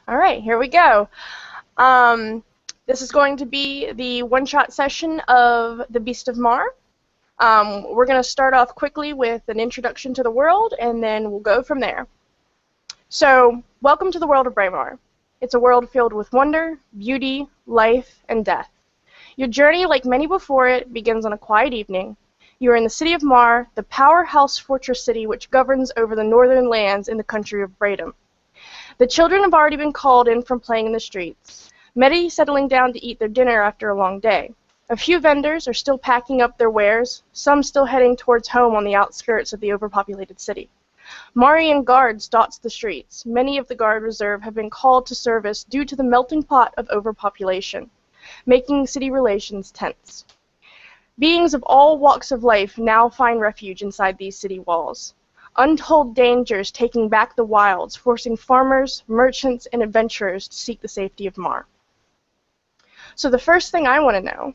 All right, here we go. Um, this is going to be the one-shot session of The Beast of Mar. We're going to start off quickly with an introduction to the world, and then we'll go from there. So, welcome to the world of Braemar. It's a world filled with wonder, beauty, life, and death. Your journey, like many before it, begins on a quiet evening. You are in the city of Mar, the powerhouse fortress city which governs over the northern lands in the country of Bradum. The children have already been called in from playing in the streets, many settling down to eat their dinner after a long day. A few vendors are still packing up their wares, some still heading towards home on the outskirts of the overpopulated city. Marian guards dots the streets. Many of the guard reserve have been called to service due to the melting pot of overpopulation, making city relations tense. Beings of all walks of life now find refuge inside these city walls. Untold dangers taking back the wilds, forcing farmers, merchants, and adventurers to seek the safety of Mar. So the first thing I want to know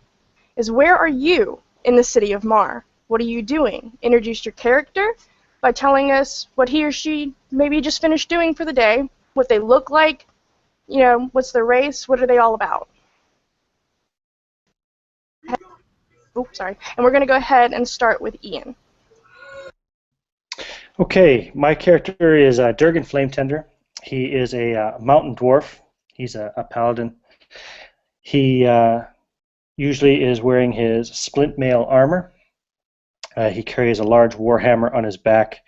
is, where are you in the city of Mar? What are you doing? Introduce your character by telling us what he or she maybe just finished doing for the day, what they look like, what's their race, what are they all about? Oops, sorry. And we're going to go ahead and start with Ian. Okay, my character is Durgan Flametender. He is a mountain dwarf. He's a paladin. He usually is wearing his splint mail armor. He carries a large warhammer on his back.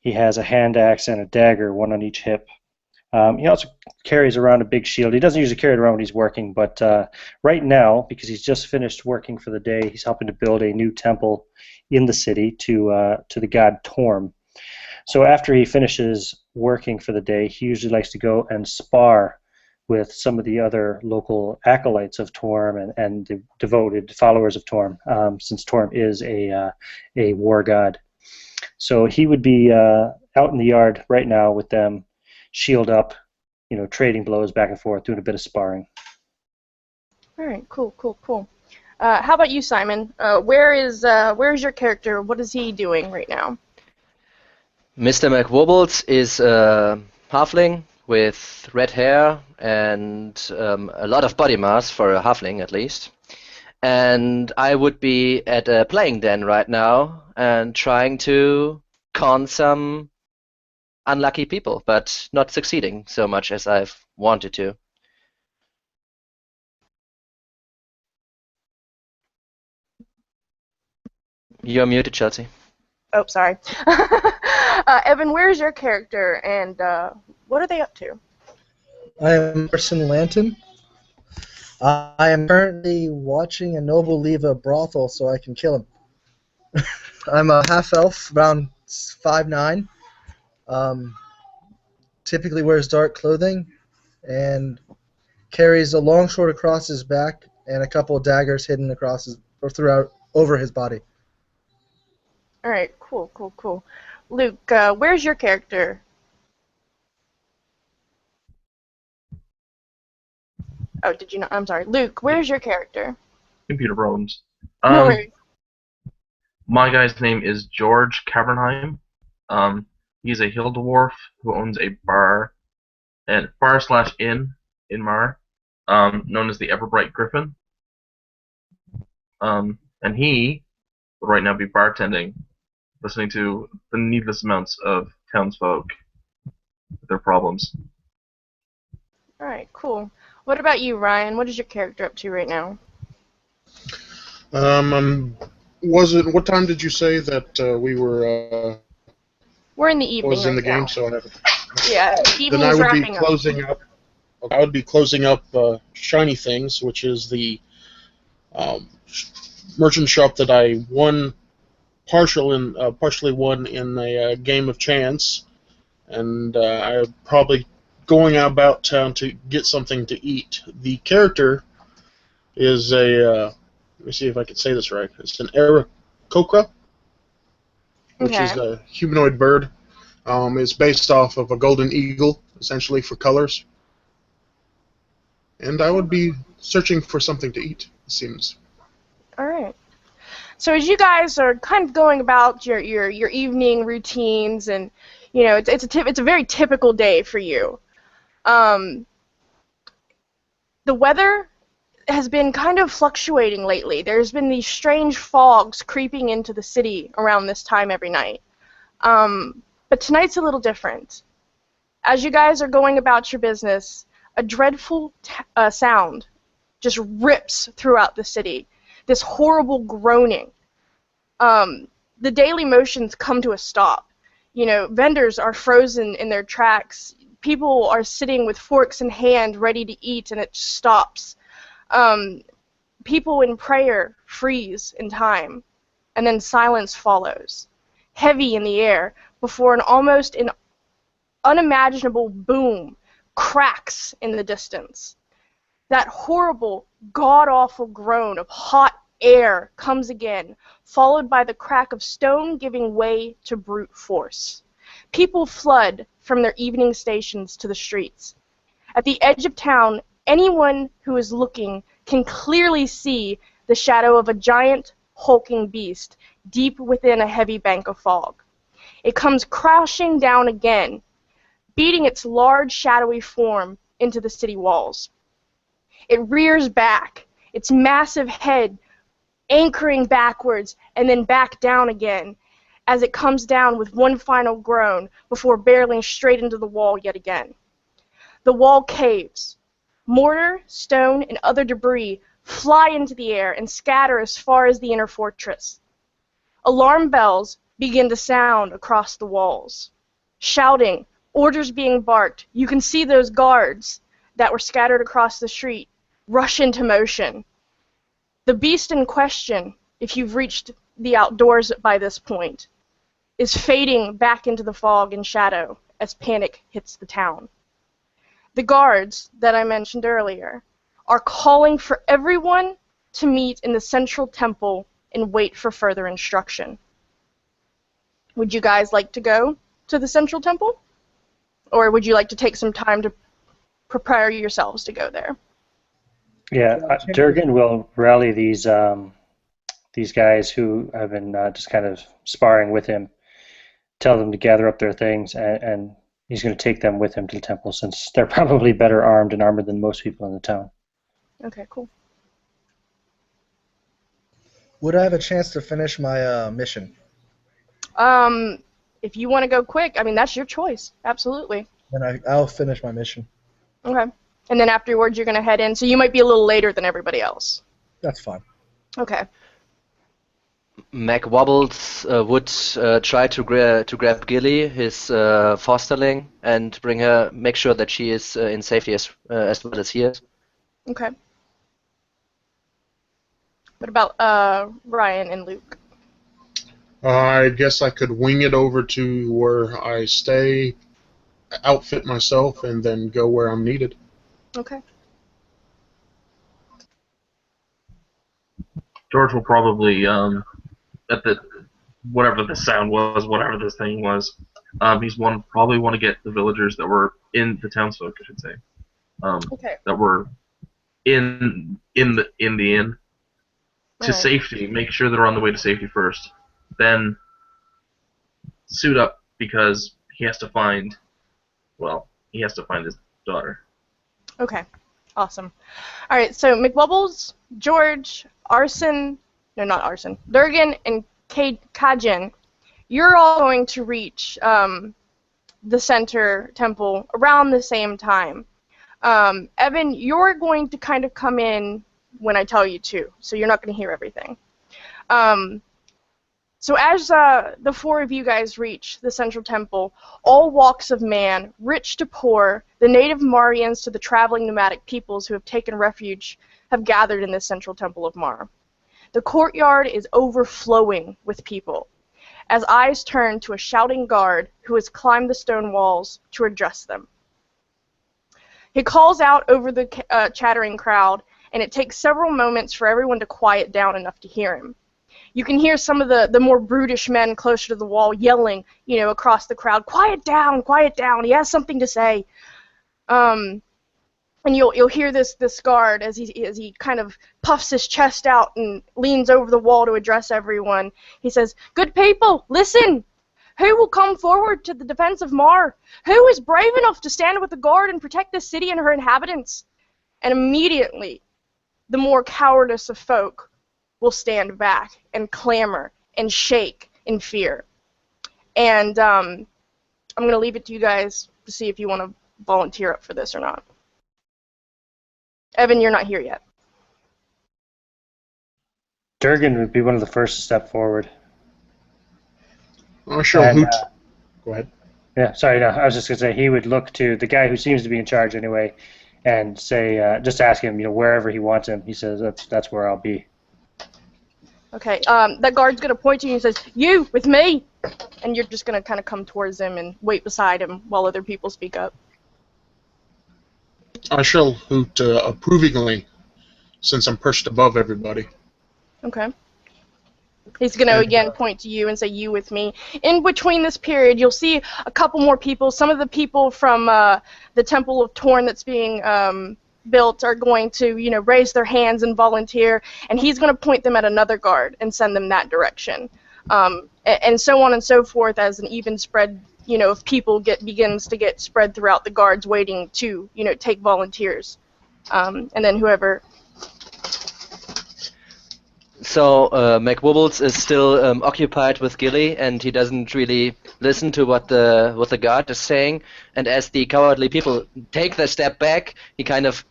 He has a hand axe and a dagger, one on each hip. He also carries around a big shield. He doesn't usually carry it around when he's working, but right now, because he's just finished working for the day, he's helping to build a new temple in the city to the god Torm. So after he finishes working for the day, he usually likes to go and spar with some of the other local acolytes of Torm and the devoted followers of Torm, since Torm is a war god. So he would be out in the yard right now with them, shield up, trading blows back and forth, doing a bit of sparring. All right, cool. How about you, Simon? Where is your character? What is he doing right now? Mr. McWobbles is a halfling with red hair and a lot of body mass for a halfling at least. And I would be at a playing den right now and trying to con some unlucky people, but not succeeding so much as I've wanted to. You're muted, Chelsea. Oh, sorry. Evan, where's your character, and what are they up to? I am Marson Lanton. I am currently watching a noble leave a brothel so I can kill him. I'm a half-elf, around 5'9". Typically wears dark clothing and carries a long sword across his back and a couple of daggers hidden across his or throughout over his body. All right, cool. Luke, where's your character? Oh, did you not? I'm sorry. Luke, where's your character? Computer problems. No worries. My guy's name is George Cavernheim. He's a hill dwarf who owns a bar and bar/inn in Mar, known as the Everbright Griffin. And he would right now be bartending, listening to the needless amounts of townsfolk with their problems. All right, cool. What about you, Ryan? What is your character up to right now? What time did you say that we were? We're in the evening. Was in the right now. game, so I have. Yeah, the then I would be wrapping closing up. I would be closing up Shiny Things, which is the merchant shop that I won partially won in a game of chance, and I'm probably going about town to get something to eat. The character is a let me see if I can say this right. It's an Aarakocra, which is a humanoid bird. It's based off of a golden eagle, essentially, for colors. And I would be searching for something to eat, it seems. All right. So as you guys are kind of going about your evening routines, and it's a very typical day for you. The weather has been kind of fluctuating lately. There's been these strange fogs creeping into the city around this time every night. But tonight's a little different. As you guys are going about your business, a dreadful sound just rips throughout the city. This horrible groaning. The daily motions come to a stop. Vendors are frozen in their tracks. People are sitting with forks in hand ready to eat, and it stops. People in prayer freeze in time, and then silence follows, heavy in the air, before an almost unimaginable boom cracks in the distance. That horrible, god-awful groan of hot air comes again, followed by the crack of stone giving way to brute force. People flood from their evening stations to the streets. At the edge of town, anyone who is looking can clearly see the shadow of a giant, hulking beast deep within a heavy bank of fog. It comes crashing down again, beating its large, shadowy form into the city walls. It rears back, its massive head anchoring backwards and then back down again as it comes down with one final groan before barreling straight into the wall yet again. The wall caves. Mortar, stone, and other debris fly into the air and scatter as far as the inner fortress. Alarm bells begin to sound across the walls. Shouting, orders being barked. You can see those guards that were scattered across the street rush into motion. The beast in question, if you've reached the outdoors by this point, is fading back into the fog and shadow as panic hits the town. The guards that I mentioned earlier are calling for everyone to meet in the central temple and wait for further instruction. Would you guys like to go to the central temple? Or would you like to take some time to prepare yourselves to go there? Yeah, Durgan will rally these guys who have been just kind of sparring with him, tell them to gather up their things, and he's going to take them with him to the temple since they're probably better armed and armored than most people in the town. Okay, cool. Would I have a chance to finish my mission? If you want to go quick, I mean, that's your choice. Absolutely. Then I'll finish my mission. Okay. And then afterwards, you're going to head in, so you might be a little later than everybody else. That's fine. Okay. Mac Wobbles would try to grab Gilly, his fosterling, and make sure that she is in safety as well as he is. Okay. What about Ryan and Luke? I guess I could wing it over to where I stay, outfit myself, and then go where I'm needed. Okay. George will probably at the whatever the sound was, whatever this thing was. Probably want to get the villagers that were in the townsfolk, I should say, Okay. that were in the inn to Right. safety. Make sure they're on the way to safety first. Then suit up because he has to find his daughter. Okay. Awesome. All right. So McWubbles, George, Durgan, and Kajin, you're all going to reach the center temple around the same time. Evan, you're going to kind of come in when I tell you to, so you're not going to hear everything. So as the four of you guys reach the central temple, all walks of man, rich to poor, the native Marians to the traveling nomadic peoples who have taken refuge, have gathered in this central temple of Mar. The courtyard is overflowing with people, as eyes turn to a shouting guard who has climbed the stone walls to address them. He calls out over the chattering crowd, and it takes several moments for everyone to quiet down enough to hear him. You can hear some of the more brutish men closer to the wall yelling, across the crowd, quiet down, he has something to say. And you'll hear this guard as he kind of puffs his chest out and leans over the wall to address everyone. He says, "Good people, listen! Who will come forward to the defense of Mar? Who is brave enough to stand with the guard and protect this city and her inhabitants?" and immediately the more cowardice of folk will stand back and clamor and shake in fear. And I'm going to leave it to you guys to see if you want to volunteer up for this or not. Evan, you're not here yet. Durgan would be one of the first to step forward. Oh, sure. And, Hoot. Go ahead. Yeah, sorry, no, I was just going to say he would look to the guy who seems to be in charge anyway and say, just ask him, wherever he wants him. He says, that's where I'll be. Okay, that guard's going to point to you and says, "You, with me!" And you're just going to kind of come towards him and wait beside him while other people speak up. I shall hoot approvingly, since I'm perched above everybody. Okay. He's going to again point to you and say, "You with me." In between this period, you'll see a couple more people. Some of the people from the Temple of Torn that's being built are going to, raise their hands and volunteer, and he's going to point them at another guard and send them that direction. And so on and so forth as an even spread, of people begins to get spread throughout the guards waiting to, take volunteers. And then whoever... So McWobbles is still occupied with Gilly, and he doesn't really listen to what the guard is saying. And as the cowardly people take their step back, he kind of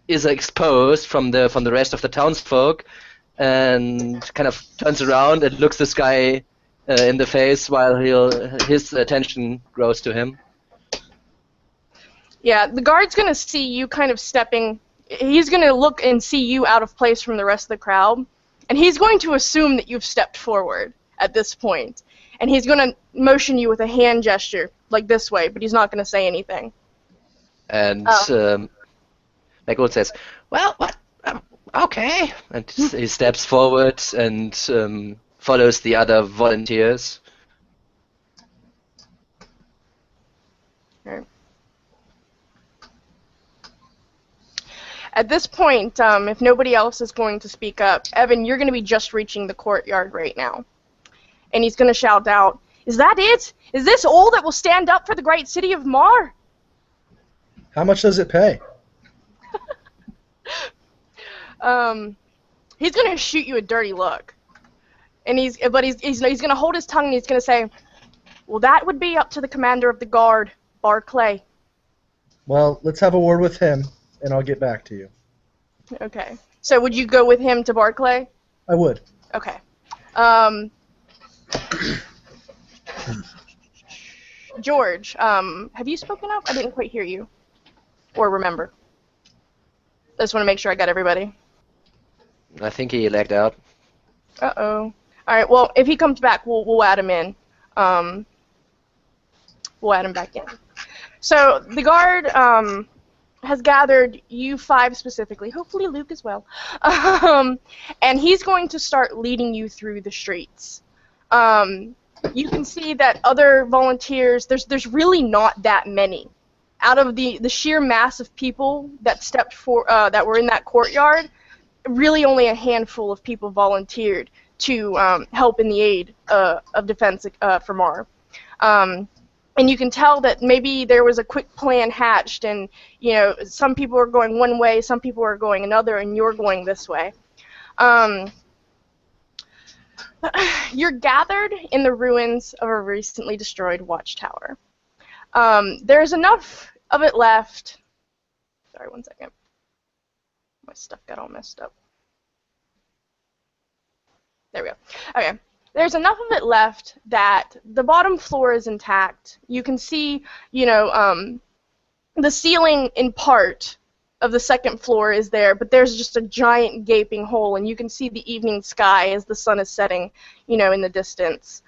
is exposed from the rest of the townsfolk, and kind of turns around and looks this guy in the face while his attention grows to him. Yeah, the guard's going to see you kind of stepping. He's going to look and see you out of place from the rest of the crowd. And he's going to assume that you've stepped forward at this point. And he's going to motion you with a hand gesture, like this way, but he's not going to say anything. And McWood says, "Well, what? Okay." And he steps forward and follows the other volunteers. Right. At this point, if nobody else is going to speak up, Evan, you're going to be just reaching the courtyard right now. And he's going to shout out, "Is that it? Is this all that will stand up for the great city of Mar?" How much does it pay? He's going to shoot you a dirty look. And he's going to hold his tongue and he's going to say, "Well, that would be up to the commander of the guard, Barclay." Well, let's have a word with him, and I'll get back to you. Okay. So would you go with him to Barclay? I would. Okay. George, have you spoken up? I didn't quite hear you. Or remember. I just want to make sure I got everybody. I think he lagged out. Uh-oh. Alright, well, if he comes back, we'll add him in. We'll add him back in. So, the guard has gathered you 5 specifically, hopefully Luke as well, and he's going to start leading you through the streets. You can see that other volunteers, there's really not that many. Out of the sheer mass of people that that were in that courtyard, really only a handful of people volunteered to help in the aid of defense for Mar. And you can tell that maybe there was a quick plan hatched, and some people are going one way, some people are going another, and you're going this way. You're gathered in the ruins of a recently destroyed watchtower. There's enough of it left. Sorry, one second. My stuff got all messed up. There we go. Okay. There's enough of it left that the bottom floor is intact. You can see, the ceiling in part of the second floor is there, but there's just a giant gaping hole, and you can see the evening sky as the sun is setting, in the distance.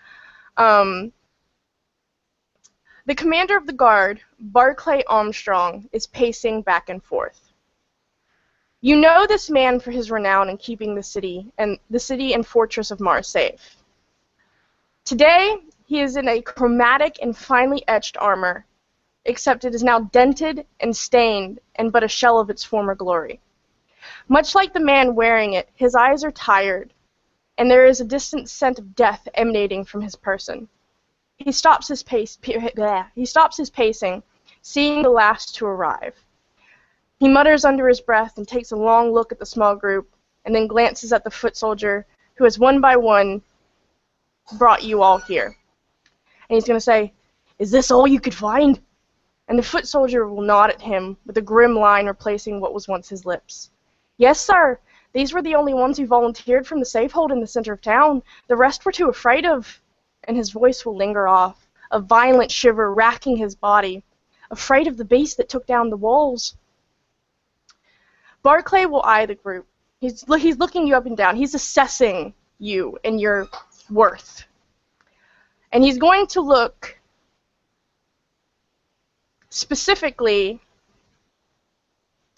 The commander of the guard, Barclay Armstrong, is pacing back and forth. You know this man for his renown in keeping the city and fortress of Mar safe. Today, he is in a chromatic and finely etched armor, except it is now dented and stained and but a shell of its former glory. Much like the man wearing it, his eyes are tired, and there is a distant scent of death emanating from his person. He stops his pacing, seeing the last to arrive. He mutters under his breath and takes a long look at the small group, and then glances at the foot soldier who has one by one brought you all here. And he's going to say, "Is this all you could find?" And the foot soldier will nod at him with a grim line replacing what was once his lips. "Yes, sir. These were the only ones who volunteered from the safe hold in the center of town. The rest were too afraid of..." And his voice will linger off, a violent shiver racking his body. "Afraid of the beast that took down the walls." Barclay will eye the group. He's looking you up and down. He's assessing you and your worth. And he's going to look specifically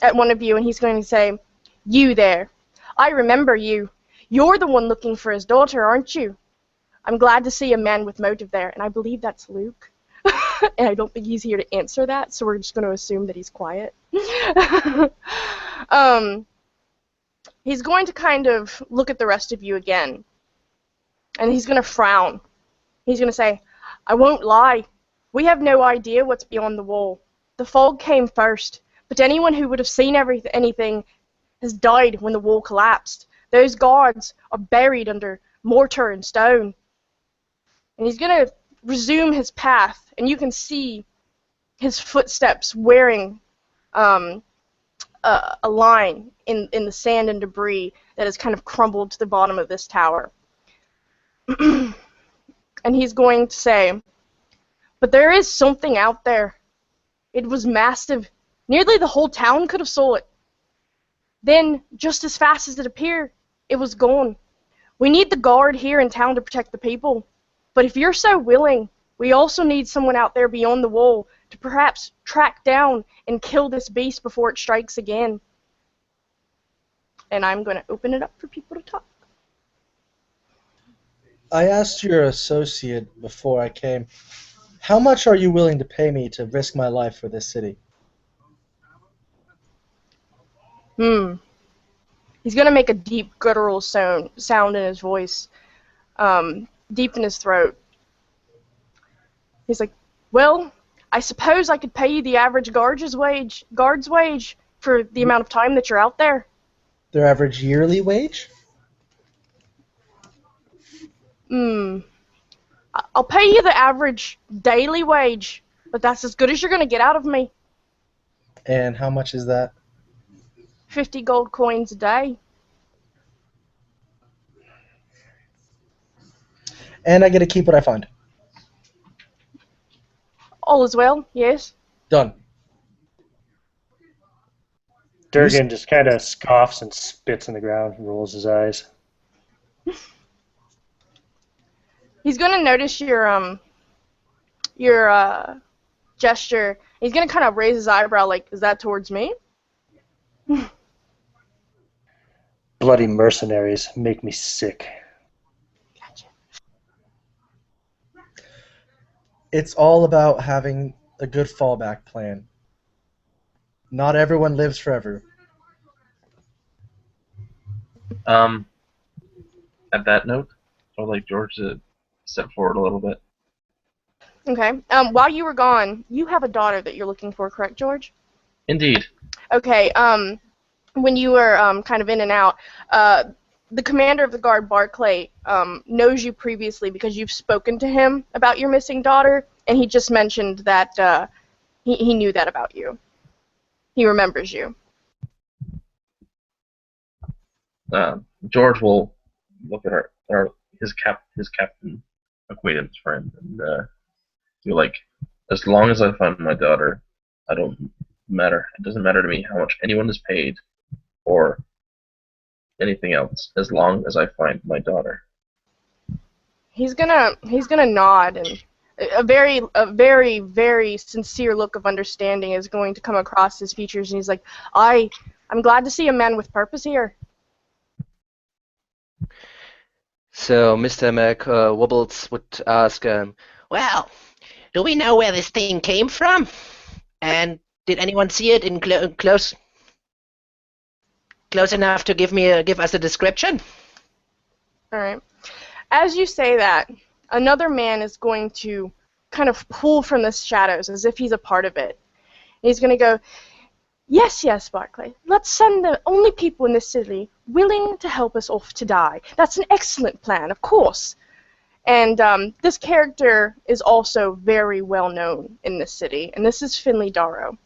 at one of you, and he's going to say, "You there. I remember you. You're the one looking for his daughter, aren't you? I'm glad to see a man with motive there." And I believe that's Luke. And I don't think he's here to answer that, so we're just going to assume that he's quiet. He's going to kind of look at the rest of you again. And he's going to frown. He's going to say, "I won't lie. We have no idea what's beyond the wall. The fog came first, but anyone who would have seen anything has died when the wall collapsed. Those guards are buried under mortar and stone." And he's going to resume his path, and you can see his footsteps wearing a line in the sand and debris that has kind of crumbled to the bottom of this tower. And he's going to say, "But there is something out there. It was massive. Nearly the whole town could have saw it. Then, just as fast as it appeared, it was gone. We need the guard here in town to protect the people. But if you're so willing, we also need someone out there beyond the wall to perhaps track down and kill this beast before it strikes again." And I'm going to open it up for people to talk. I asked your associate before I came, how much are you willing to pay me to risk my life for this city? He's going to make a deep guttural sound in his voice, deep in his throat. He's like, "Well, I suppose I could pay you the average guard's wage for the amount of time that you're out there." Their average yearly wage? I'll pay you the average daily wage, but that's as good as you're going to get out of me. And how much is that? 50 gold coins a day. And I get to keep what I find. All is well, yes. Done. Durgan just kind of scoffs and spits in the ground and rolls his eyes. He's going to notice your gesture. He's going to kind of raise his eyebrow like, "Is that towards me?" Bloody mercenaries make me sick. Gotcha. It's all about having a good fallback plan. Not everyone lives forever. At that note, I would like George to step forward a little bit. Okay. While you were gone, you have a daughter that you're looking for, correct, George? Indeed. Okay. When you were kind of in and out, the commander of the guard, Barclay, knows you previously because you've spoken to him about your missing daughter, and he just mentioned that he knew that about you. He remembers you. George will look at his captain acquaintance friend and be like, "As long as I find my daughter, I don't matter. It doesn't matter to me how much anyone is paid or anything else. As long as I find my daughter." He's gonna nod, and a very, very sincere look of understanding is going to come across his features, and he's like, I'm glad to see a man with purpose here." So Mr. Wobbles would ask, Well, do we know where this thing came from? And did anyone see it in close enough to give us a description? All right. As you say that, another man is going to kind of pull from the shadows as if he's a part of it. And he's going to go, Yes, yes, Barclay. Let's send the only people in this city willing to help us off to die. That's an excellent plan, of course. And this character is also very well known in this city, and this is Finley Darrow.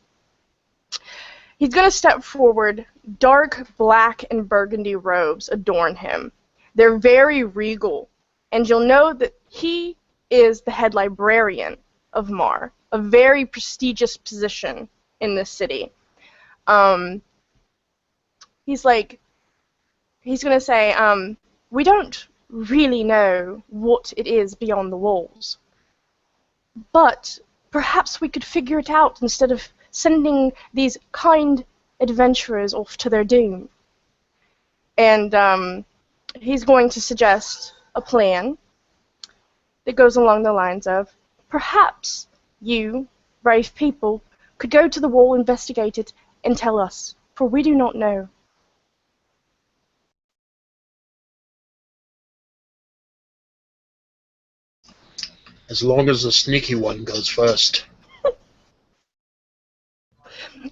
He's going to step forward. Dark black and burgundy robes adorn him. They're very regal, and you'll know that he is the head librarian of Mar, a very prestigious position in this city. He's going to say, we don't really know what it is beyond the walls, but perhaps we could figure it out instead of sending these kind adventurers off to their doom. And he's going to suggest a plan that goes along the lines of, perhaps you, brave people, could go to the wall, investigate it, and tell us, for we do not know. As long as the sneaky one goes first.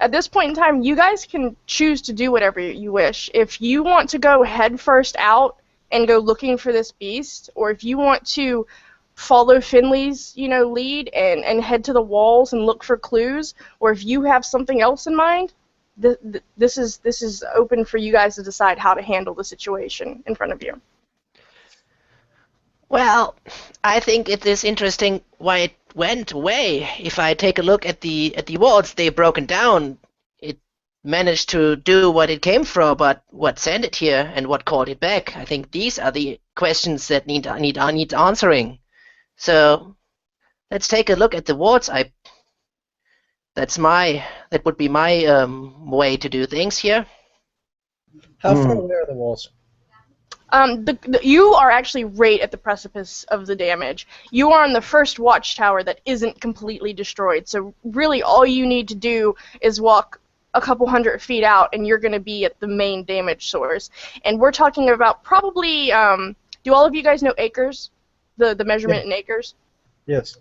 At this point in time, you guys can choose to do whatever you wish. If you want to go head first out and go looking for this beast, or if you want to follow Finley's, lead and head to the walls and look for clues, or if you have something else in mind, this is open for you guys to decide how to handle the situation in front of you. Well, I think it is interesting why it went away. If I take a look at the walls, they've broken down. It managed to do what it came from, but what sent it here and what called it back? I think these are the questions that need answering. So let's take a look at the walls. That would be my way to do things here. How far away are the walls? You are actually right at the precipice of the damage. You are on the first watchtower that isn't completely destroyed, so really all you need to do is walk a couple 100 feet out and you're going to be at the main damage source. And we're talking about probably, do all of you guys know acres? The measurement in acres? Yes.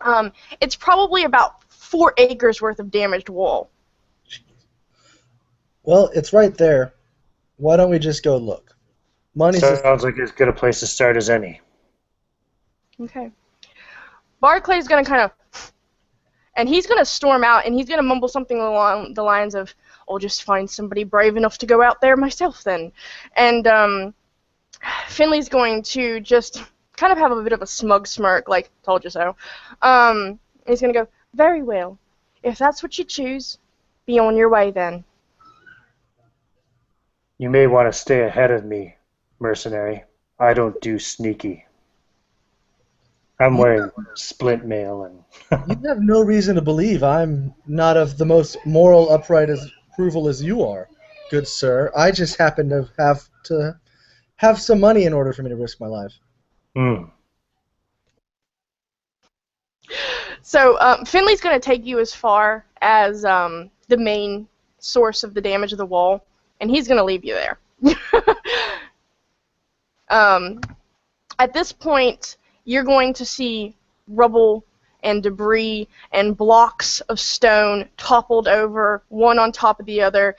It's probably about 4 acres worth of damaged wall. Well, it's right there. Why don't we just go look? Sounds like as good a place to start as any. Okay. Barclay's going to kind of, and he's going to storm out, and he's going to mumble something along the lines of, I'll just find somebody brave enough to go out there myself then. And Finley's going to just kind of have a bit of a smug smirk, like, told you so. He's going to go, very well. If that's what you choose, be on your way then. You may want to stay ahead of me, mercenary. I don't do sneaky. I'm wearing splint mail and... You have no reason to believe I'm not of the most moral, upright approval as you are, good sir. I just happen to have some money in order for me to risk my life. So Finley's going to take you as far as the main source of the damage of the wall, and he's going to leave you there. At this point, you're going to see rubble and debris and blocks of stone toppled over, one on top of the other.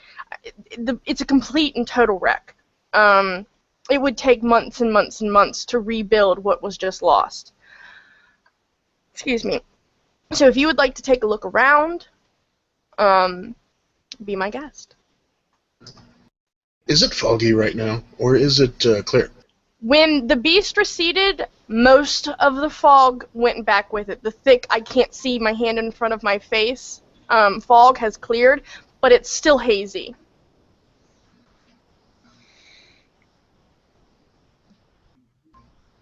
It's a complete and total wreck. It would take months and months and months to rebuild what was just lost. Excuse me. So if you would like to take a look around, be my guest. Is it foggy right now, or is it clear? When the beast receded, most of the fog went back with it. The thick, I can't see my hand in front of my face, fog has cleared, but it's still hazy.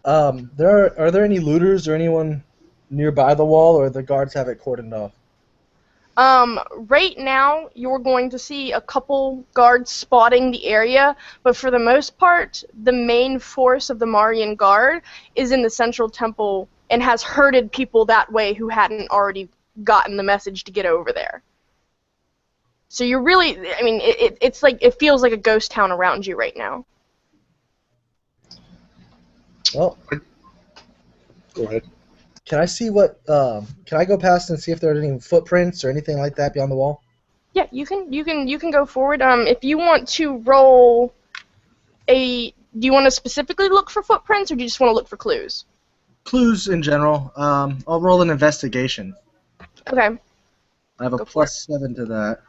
Are there any looters or anyone nearby the wall, or the guards have it cordoned off? Right now, you're going to see a couple guards spotting the area, but for the most part, the main force of the Marian Guard is in the central temple and has herded people that way who hadn't already gotten the message to get over there. So you're really, I mean, it's like, it feels like a ghost town around you right now. Well, Go ahead. can I see what? Can I go past and see if there are any footprints or anything like that beyond the wall? Yeah, you can go forward. If you want to roll do you want to specifically look for footprints, or do you just want to look for clues? Clues in general. I'll roll an investigation. Okay. I have a Go for it. +7 to that.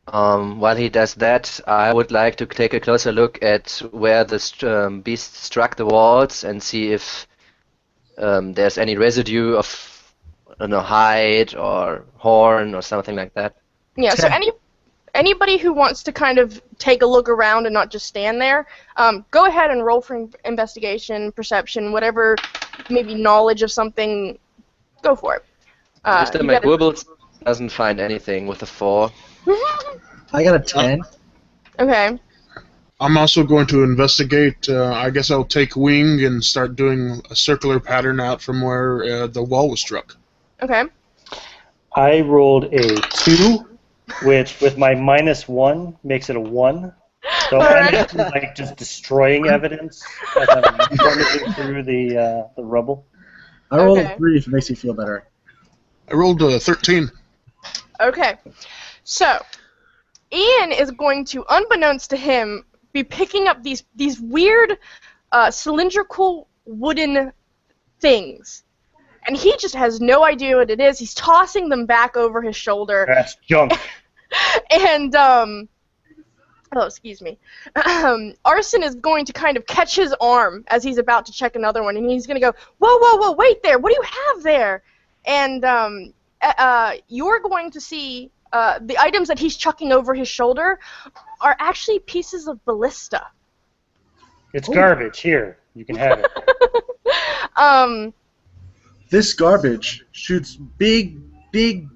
While he does that, I would like to take a closer look at where the beast struck the walls and see if there's any residue of, I don't know, hide or horn or something like that. Yeah. So 10. anybody who wants to kind of take a look around and not just stand there, go ahead and roll for investigation, perception, whatever, maybe knowledge of something. Go for it. Mr. You gotta- McWibbles doesn't find anything with a 4. I got a 10. Okay. I'm also going to investigate. I guess I'll take wing and start doing a circular pattern out from where the wall was struck. Okay. I rolled a 2, which with my -1 makes it a 1. So I'm actually like just destroying evidence as I'm rummaging through the rubble. I rolled Okay. a 3 if it makes you feel better. I rolled a 13. Okay. So, Ian is going to, unbeknownst to him, be picking up these weird cylindrical wooden things. And he just has no idea what it is. He's tossing them back over his shoulder. That's junk. And, oh, excuse me. Arson is going to kind of catch his arm as he's about to check another one. And he's going to go, whoa, whoa, whoa, wait there. What do you have there? And you're going to see the items that he's chucking over his shoulder are actually pieces of ballista. It's garbage. Here, you can have it. This garbage shoots big, big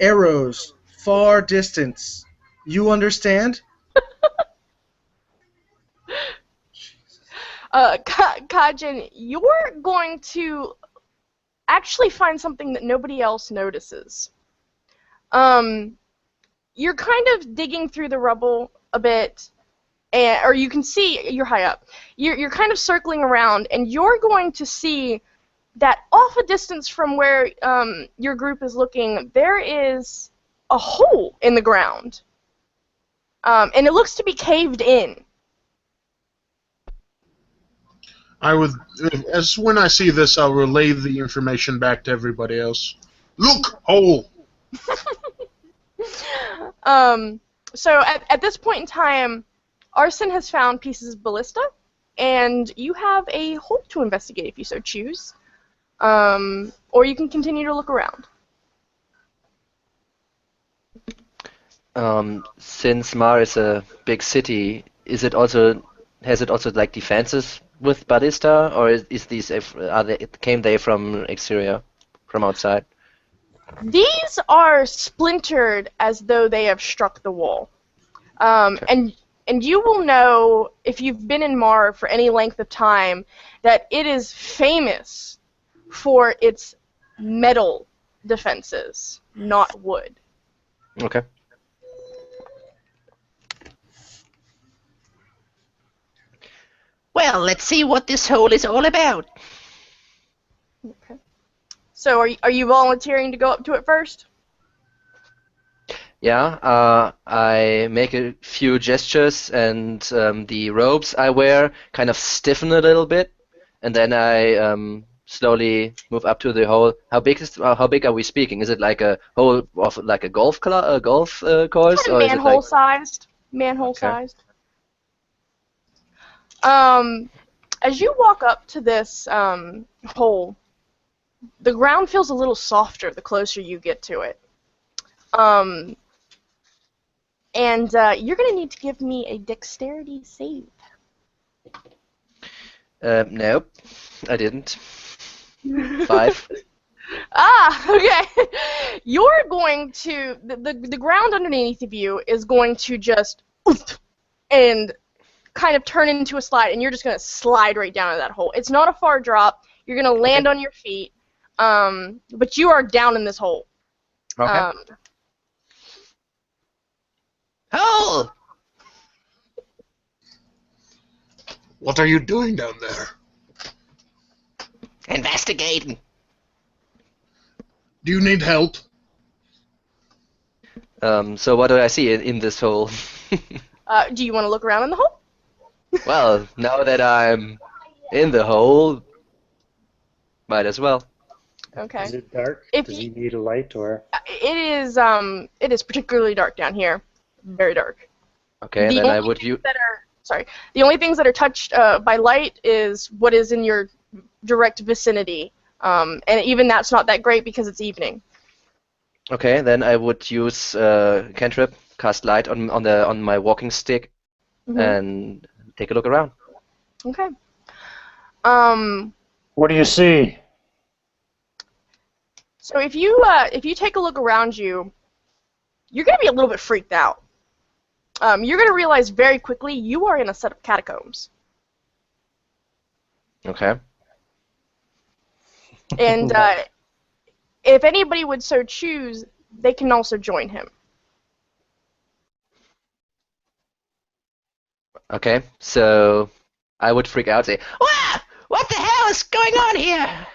arrows far distance. You understand? Kajin, you're going to actually find something that nobody else notices. You're kind of digging through the rubble a bit, or you can see you're high up. You're kind of circling around, and you're going to see that off a distance from where your group is looking, there is a hole in the ground, and it looks to be caved in. When I see this, I'll relay the information back to everybody else. Look, hole. So at this point in time, Arson has found pieces of ballista, and you have a hole to investigate if you so choose. Or you can continue to look around. Since Mar is a big city, has it also like defenses with ballista, or came they from exterior, from outside? These are splintered as though they have struck the wall. And you will know, if you've been in Mar for any length of time, that it is famous for its metal defenses, not wood. Okay. Well, let's see what this hole is all about. Okay. So are you volunteering to go up to it first? Yeah, I make a few gestures, and the robes I wear kind of stiffen a little bit, and then I slowly move up to the hole. How big are we speaking? Is it like a hole of like a golf course, Kind of or is it manhole like sized. Manhole Okay. sized. As you walk up to this hole, the ground feels a little softer the closer you get to it. And you're going to need to give me a dexterity save. Nope, I didn't. 5. Okay. You're going to the ground underneath of you is going to just and kind of turn into a slide, and you're just going to slide right down into that hole. It's not a far drop. You're going to land on your feet, but you are down in this hole. Okay. Hole! What are you doing down there? Investigating. Do you need help? So what do I see in this hole? Do you want to look around in the hole? Well, now that I'm in the hole, might as well. Okay. Is it dark? If Does you, he need a light or? it is particularly dark down here. Very dark. Okay, The then I only would things use. that are the only things that are touched by light is what is in your direct vicinity, and even that's not that great because it's evening. Okay, then I would use cantrip, cast light on my walking stick, Hmm. and take a look around. Okay. What do you see? So if you take a look around you, you're gonna be a little bit freaked out. You're gonna realize very quickly you are in a set of catacombs, Okay. and if anybody would so choose, they can also join him. Okay, so I would freak out, say, Wow! What the hell is going on here?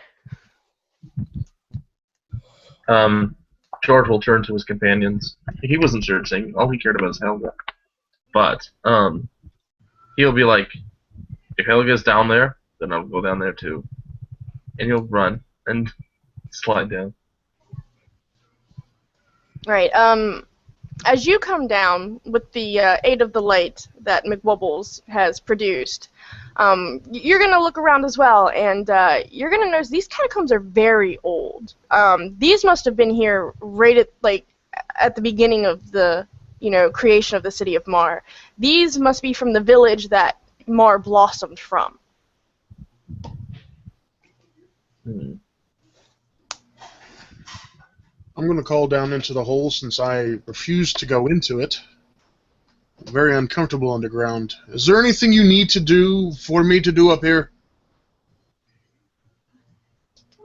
George will turn to his companions. He wasn't searching. All he cared about was Helga. But he'll be like, if Helga's down there, then I'll go down there too. And he'll run and slide down. Right. As you come down with the aid of the light that McWubbles has produced, you're going to look around as well, and you're going to notice these catacombs are very old. These must have been here right at the beginning of the creation of the city of Mar. These must be from the village that Mar blossomed from. Hmm. I'm going to call down into the hole since I refuse to go into it. I'm very uncomfortable underground. Is there anything you need to do for me to do up here?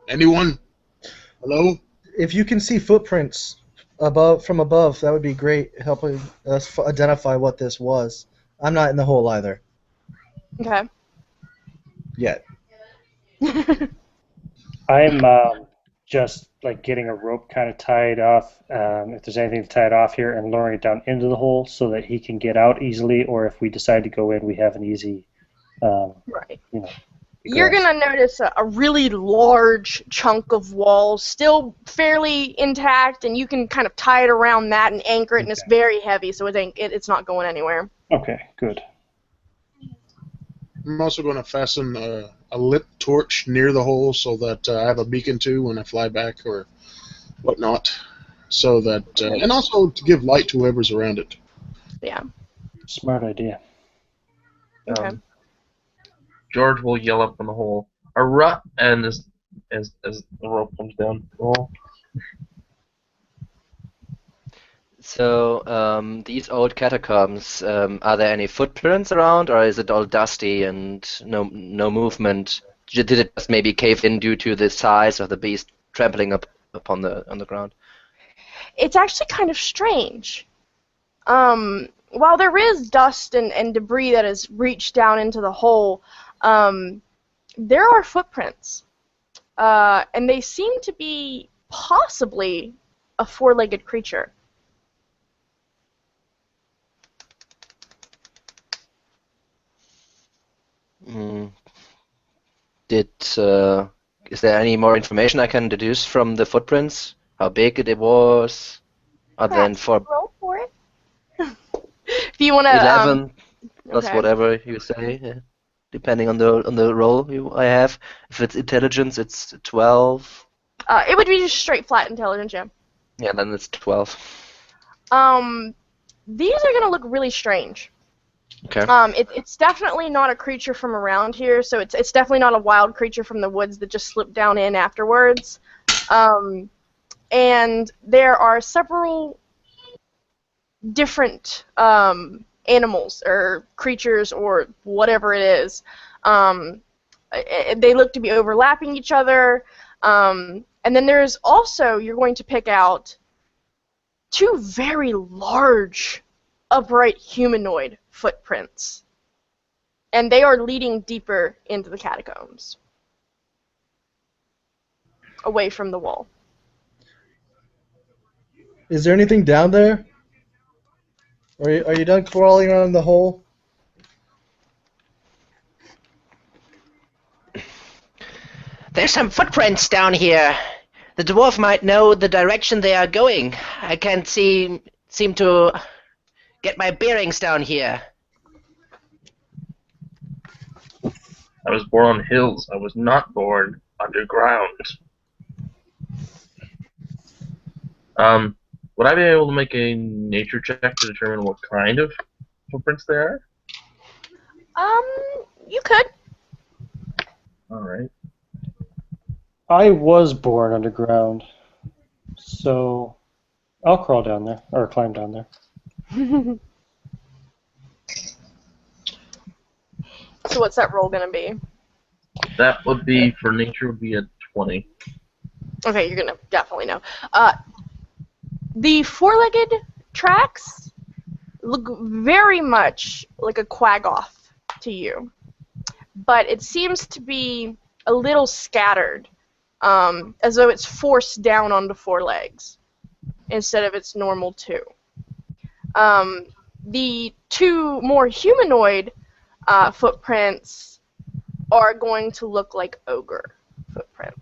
Anyone? Hello? If you can see footprints from above, that would be great, helping us identify what this was. I'm not in the hole either Okay. yet. I'm just like getting a rope kind of tied off, if there's anything tied off here, and lowering it down into the hole so that he can get out easily, or if we decide to go in, we have an easy, Right. egress. You're going to notice a really large chunk of wall, still fairly intact, and you can kind of tie it around that and anchor it, and it's Okay. very heavy, so it's not going anywhere. Okay, good. I'm also going to fasten a lit torch near the hole so that I have a beacon too when I fly back or whatnot. So that, and also to give light to whoever's around it. Yeah. Smart idea. Okay. George will yell up from the hole, "A rut!" And as the rope comes down the hole. so these old catacombs, are there any footprints around, or is it all dusty and no movement? Did it just maybe cave in due to the size of the beast trampling upon on the ground? It's actually kind of strange. While there is dust and debris that has reached down into the hole, there are footprints. And they seem to be possibly a four-legged creature. Mm. Is there any more information I can deduce from the footprints? How big it was? Other than Perhaps for roll for it. If you want to, 11 plus okay. whatever you say, yeah. Depending on the roll I have. If it's intelligence, it's 12. It would be just straight flat intelligence, yeah. Yeah, then it's 12. These are gonna look really strange. Okay. It's definitely not a creature from around here, so it's definitely not a wild creature from the woods that just slipped down in afterwards. And there are several different animals or creatures or whatever it is. They look to be overlapping each other. And then there's also, you're going to pick out two very large upright humanoid footprints. And they are leading deeper into the catacombs, away from the wall. Is there anything down there? Are you done crawling around the hole? There's some footprints down here. The dwarf might know the direction they are going. I can't seem to get my bearings down here. I was born on hills. I was not born underground. Would I be able to make a nature check to determine what kind of footprints they are? You could. Alright. I was born underground, so I'll crawl down there, or climb down there. So what's that roll gonna be? That would be, for nature, would be a 20. Okay, you're gonna definitely know. The four-legged tracks look very much like a quaggoth to you, but it seems to be a little scattered, as though it's forced down onto four legs instead of its normal two. The two more humanoid footprints are going to look like ogre footprints.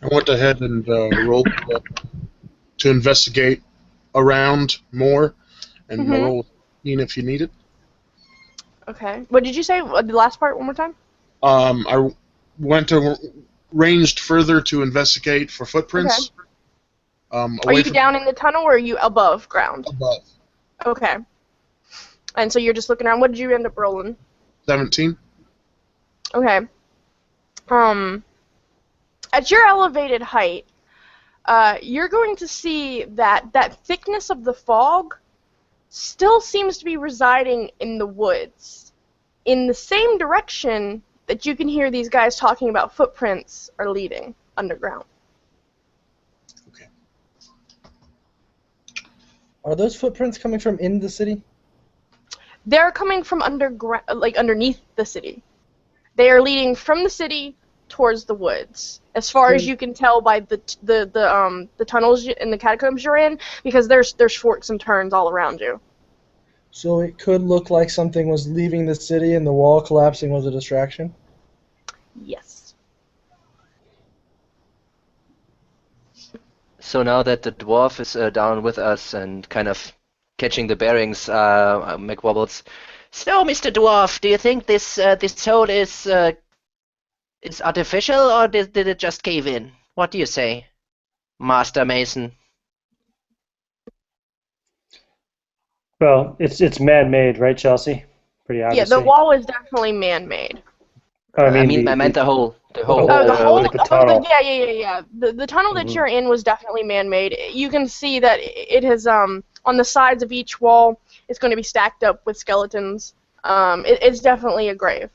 I went ahead and rolled to investigate around more, and Mhm. roll if you need it. Okay. What did you say? The last part one more time? I went ranged further to investigate for footprints. Are Away you from down in the tunnel or are you above ground? above. Okay. And so you're just looking around. What did you end up rolling? 17. Okay. At your elevated height, you're going to see that thickness of the fog still seems to be residing in the woods, in the same direction that you can hear these guys talking about footprints are leading underground. Okay. Are those footprints coming from in the city? They're coming from underground, like underneath the city. They are leading from the city towards the woods, as far as you can tell by the tunnels and the catacombs you're in, because there's forks and turns all around you. So it could look like something was leaving the city and the wall collapsing was a distraction? Yes. So now that the dwarf is down with us and kind of catching the bearings, McWobbles. So, Mr. Dwarf, do you think this hole is artificial, or did it just cave in? What do you say, Master Mason? Well, it's man-made, right, Chelsea? Pretty Yeah, obviously. the wall is definitely man-made. I I the meant the hole. The whole- hole. Oh, the hole. like the tunnel. Yeah. The tunnel that Mhm. you're in was definitely man-made. You can see that it has on the sides of each wall. It's going to be stacked up with skeletons. It's definitely a grave.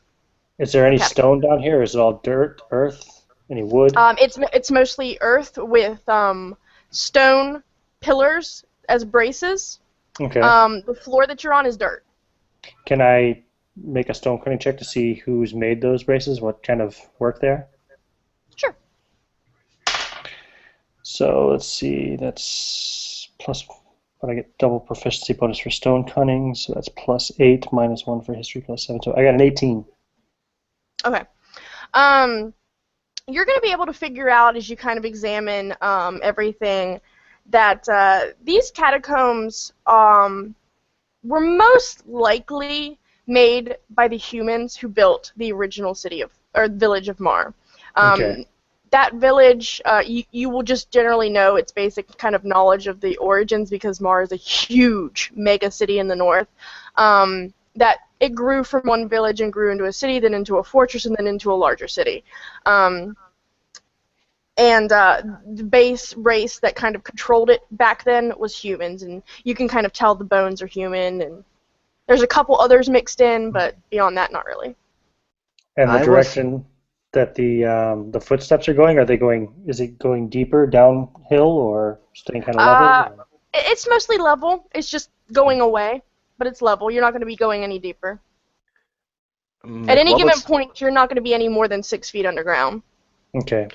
Is there any Okay. stone down here? Is it all dirt, earth, any wood? It's mostly earth with stone pillars as braces. Okay. The floor that you're on is dirt. Can I make a stone cutting check to see who's made those braces? What kind of work there? Sure. So let's see. That's plus. But I get double proficiency bonus for stone cutting, so that's +8 -1 for history +7. So I got an 18. Okay. You're going to be able to figure out as you kind of examine everything that these catacombs were most likely made by the humans who built the original city of or village of Mar. Okay. That village, you will just generally know its basic kind of knowledge of the origins because Mar is a huge mega city in the north. That it grew from one village and grew into a city, then into a fortress, and then into a larger city. The base race that kind of controlled it back then was humans, and you can kind of tell the bones are human, and there's a couple others mixed in, but beyond that, not really. And the I was- direction that the footsteps are going, is it going deeper downhill or staying kind of level? It's mostly level. It's just going away, but it's level. You're not going to be going any deeper. At any given McWobbles, point, you're not going to be any more than 6 feet underground. Okay.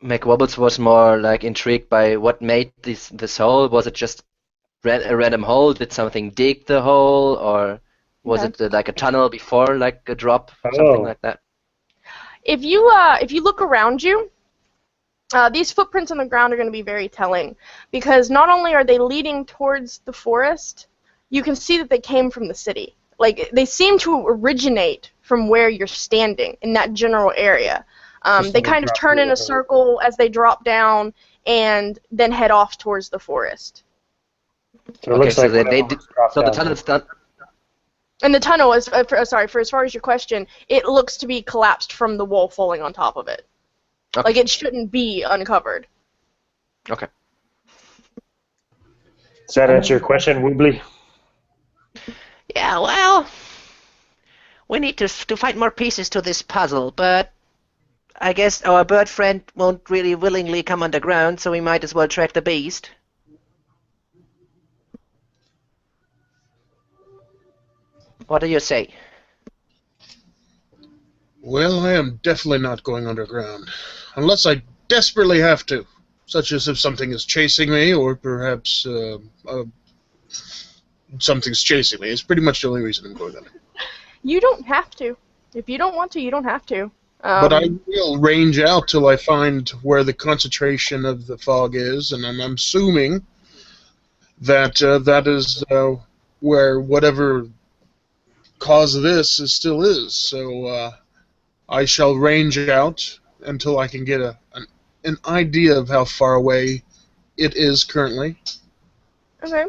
McWobbles was more like intrigued by what made this hole. Was it just a random hole? Did something dig the hole, or was Okay. it like a tunnel before, like a drop, something Oh, like that? If you look around you, these footprints on the ground are going to be very telling, because not only are they leading towards the forest, you can see that they came from the city. Like, they seem to originate from where you're standing in that general area. just They when they kind of drop turn through in the a hole. circle as they drop down and then head off towards the forest. So it Okay, looks so like they, one of they them did, just dropped so the down here. tunnel's done. And the tunnel is, for as far as your question, it looks to be collapsed from the wall falling on top of it. Okay. Like, it shouldn't be uncovered. Okay. Does that answer your question, Woobly? Yeah, well, we need to find more pieces to this puzzle, but I guess our bird friend won't really willingly come underground, so we might as well track the beast. What do you say? Well, I am definitely not going underground. Unless I desperately have to. Such as if something is chasing me, or perhaps something's chasing me. It's pretty much the only reason I'm going under. You don't have to. If you don't want to, you don't have to. But I will range out till I find where the concentration of the fog is, and I'm assuming that that is where whatever cause of this still is. So I shall range out until I can get an idea of how far away it is currently. Okay.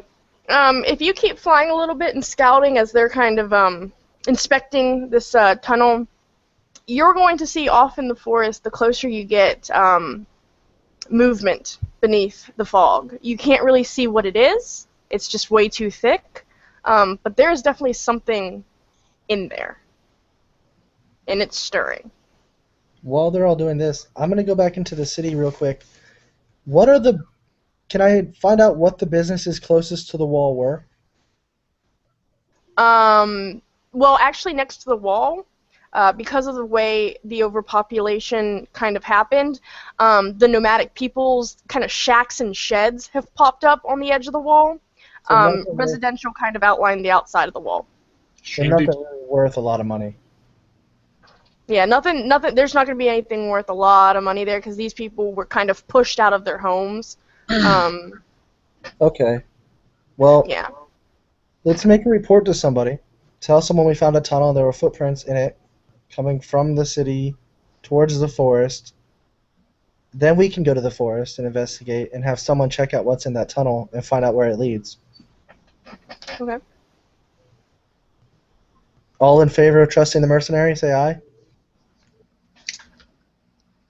If you keep flying a little bit and scouting as they're kind of inspecting this tunnel, you're going to see off in the forest, the closer you get, movement beneath the fog. You can't really see what it is. It's just way too thick. But there is definitely something in there. And it's stirring. While they're all doing this, I'm going to go back into the city real quick. Can I find out what the businesses closest to the wall were? Well, actually, next to the wall, because of the way the overpopulation kind of happened, the nomadic people's kind of shacks and sheds have popped up on the edge of the wall. So nothing Residential kind of outlined the outside of the wall. So nothing really worth a lot of money. Yeah, nothing. There's not going to be anything worth a lot of money there because these people were kind of pushed out of their homes. Okay. Well, Yeah. let's make a report to somebody. Tell someone we found a tunnel and there were footprints in it coming from the city towards the forest. Then we can go to the forest and investigate and have someone check out what's in that tunnel and find out where it leads. Okay. All in favor of trusting the mercenary, say aye.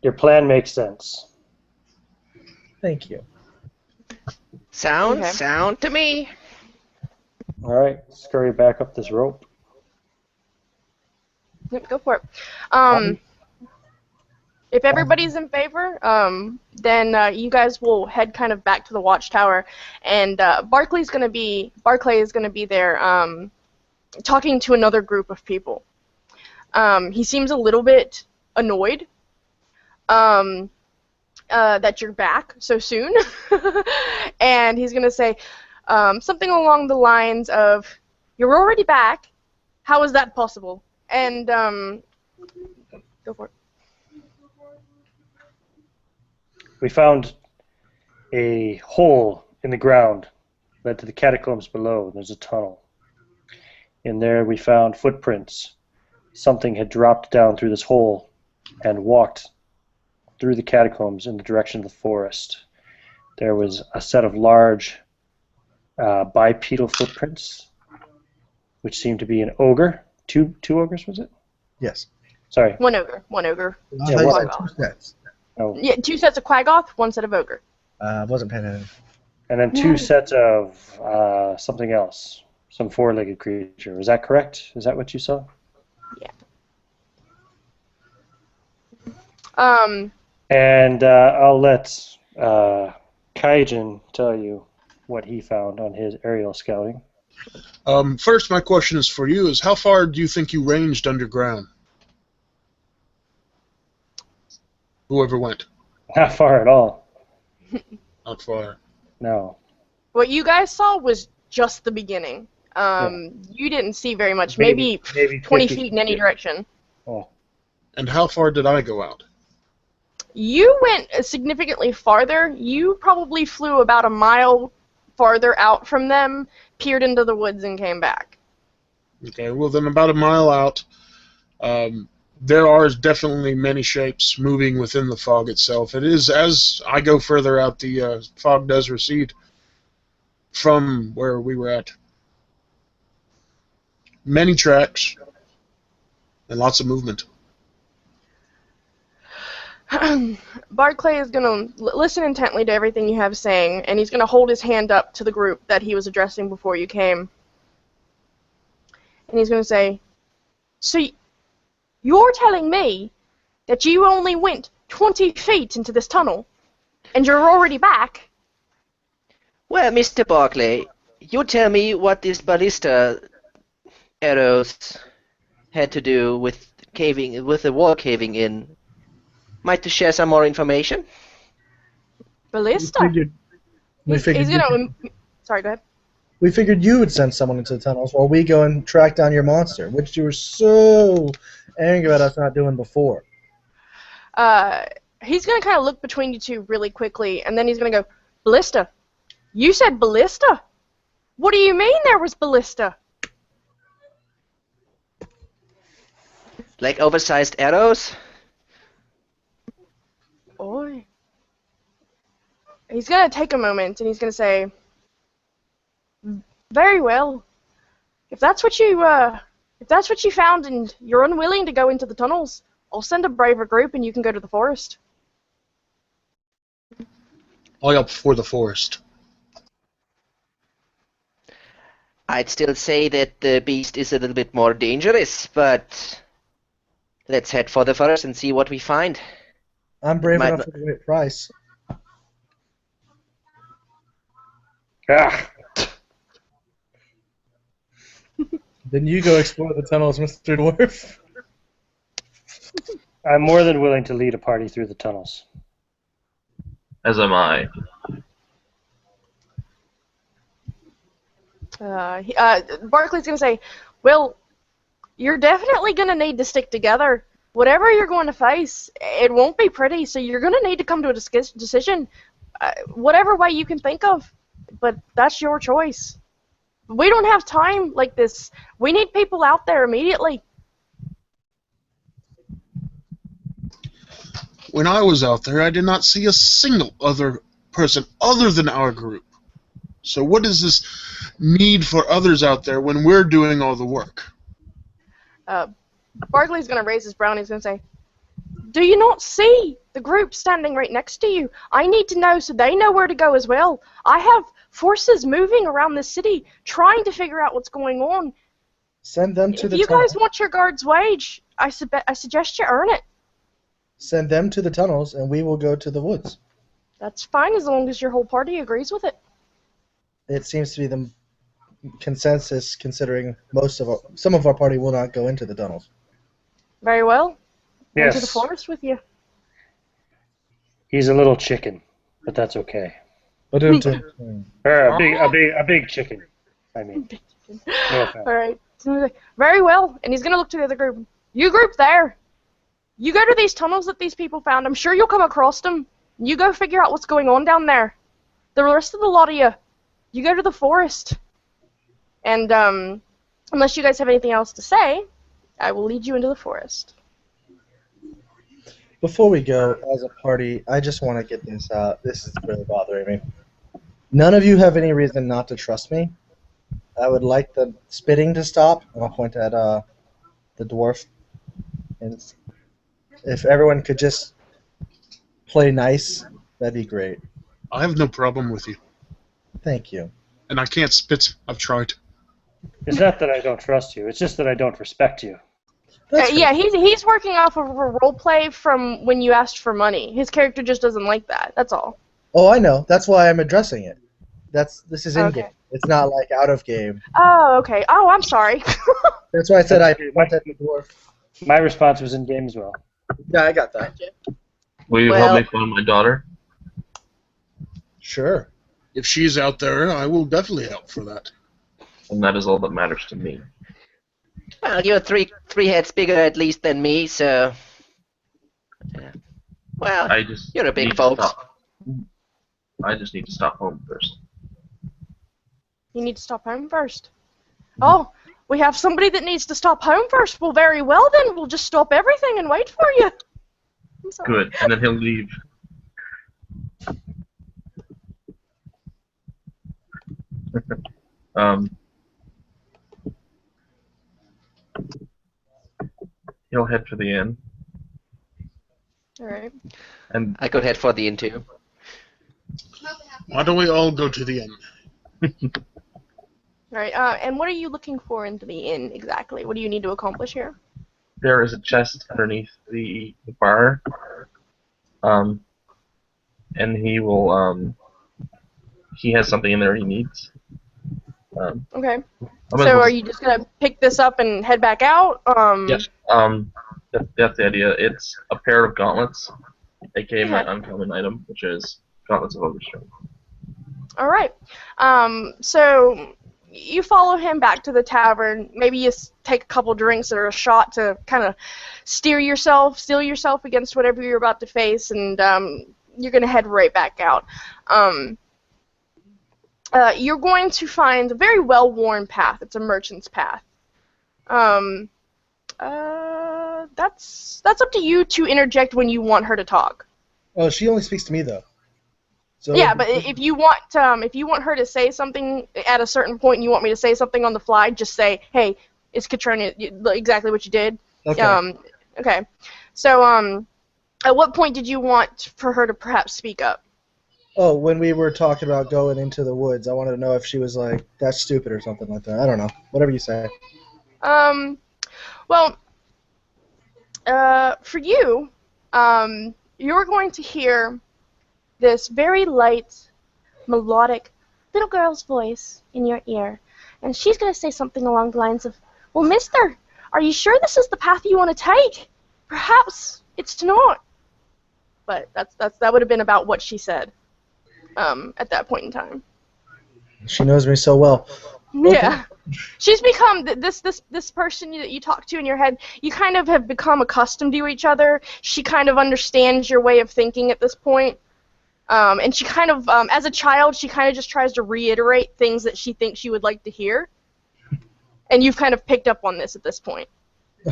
Your plan makes sense. Thank you. Sound to me. All right, scurry back up this rope. Yep, go for it. If everybody's in favor, then you guys will head kind of back to the watchtower, and Barclay is going to be there, talking to another group of people. He seems a little bit annoyed that you're back so soon, and he's going to say something along the lines of, "You're already back. How is that possible?" And go for it. We found a hole in the ground, led to the catacombs below. There's a tunnel. In there we found footprints. Something had dropped down through this hole and walked through the catacombs in the direction of the forest. There was a set of large bipedal footprints, which seemed to be an ogre. Two ogres, was it? Yes. Sorry. One ogre. Yeah, I one. said two sets. Oh. Yeah, 2 sets of Quagoth, 1 set of ogre. Wasn't paying attention. And then 2 sets of something else, some 4-legged creature. Is that correct? Is that what you saw? Yeah. And I'll let Kaijin tell you what he found on his aerial scouting. First, my question is for you: is how far do you think you ranged underground? Whoever went. Not far at all. Not far. No. What you guys saw was just the beginning. You didn't see very much, maybe 20 50 feet in any direction. Oh. And how far did I go out? You went significantly farther. You probably flew about a mile farther out from them, peered into the woods, and came back. Okay, well then about a mile out, there are definitely many shapes moving within the fog itself. It is, as I go further out, the fog does recede from where we were at. Many tracks and lots of movement. Barclay is going to listen intently to everything you have saying, and he's going to hold his hand up to the group that he was addressing before you came. And he's going to say, so you're telling me that you only went 20 feet into this tunnel, and you're already back? Well, Mr. Barclay, you tell me what these ballista arrows had to do with the wall caving in. Might you share some more information? Ballista? We figured He's going to... Sorry, go ahead. we figured you would send someone into the tunnels while we go and track down your monster, which you were so angry about us not doing before. He's going to kind of look between you two really quickly, and then he's going to go, Ballista? You said ballista? What do you mean there was ballista? Like oversized arrows? Boy. He's going to take a moment, and he's going to say, very well. If that's what you found and you're unwilling to go into the tunnels, I'll send a braver group and you can go to the forest. All up for the forest. I'd still say that the beast is a little bit more dangerous, but let's head for the forest and see what we find. I'm brave enough for the right price. Ah. Then you go explore the tunnels, Mr. Dwarf. I'm more than willing to lead a party through the tunnels. As am I. Barclay's going to say, well, you're definitely going to need to stick together. Whatever you're going to face, it won't be pretty, so you're going to need to come to a decision, whatever way you can think of, but that's your choice. We don't have time like this. We need people out there immediately. When I was out there, I did not see a single other person other than our group. So what is this need for others out there when we're doing all the work? Barclay's going to raise his brow and he's going to say, do you not see the group standing right next to you? I need to know so they know where to go as well. I have forces moving around the city trying to figure out what's going on. Send them to the If you tunnels. guys want your guard's wage, I suggest you earn it. Send them to the tunnels, and we will go to the woods. That's fine as long as your whole party agrees with it. It seems to be the consensus, considering some of our party will not go into the tunnels. Very well. Yes. Into the forest with you. He's a little chicken, but that's okay. A big chicken. I mean. No offense. All right. Very well. And he's going to look to the other group. You group there. You go to these tunnels that these people found. I'm sure you'll come across them. You go figure out what's going on down there. The rest of the lot of you go to the forest. And unless you guys have anything else to say, I will lead you into the forest. Before we go, as a party, I just want to get this out. This is really bothering me. None of you have any reason not to trust me. I would like the spitting to stop. And I'll point at the dwarf. And if everyone could just play nice, that'd be great. I have no problem with you. Thank you. And I can't spit. I've tried. It's not that I don't trust you. It's just that I don't respect you. Yeah, he's working off of a role play from when you asked for money. His character just doesn't like that. That's all. Oh, I know. That's why I'm addressing it. This is in Okay. game. It's not like out of game. Oh, okay. Oh, I'm sorry. That's why I said I pointed at the dwarf. My response was in game as well. Yeah, I got that. Will you help me find my daughter? Sure. If she's out there, I will definitely help for that. And that is all that matters to me. Well, you're three heads bigger at least than me, so. Yeah. Well, I just you're a need big to folks. stop. I just need to stop home first. You need to stop home first. Oh, we have somebody that needs to stop home first. Well, very well then. We'll just stop everything and wait for you. I'm sorry. Good. And then he'll leave. He'll head for the inn. All right. And I could head for the inn too. Why don't we all go to the inn? All right. And what are you looking for into the inn exactly? What do you need to accomplish here? there is a chest underneath the bar. And he will, he has something in there he needs. Okay. I'm So gonna- are you just gonna pick this up and head back out? Yes. That's the idea. It's a pair of gauntlets, aka my uncommon item, which is gauntlets of overstrength. All right. So you follow him back to the tavern. Maybe you take a couple drinks or a shot to kind of steel yourself against whatever you're about to face, and you're gonna head right back out. You're going to find a very well-worn path. It's a merchant's path. That's up to you to interject when you want her to talk. Oh, she only speaks to me though. So Yeah, but if you want her to say something at a certain point, and you want me to say something on the fly, just say, "Hey, it's Katrina, exactly what you did." Okay. Okay. So, at what point did you want for her to perhaps speak up? Oh, when we were talking about going into the woods, I wanted to know if she was like, that's stupid or something like that. I don't know. Whatever you say. Well, for you, you're going to hear this very light, melodic little girl's voice in your ear, and she's going to say something along the lines of, "Well, mister, are you sure this is the path you want to take? Perhaps it's not." But that would have been about what she said at that point in time. She knows me so well. Yeah. She's become this person that you talk to in your head. You kind of have become accustomed to each other. She kind of understands your way of thinking at this point. And she kind of, as a child, she kind of just tries to reiterate things that she thinks you would like to hear. And you've kind of picked up on this at this point.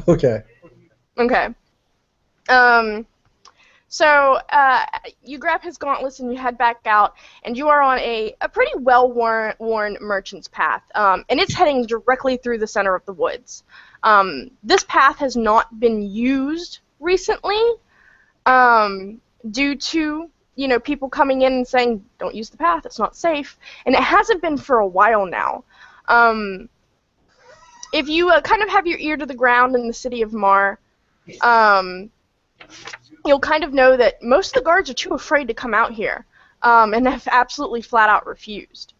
Okay. Okay. So you grab his gauntlets and you head back out, and you are on a pretty well-worn merchant's path, and it's heading directly through the center of the woods. This path has not been used recently due to people coming in and saying, "Don't use the path, it's not safe," and it hasn't been for a while now. If you kind of have your ear to the ground in the city of Mar, you'll kind of know that most of the guards are too afraid to come out here, and have absolutely flat out refused.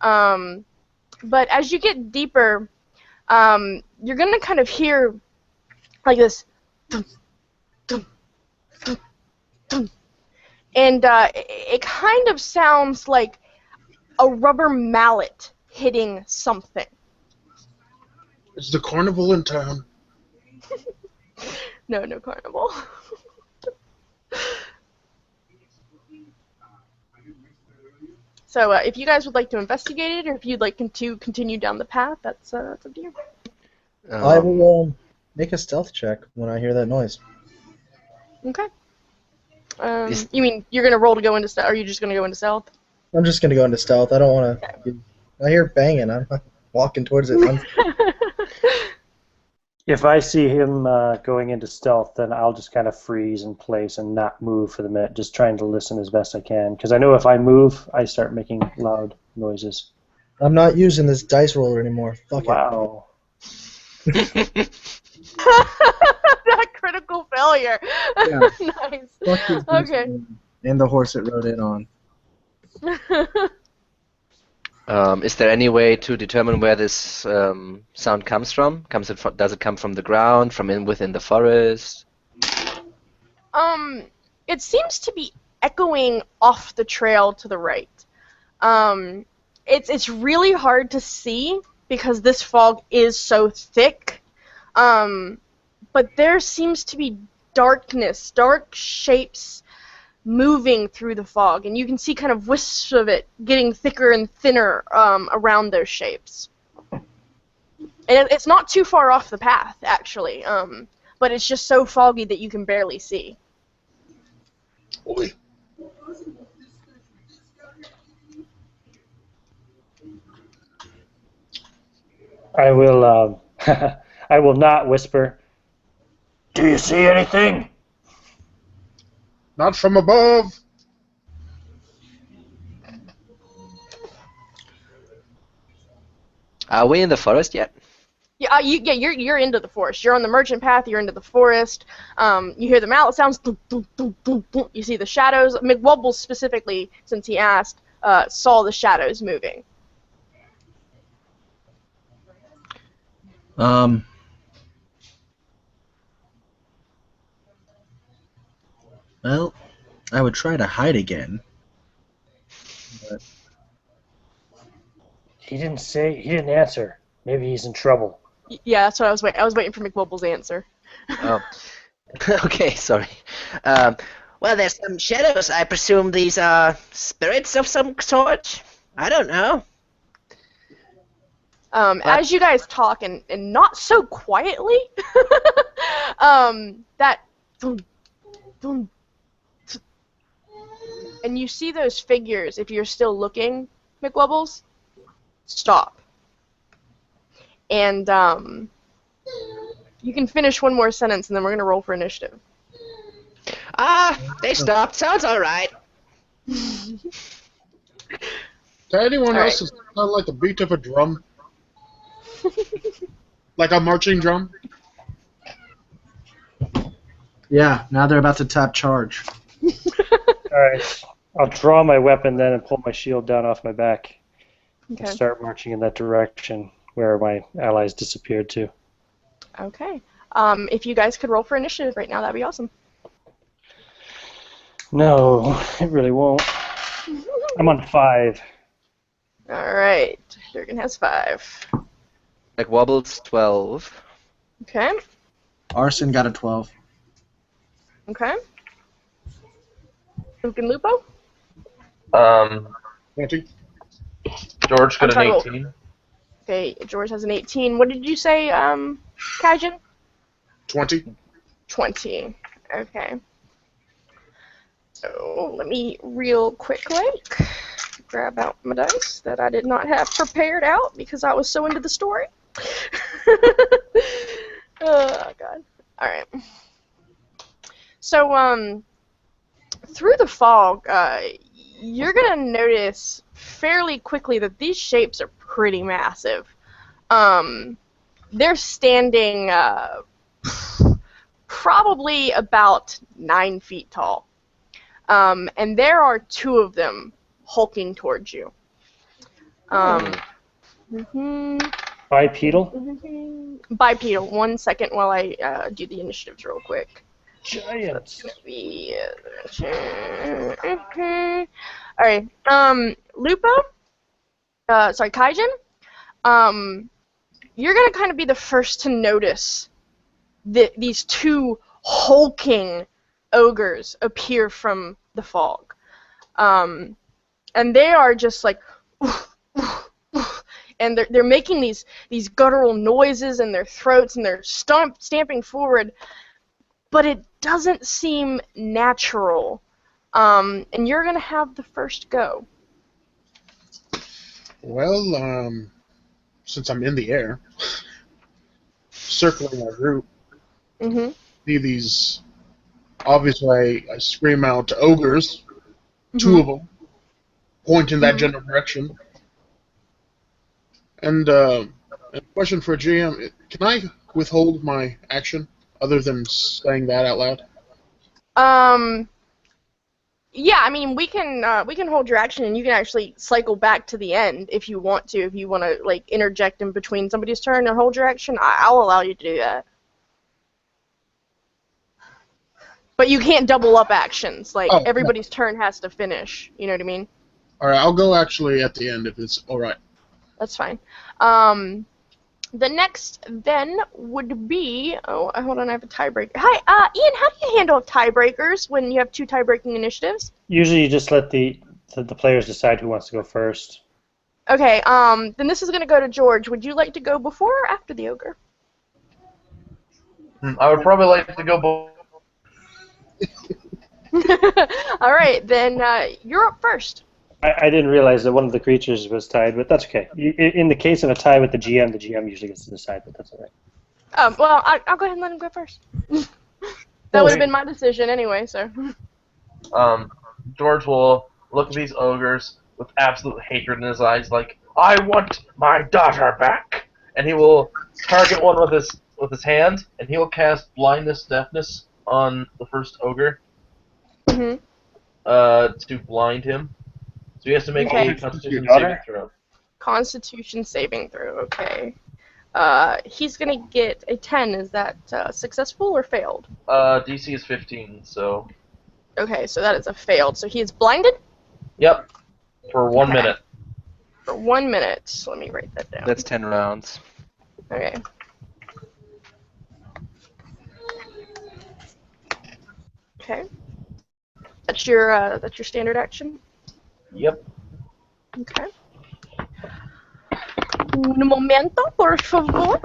But as you get deeper, you're going to kind of hear like this dum, dum, dum, dum. And it kind of sounds like a rubber mallet hitting something. Is the carnival in town? No carnival. So if you guys would like to investigate it, or if you'd like to continue down the path, that's up to you. I will make a stealth check when I hear that noise. Okay. You mean you're gonna roll to go into stealth, or are you just gonna go into stealth? I'm just going to go into stealth. I don't want to... I hear banging. I'm walking towards it. If I see him going into stealth, then I'll just kind of freeze in place and not move for the minute, just trying to listen as best I can. Because I know if I move, I start making loud noises. I'm not using this dice roller anymore. Fuck Wow. That critical failure. Yeah. Nice. it. Fuck this dice Okay. roller. And the horse it rode in on. Is there any way to determine where this sound comes from? Does it come from the ground, from within the forest? it seems to be echoing off the trail to the right. It's really hard to see because this fog is so thick. But there seems to be darkness, dark shapes moving through the fog, and you can see kind of wisps of it getting thicker and thinner around those shapes. And it's not too far off the path, actually, but it's just so foggy that you can barely see. Oi. I will. I will not whisper. Do you see anything? Not from above. Are we in the forest yet? Yeah, you're into the forest. You're on the merchant path. You're into the forest. You hear the mallet sounds. Boom, boom, boom, boom, boom. You see the shadows. McWubble specifically, since he asked, saw the shadows moving. Well, I would try to hide again. But He didn't say. He didn't answer. Maybe he's in trouble. Yeah, that's what I was waiting. I was waiting for McWubble's answer. Oh. Okay, sorry. Well, there's some shadows. I presume these are spirits of some sort. I don't know. As you guys talk, and not so quietly, that boom, boom, and you see those figures, if you're still looking, McWubbles, stop. And you can finish one more sentence, and then we're going to roll for initiative. They stopped. Sounds alright. To anyone All else, right. it sound like the beat of a drum? Like a marching drum? yeah, now they're about to tap charge. Alright. I'll draw my weapon then and pull my shield down off my back. Okay. And start marching in that direction where my allies disappeared to. Okay. If you guys could roll for initiative right now, that'd be awesome. No, it really won't. I'm on 5. All right. Durgan has 5. McWobbles 12. Okay. Arson got a 12. Okay. Luke and Lupo? 20? George got I'm an trying 18. Okay, George has an 18. What did you say, Kaijin? 20? 20. Okay. So let me real quickly grab out my dice that I did not have prepared out because I was so into the story. Oh god. Alright. So through the fog, you're gonna notice fairly quickly that these shapes are pretty massive. They're standing probably about 9 feet tall. And there are 2 of them hulking towards you. Bipedal? Bipedal. 1 second while I do the initiatives real quick. Giants. Alright. Lupo? Sorry, Kaijin? You're gonna kind of be the first to notice these 2 hulking ogres appear from the fog. And they are just like, and they're making these guttural noises in their throats, and they're stamping forward, but it doesn't seem natural. And you're gonna have the first go. Well, since I'm in the air, circling our group, Mm-hmm. see these. Obviously, I scream out ogres, 2 Mm-hmm. of them, point in that general direction. And a question for GM: can I withhold my action other than saying that out loud? Yeah, I mean, we can hold your action, and you can actually cycle back to the end if you want to. If you want to like interject in between somebody's turn and hold your action, I'll allow you to do that. But you can't double up actions. Like, Oh, everybody's turn has to finish. You know what I mean? All right, I'll go actually at the end if it's all right. That's fine. The next then would be... Oh, hold on, I have a tiebreaker. Hi, Ian, how do you handle tiebreakers when you have 2 tie-breaking initiatives? Usually you just let the players decide who wants to go first. Okay, then this is going to go to George. Would you like to go before or after the ogre? I would probably like to go. All right, then you're up first. I didn't realize that one of the creatures was tied, but that's okay. In the case of a tie with the GM usually gets to decide, but that's all right. Well, I'll go ahead and let him go first. That would have been my decision anyway, so. George will look at these ogres with absolute hatred in his eyes, like, I want my daughter back! And he will target one with his hand, and he will cast blindness deafness on the first ogre Mm-hmm. to blind him. So he has to make Okay. a Constitution Your daughter? saving throw. Constitution saving throw, okay. He's gonna get a 10. Is that successful or failed? DC is 15, so... Okay, so that is a failed. So he is blinded? Yep. For 1 Okay. minute. For 1 minute. Let me write that down. That's 10 rounds. Okay. Okay. That's your standard action? Yep. Okay. Un momento, por favor.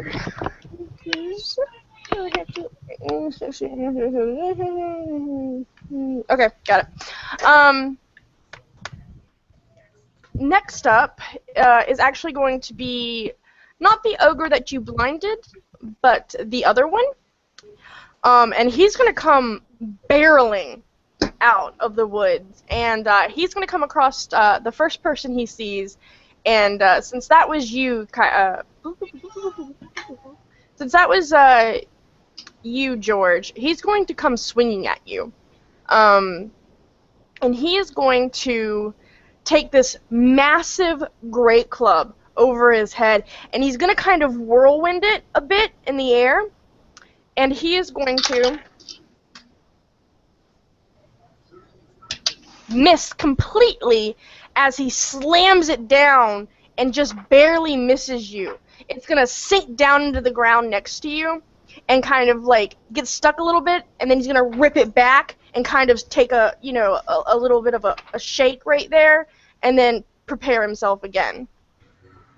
Okay, got it. Next up is actually going to be not the ogre that you blinded, but the other one. And he's going to come barreling out of the woods, and he's going to come across the first person he sees, and since that was you, George, he's going to come swinging at you, and he is going to take this massive great club over his head, and he's going to kind of whirlwind it a bit in the air, and he is going to miss completely as he slams it down and just barely misses you. It's going to sink down into the ground next to you and kind of like get stuck a little bit, and then he's going to rip it back and kind of take a little bit of a shake right there, and then prepare himself again.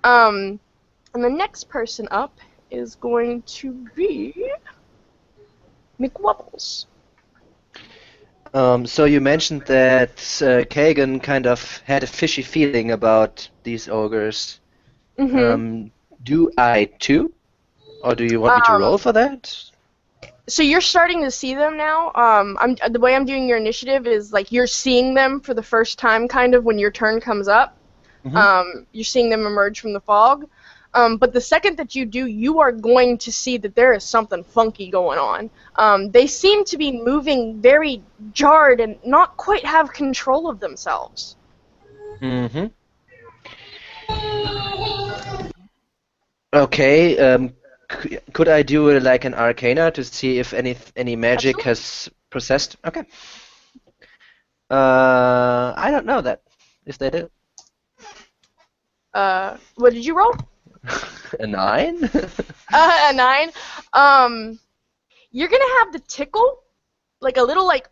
And the next person up is going to be McWubbles. So you mentioned that Kagan kind of had a fishy feeling about these ogres. Mm-hmm. Do I too? Or do you want me to roll for that? So you're starting to see them now. The way I'm doing your initiative is like you're seeing them for the first time, kind of when your turn comes up. Mm-hmm. You're seeing them emerge from the fog. But the second that you do, you are going to see that there is something funky going on. They seem to be moving very jarred and not quite have control of themselves. Mm-hmm. Okay. Could I do like an arcana to see if any magic Absolutely. has possessed? Okay. I don't know that. If they do. What did you roll? A 9? A 9. You're gonna have the tickle, like a little like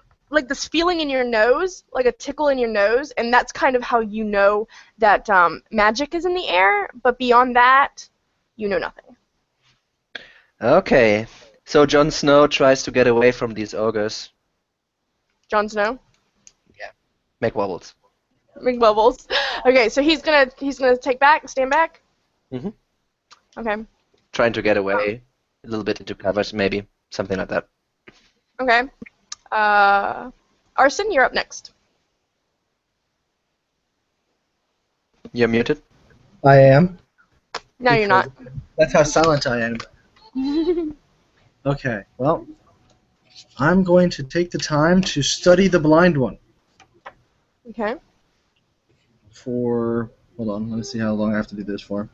this feeling in your nose, like a tickle in your nose, and that's kind of how you know that magic is in the air. But beyond that, you know nothing. Okay. So Jon Snow tries to get away from these ogres. Jon Snow, Make wobbles. McBubbles. Okay, so he's gonna stand back. Mhm. Okay. Trying to get away a little bit into covers, maybe something like that. Okay. Arson, you're up next. You're muted. I am. No, you're not. That's how silent I am. Okay, well, I'm going to take the time to study the blind one Okay. for... Hold on, let me see how long I have to do this for.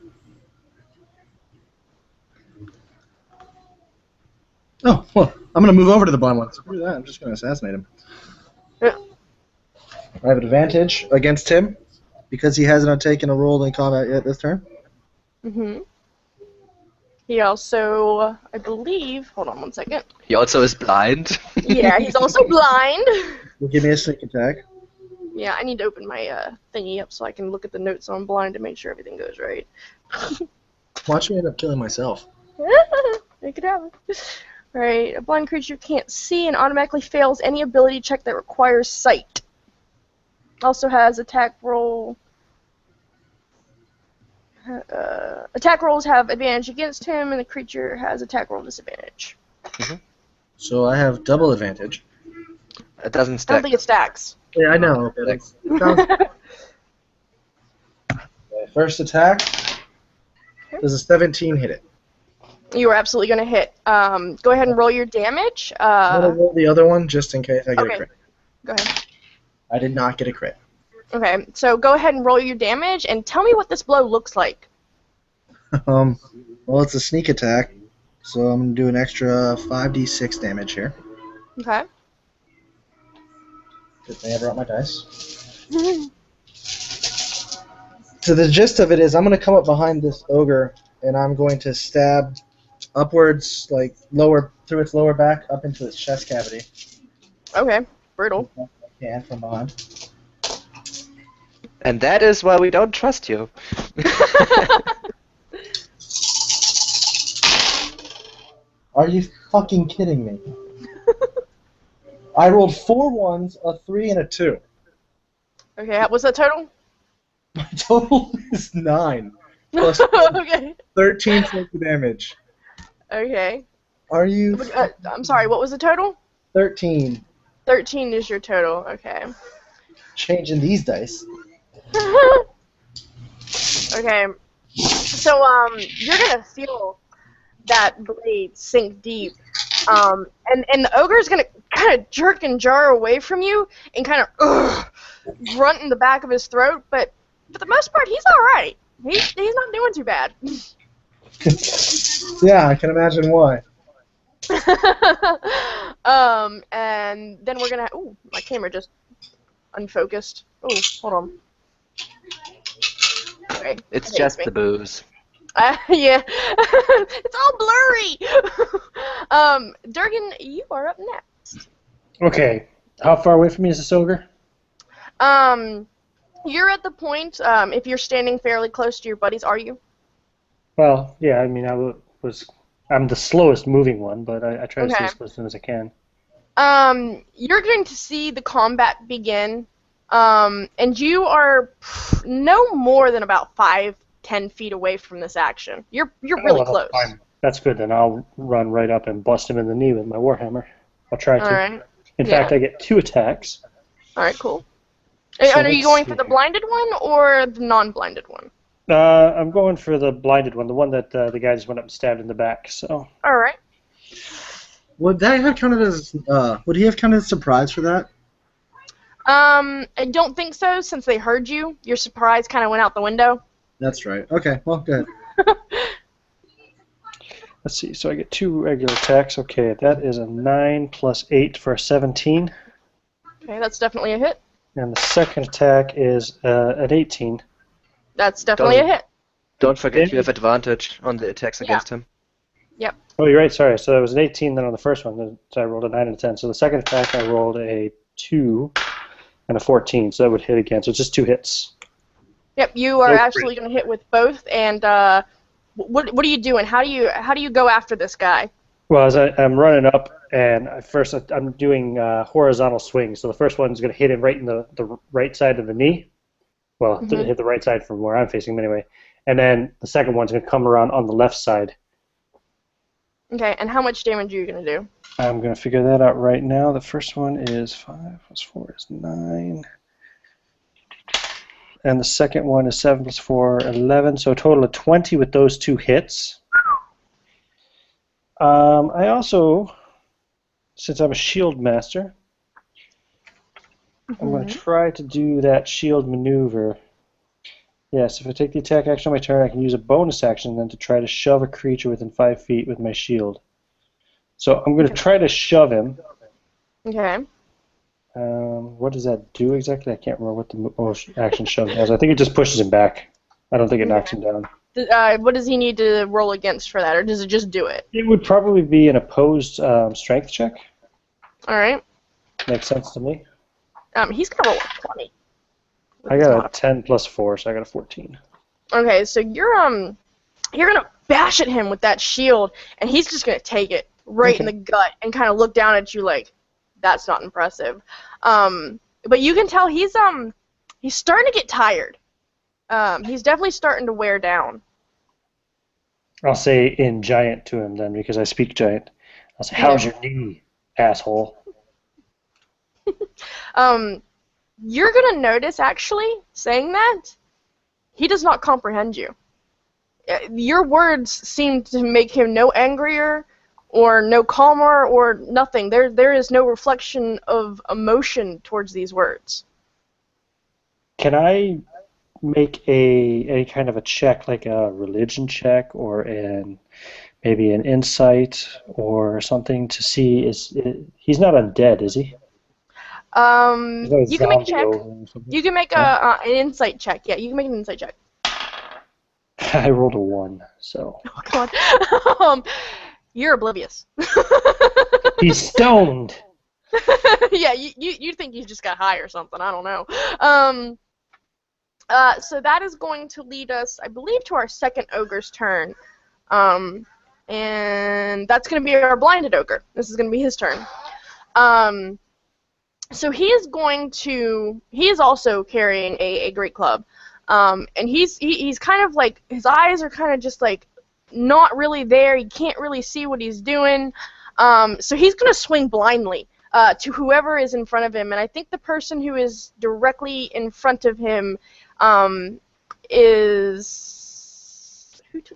Oh, well, I'm gonna move over to the blind one. Screw that. I'm just gonna assassinate him. Yeah. I have advantage against him because he hasn't taken a role in combat yet this turn. Mhm. He also, I believe. Hold on one second. He also is blind. Yeah, he's also blind. He'll give me a sneak attack. Yeah, I need to open my thingy up so I can look at the notes on blind to make sure everything goes right. Watch me end up killing myself. It could happen. Alright, a blind creature can't see and automatically fails any ability check that requires sight. Also has attack roll. Attack rolls have advantage against him, and the creature has attack roll disadvantage. So I have double advantage. It doesn't I don't stack. think it stacks. Yeah, I know. But it sounds... First attack. Does a 17 hit it? You are absolutely going to hit. Go ahead and roll your damage. I'm gonna roll the other one just in case I get a crit. Go ahead. I did not get a crit. Okay, so go ahead and roll your damage and tell me what this blow looks like. Well, it's a sneak attack, so I'm gonna do an extra 5d6 damage here. Okay. Good thing I brought my dice. So the gist of it is, I'm gonna come up behind this ogre, and I'm going to stab upwards, like lower through its lower back, up into its chest cavity. Okay, brutal. I can from behind. And that is why we don't trust you. Are you fucking kidding me? I rolled 4 1s, a 3, and a 2. Okay, what's that total? My total is 9. Plus Okay. 13 points of damage. Okay. Are you... I'm sorry, what was the total? 13. 13 is your total, okay. Changing these dice. Okay. So, you're gonna feel that blade sink deep. And the ogre's gonna kind of jerk and jar away from you and kind of grunt in the back of his throat, but for the most part, he's alright. He's not doing too bad. Yeah, I can imagine why. And then we're gonna. Ooh, my camera just unfocused. Oh, hold on. Okay, It's that just hates the me. booze. Yeah, it's all blurry. Durgan, you are up next. Okay. How far away from me is this ogre? You're at the point. If you're standing fairly close to your buddies, are you? Well, yeah, I mean, I'm the slowest moving one, but I try to stay Okay. as close to him as I can. You're going to see the combat begin, and you are no more than about 5-10 feet away from this action. You're really well, close. fine. That's good, then I'll run right up and bust him in the knee with my warhammer. I'll try to. All right. In Yeah. fact, I get 2 attacks. All right, cool. So And are you let's going see for the here. blinded one or the non-blinded one? I'm going for the blinded one, the one that the guy just went up and stabbed in the back. So All right. Would that have counted as... would he have counted as surprise for that? I don't think so, since they heard you. Your surprise kind of went out the window. That's right. Okay, well, good. let's see. So I get 2 regular attacks. Okay, that is a 9 plus 8 for a 17, Okay, that's definitely a hit. and the second attack is an 18. That's definitely a hit. Don't forget you have advantage on the attacks Yeah. against him. Oh, you're right. Sorry. So it was an 18 then on the first one. So I rolled a 9 and a 10. So the second attack I rolled a 2 and a 14. So that would hit again. So it's just 2 hits. Yep, you are Go for actually going to hit with both. And what are you doing? How do you go after this guy? Well, as I'm running up, and first I'm doing horizontal swings. So the first one's going to hit him right in the right side of the knee. Well, Mhm. hit the right side from where I'm facing him anyway. And then the second one's going to come around on the left side. Okay, and how much damage are you going to do? I'm going to figure that out right now. The first one is 5 plus 4 is 9. And the second one is 7 plus 4, 11. So a total of 20 with those 2 hits. I also, since I'm a shield master, I'm going to try to do that shield maneuver. Yes, if I take the attack action on my turn, I can use a bonus action then to try to shove a creature within 5 feet with my shield. So I'm going to try to shove him. Okay. What does that do exactly? I can't remember what the action shove does. I think it just pushes him back. I don't think it knocks him down. What does he need to roll against for that, or does it just do it? It would probably be an opposed strength check. All right. Makes sense to me. He's gonna roll a 20. I got a 10 plus 4, so I got a 14. Okay, so you're gonna bash at him with that shield, and he's just gonna take it right in the gut and kind of look down at you like, that's not impressive. But you can tell he's starting to get tired. He's definitely starting to wear down. I'll say in giant to him then, because I speak giant. I'll say, how's your knee, asshole? You're gonna notice, actually, saying that, he does not comprehend you. Your words seem to make him no angrier, or no calmer, or nothing. There is no reflection of emotion towards these words. Can I make any kind of a check, like a religion check, or maybe an insight, or something to see? He's not undead, is he? You can make a check. You You can make an insight check. Yeah, you can make an insight check. I rolled a 1, so. Oh, God. You're oblivious. He's stoned. Yeah, you think you just got high or something. I don't know. So that is going to lead us, I believe, to our second ogre's turn. And that's going to be our blinded ogre. This is going to be his turn. So he is also carrying a great club. And he's kind of like, his eyes are kind of just like not really there. He can't really see what he's doing. So he's going to swing blindly to whoever is in front of him. And I think the person who is directly in front of him is...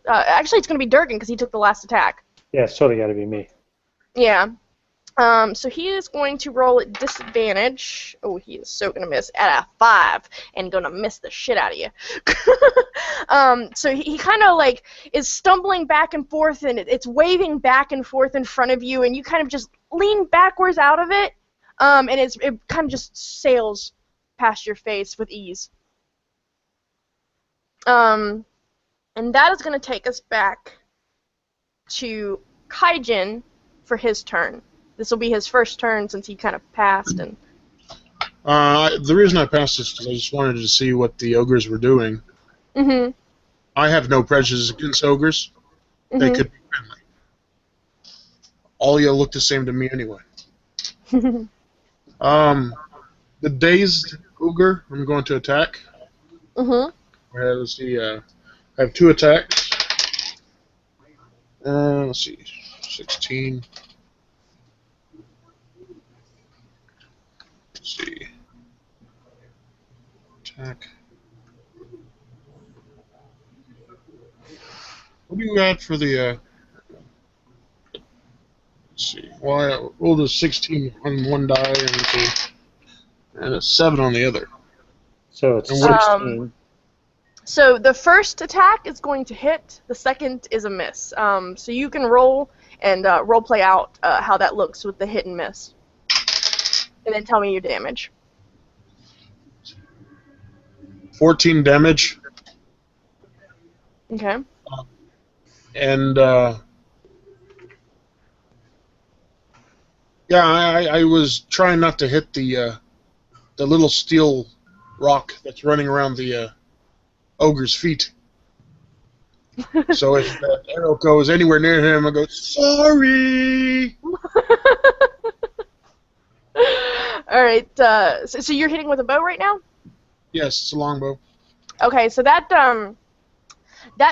actually, it's going to be Durgan because he took the last attack. Yeah, it's totally got to be me. Yeah. So he is going to roll at disadvantage. Oh, he is so going to miss at a 5 and going to miss the shit out of you. So he kind of like is stumbling back and forth, and it's waving back and forth in front of you, and you kind of just lean backwards out of it, and it kind of just sails past your face with ease. And that is going to take us back to Kaijin for his turn. This will be his first turn since he kind of passed. And the reason I passed is because I just wanted to see what the ogres were doing. Mm-hmm. I have no prejudice against ogres. Mm-hmm. They could be friendly. All you look the same to me anyway. The dazed ogre, I'm going to attack. Mm-hmm. Let's see. I have 2 attacks. Let's see. 16. Let's see. Attack. What do you got for the, let's see. Well, I rolled a 16 on one die and a 7 on the other. So it's 16. So the first attack is going to hit. The second is a miss. So you can roll and role play out how that looks with the hit and miss. And then tell me your damage. 14 damage. Okay. And yeah, I was trying not to hit the little steel rock that's running around the ogre's feet. So if that arrow goes anywhere near him, I go, sorry. All right. So you're hitting with a bow right now? Yes, it's a longbow. Okay. So that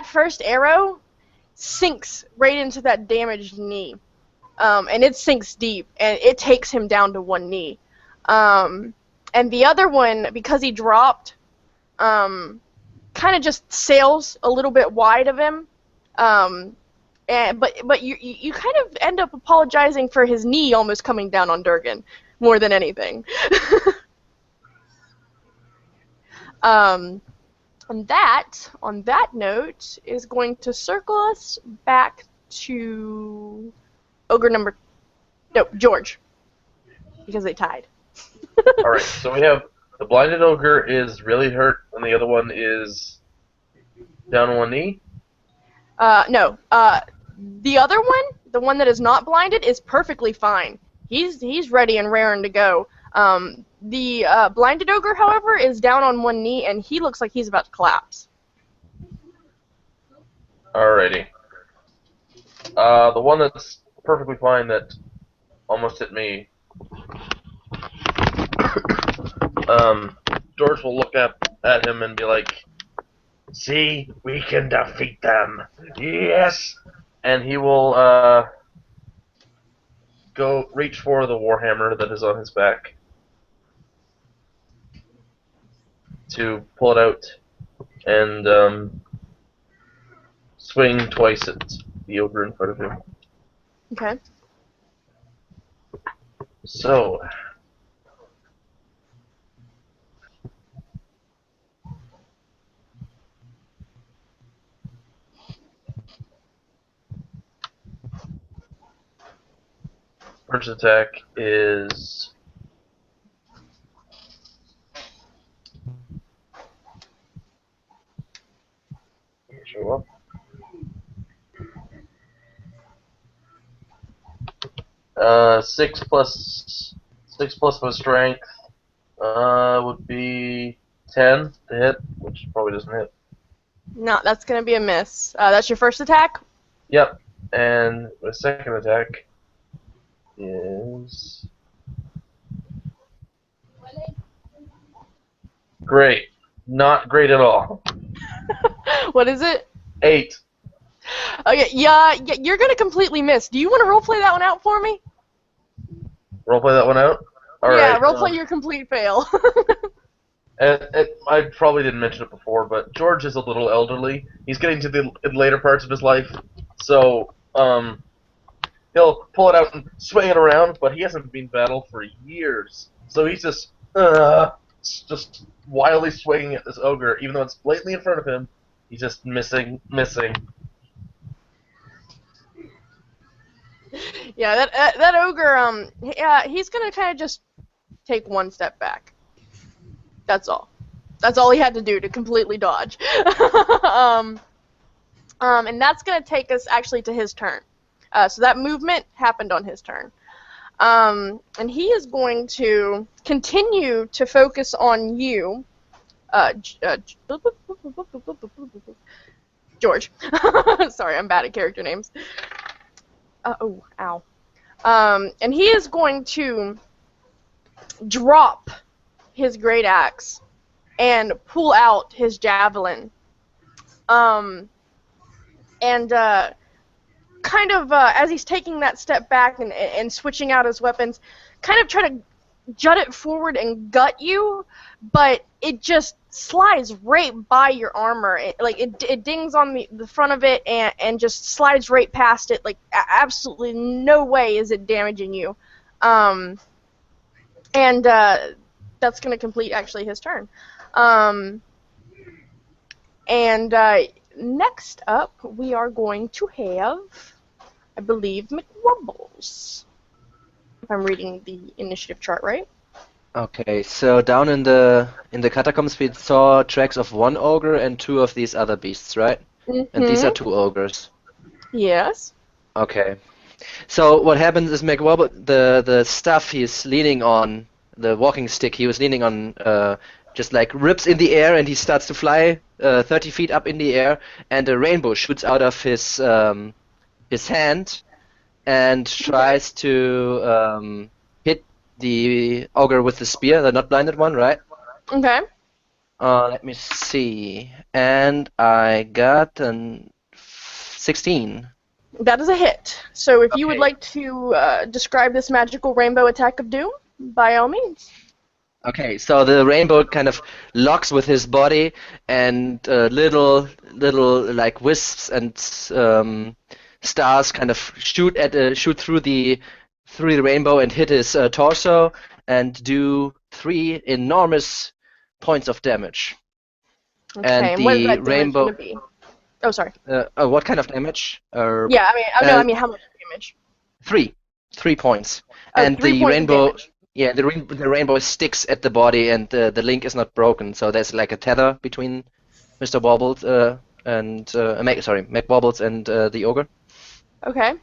first arrow sinks right into that damaged knee, and it sinks deep, and it takes him down to one knee. And the other one, because he dropped, kind of just sails a little bit wide of him. But you kind of end up apologizing for his knee almost coming down on Durgan more than anything. On that note, is going to circle us back to ogre number... No, George. Because they tied. Alright, so we have the blinded ogre is really hurt, and the other one is down on one knee. No. The other one, the one that is not blinded, is perfectly fine. He's ready and raring to go. The blinded ogre, however, is down on one knee, and he looks like he's about to collapse. Alrighty. The one that's perfectly fine that almost hit me. George will look at him and be like, "See, we can defeat them. Yes!" And he will go reach for the warhammer that is on his back to pull it out and swing twice at the ogre in front of him. Okay. So, first attack is show up. 6 plus my strength would be 10 to hit, which probably doesn't hit. No, that's going to be a miss. That's your first attack? Yep. And my second attack is great. Not great at all. What is it? 8. Okay, yeah, you're going to completely miss. Do you want to roleplay that one out for me? Roleplay that one out? Yeah, Alright. roleplay your complete fail. I probably didn't mention it before, but George is a little elderly. He's getting to the later parts of his life, so he'll pull it out and swing it around, but he hasn't been in battle for years. So he's just wildly swinging at this ogre, even though it's blatantly in front of him. He's just missing. Yeah, that ogre, he's gonna kind of just take one step back. That's all. That's all he had to do to completely dodge. And that's gonna take us actually to his turn. So that movement happened on his turn. And he is going to continue to focus on you, George. Sorry, I'm bad at character names. Oh, ow. And he is going to drop his great axe and pull out his javelin. And kind of as he's taking that step back and switching out his weapons, kind of try to jut it forward and gut you, but it just slides right by your armor. It dings on the front of it and just slides right past it. Like absolutely no way is it damaging you. And that's going to complete actually his turn. Next up we are going to have, I believe, McWubbles. If I'm reading the initiative chart right. Okay, so down in the catacombs we saw tracks of one ogre and 2 of these other beasts, right? Mm-hmm. And these are 2 ogres. Yes. Okay. So what happens is McWobble, the stuff he's leaning on, the walking stick he was leaning on, just like rips in the air and he starts to fly 30 feet up in the air, and a rainbow shoots out of his hand and tries to hit the ogre with the spear, the not blinded one, right? Okay. Let me see. And I got an 16. That is a hit. So if you would Okay. like to describe this magical rainbow attack of doom, by all means. Okay, so the rainbow kind of locks with his body, and little like wisps and stars kind of shoot through the rainbow and hit his torso and do 3 enormous points of damage. Okay, And what is the that damage rainbow. going to be? Oh, sorry. What kind of damage? Yeah, I mean, no, I mean how much damage? 3 points. Oh, And 3 the points of rainbow, damage. yeah, the rainbow sticks at the body, and the link is not broken. So there's like a tether between Mr. Wobbles and Mac Wobbles and the ogre. Okay.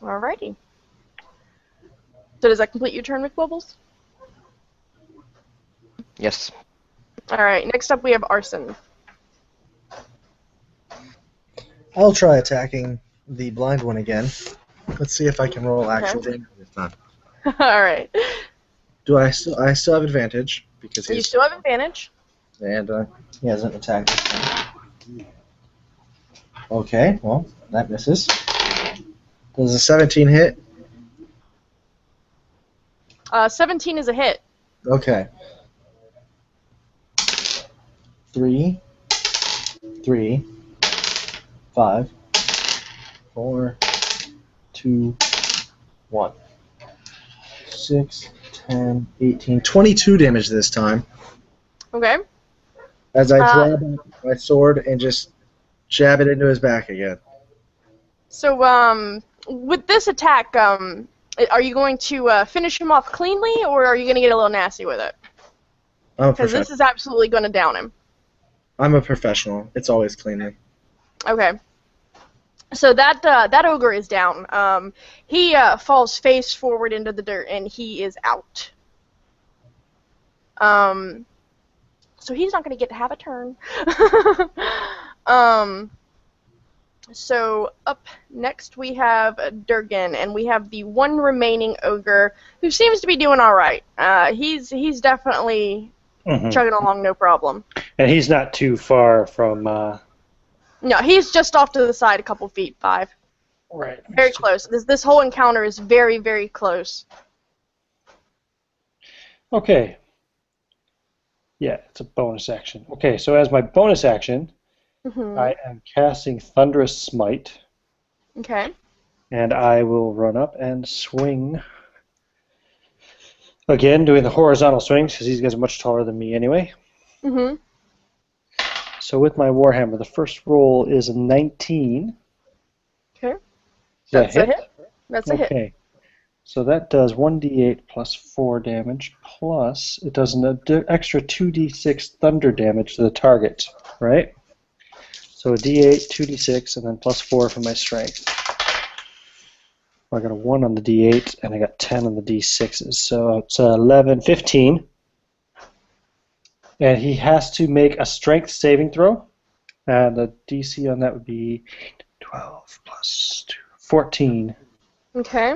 Alrighty. So does that complete your turn, McBubbles? Yes. Alright, next up we have Arson. I'll try attacking the blind one again. Let's see if I can roll actual Okay. damage this time. Alright. Do I still have advantage because You he's still have advantage. and he hasn't attacked this time. Okay, well that misses. Does a 17 hit? 17 is a hit. Okay. 3, 3, 5, 4, 2, 1. 6, 10, 18, 22 damage this time. Okay. As I throw my sword and just jab it into his back again. So, with this attack, are you going to finish him off cleanly, or are you going to get a little nasty with it? I'm a Because this professional. is absolutely going to down him. I'm a professional. It's always cleanly. Okay. So that ogre is down. He falls face forward into the dirt, and he is out. So he's not going to get to have a turn. So up next we have Durgan, and we have the one remaining ogre who seems to be doing all right. He's definitely chugging along, no problem. And he's not too far from. No, he's just off to the side, a couple feet, 5. Right. Very close. This whole encounter is very, very close. Okay. Yeah, it's a bonus action. Okay, so as my bonus action, I am casting Thunderous Smite, Okay. and I will run up and swing. Again, doing the horizontal swings, because these guys are much taller than me anyway. Mhm. So with my Warhammer, the first roll is a 19. Okay. Is that That's a hit. That's a hit. Okay. So that does 1d8 plus 4 damage, plus it does an extra 2d6 thunder damage to the target, right? So a d8, 2d6, and then plus 4 for my strength. I got a 1 on the d8, and I got 10 on the d6s, so it's 11, 15. And he has to make a strength saving throw, and the DC on that would be 12 plus 2, 14. Okay.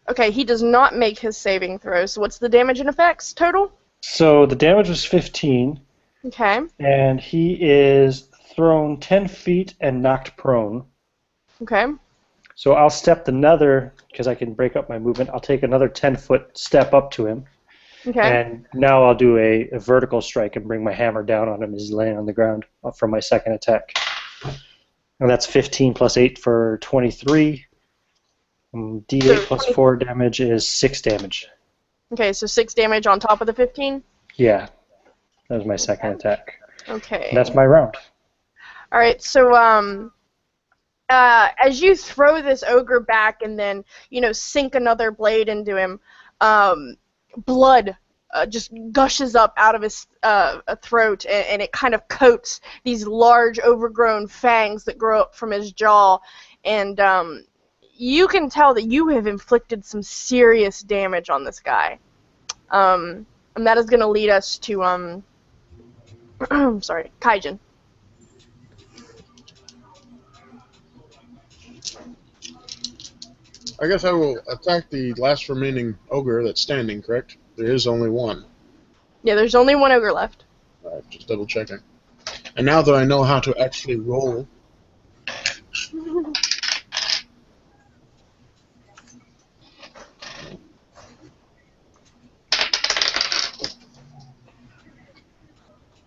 Okay, he does not make his saving throw. So what's the damage and effects total? So the damage was 15. Okay. And he is thrown 10 feet and knocked prone. Okay. So I'll step another, because I can break up my movement, I'll take another 10-foot step up to him. Okay. And now I'll do a vertical strike and bring my hammer down on him as he's laying on the ground for my second attack. And that's 15 plus 8 for 23. D8 So plus 4 damage is 6 damage. Okay, so 6 damage on top of the 15? Yeah, that was my second attack. Okay. And that's my round. Alright, so, as you throw this ogre back and then, sink another blade into him, blood just gushes up out of his throat, and it kind of coats these large, overgrown fangs that grow up from his jaw, and you can tell that you have inflicted some serious damage on this guy. And that is going to lead us to, sorry, Kaijin. I guess I will attack the last remaining ogre that's standing, correct? There is only one. Yeah, there's only one ogre left. Alright, just double checking. And now that I know how to actually roll,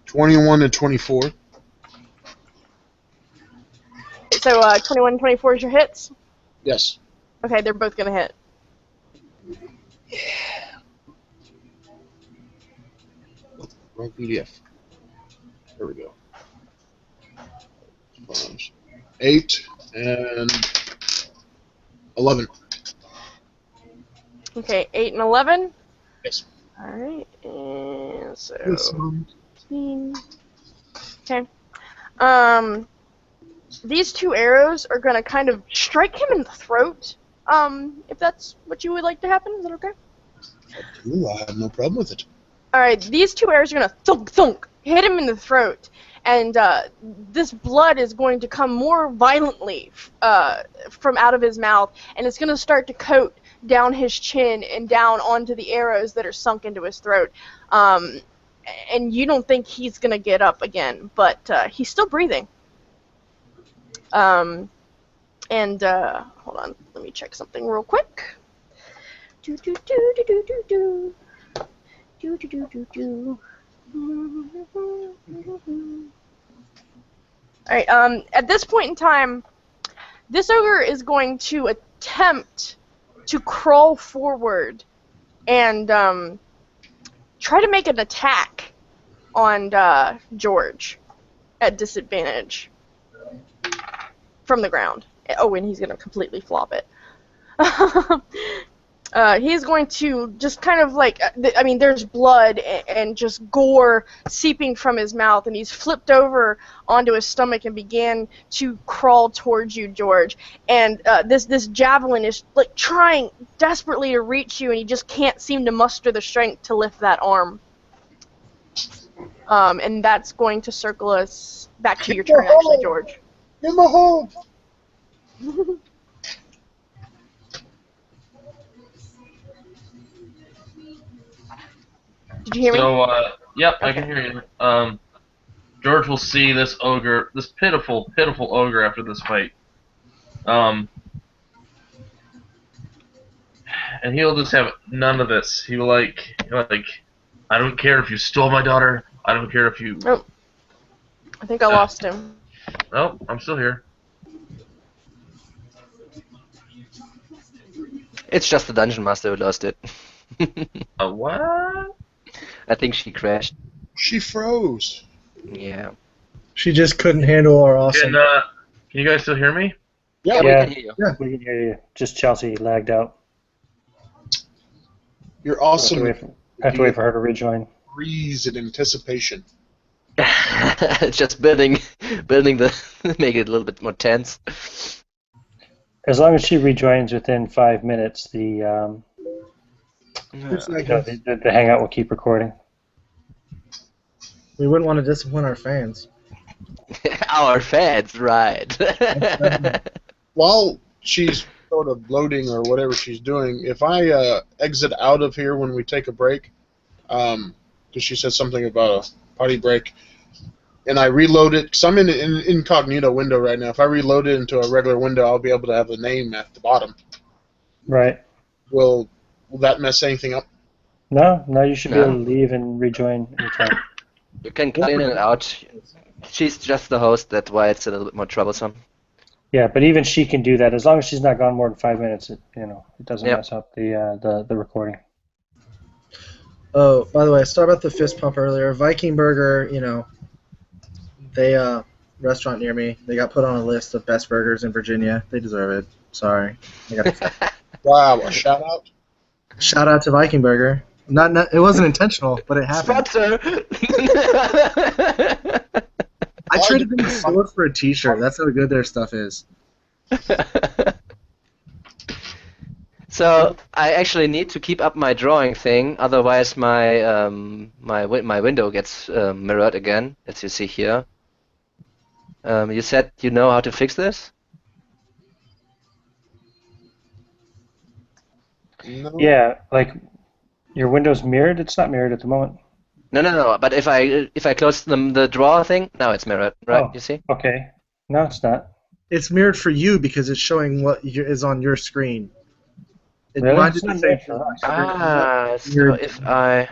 (21 and 24). So, 21 and 24 is your hits? Yes. Okay, they're both going to hit. Wrong PDF. There we go. 8 and 11. Okay, 8 and 11. Yes. All right, and so Yes, 15. Okay. These two arrows are gonna kind of strike him in the throat. If that's what you would like to happen, is that okay? Ooh, I have no problem with it. All right, these two arrows are gonna thunk thunk hit him in the throat, and this blood is going to come more violently from out of his mouth, and it's gonna start to coat down his chin and down onto the arrows that are sunk into his throat. And you don't think he's gonna get up again, but he's still breathing. Hold on, let me check something real quick. Do do do do do do do. Do do do do do. Alright, at this point in time, this ogre is going to attempt to crawl forward and try to make an attack on George at disadvantage from the ground. Oh, and he's going to completely flop it. He's going to just kind of like, I mean, there's blood and just gore seeping from his mouth, and he's flipped over onto his stomach and began to crawl towards you, George. And this javelin is like trying desperately to reach you, and he just can't seem to muster the strength to lift that arm. And that's going to circle us back to your turn, actually, George. In my home. Did you hear me? So, yep, I Okay. can hear you. George will see this ogre, this pitiful, pitiful ogre after this fight. And he'll just have none of this. He will like, I don't care if you stole my daughter. I don't care if you. Oh, I think I lost him. No, I'm still here. It's just the dungeon master who lost it. What? I think she crashed. She froze. Yeah. She just couldn't handle our awesome. Can you guys still hear me? Yeah. We Yeah. can hear you. We can hear you. Just Chelsea lagged out. You're awesome. Have to wait for her to rejoin. Freeze in anticipation. Just building the make it a little bit more tense. As long as she rejoins within 5 minutes, the hangout will keep recording. We wouldn't want to disappoint our fans. Our fans, right? While she's sort of loading or whatever she's doing, if I exit out of here when we take a break, because she said something about a party break, and I reload it, because I'm in an incognito window right now. If I reload it into a regular window, I'll be able to have the name at the bottom. Right. Will that mess anything up? No, you should be No. able to leave and rejoin anytime. You can cut in and out. She's just the host, that's why it's a little bit more troublesome. Yeah, but even she can do that as long as she's not gone more than 5 minutes. It doesn't Yep. mess up the recording. Oh, by the way, I started about the fist pump earlier. Viking Burger, they restaurant near me. They got put on a list of best burgers in Virginia. They deserve it. Sorry. I gotta Wow, a shout out. shout out to Viking Burger. Not it wasn't intentional, but it happened. Sponsor! I traded them a sword for a T-shirt. That's how good their stuff is. So I actually need to keep up my drawing thing, otherwise my my window gets mirrored again, as you see here. You said you know how to fix this? No. Yeah, like your window's mirrored. It's not mirrored at the moment. No. But if I close the draw thing, now it's mirrored, right? Oh. You see? Okay. No, it's not. It's mirrored for you because it's showing what is on your screen. Really? Mine It's did not the same mirrored thing. for us. Ah, so Mirrored. if I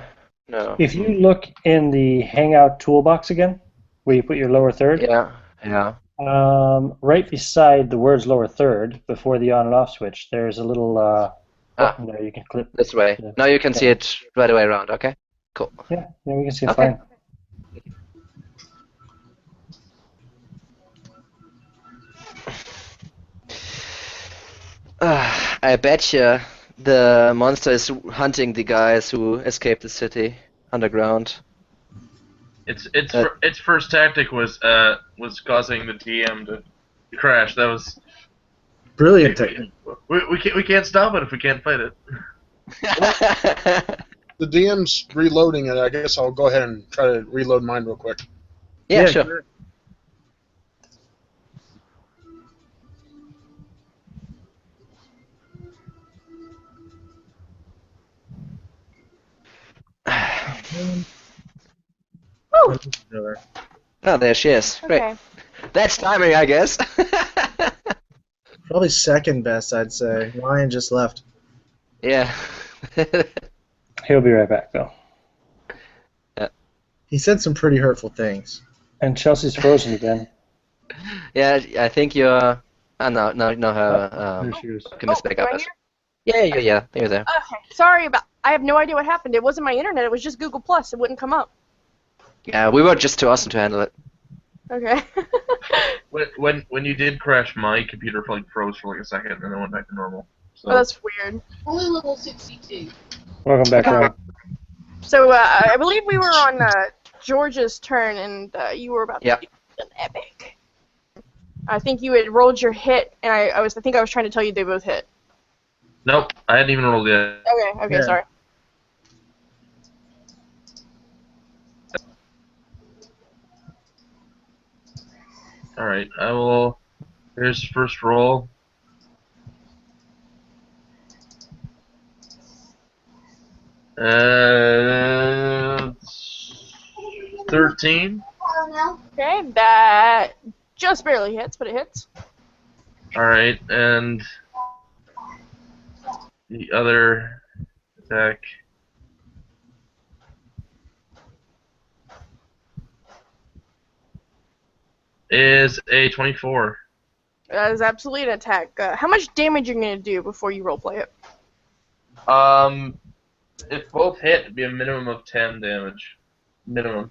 no. If you look in the Hangout toolbox again, where you put your lower third, Yeah. right beside the words lower third, before the on and off switch, there's a little button there you can click. This way. Yeah. Now you can see it right away around. Okay. Cool. Yeah, we can see it Okay. fine. I betcha the monster is hunting the guys who escaped the city underground. Its first tactic was causing the DM to crash. That was Brilliant technique. we can't stop it if we can't fight it. The DM's reloading it. I guess I'll go ahead and try to reload mine real quick. Yeah, sure. Woo! Oh, there she is. Great. Okay. That's timing, I guess. Probably second best, I'd say. Ryan just left. Yeah. He'll be right back, though. He said some pretty hurtful things. And Chelsea's frozen again. Yeah, I think you're. No, her There she is. Miss back am up. I here? Yeah, you're there. Okay. Sorry about. I have no idea what happened. It wasn't my internet. It was just Google Plus. It wouldn't come up. Yeah, we were just too awesome to handle it. Okay. When you did crash, my computer froze for like a second and then went back to normal. So Oh, that's weird. Only level 62. Welcome back, Ryan. So I believe we were on George's turn, and you were about to do an epic. I think you had rolled your hit, and I think I was trying to tell you they both hit. nope, I hadn't even rolled yet. Okay, Yeah. sorry. All right, I will. Here's first roll. Uh, 13. Okay, that just barely hits, but it hits. All right, and the other attack is a 24. That is absolutely an attack. How much damage are you going to do before you roleplay it? If both hit, it'd be a minimum of 10 damage. Minimum.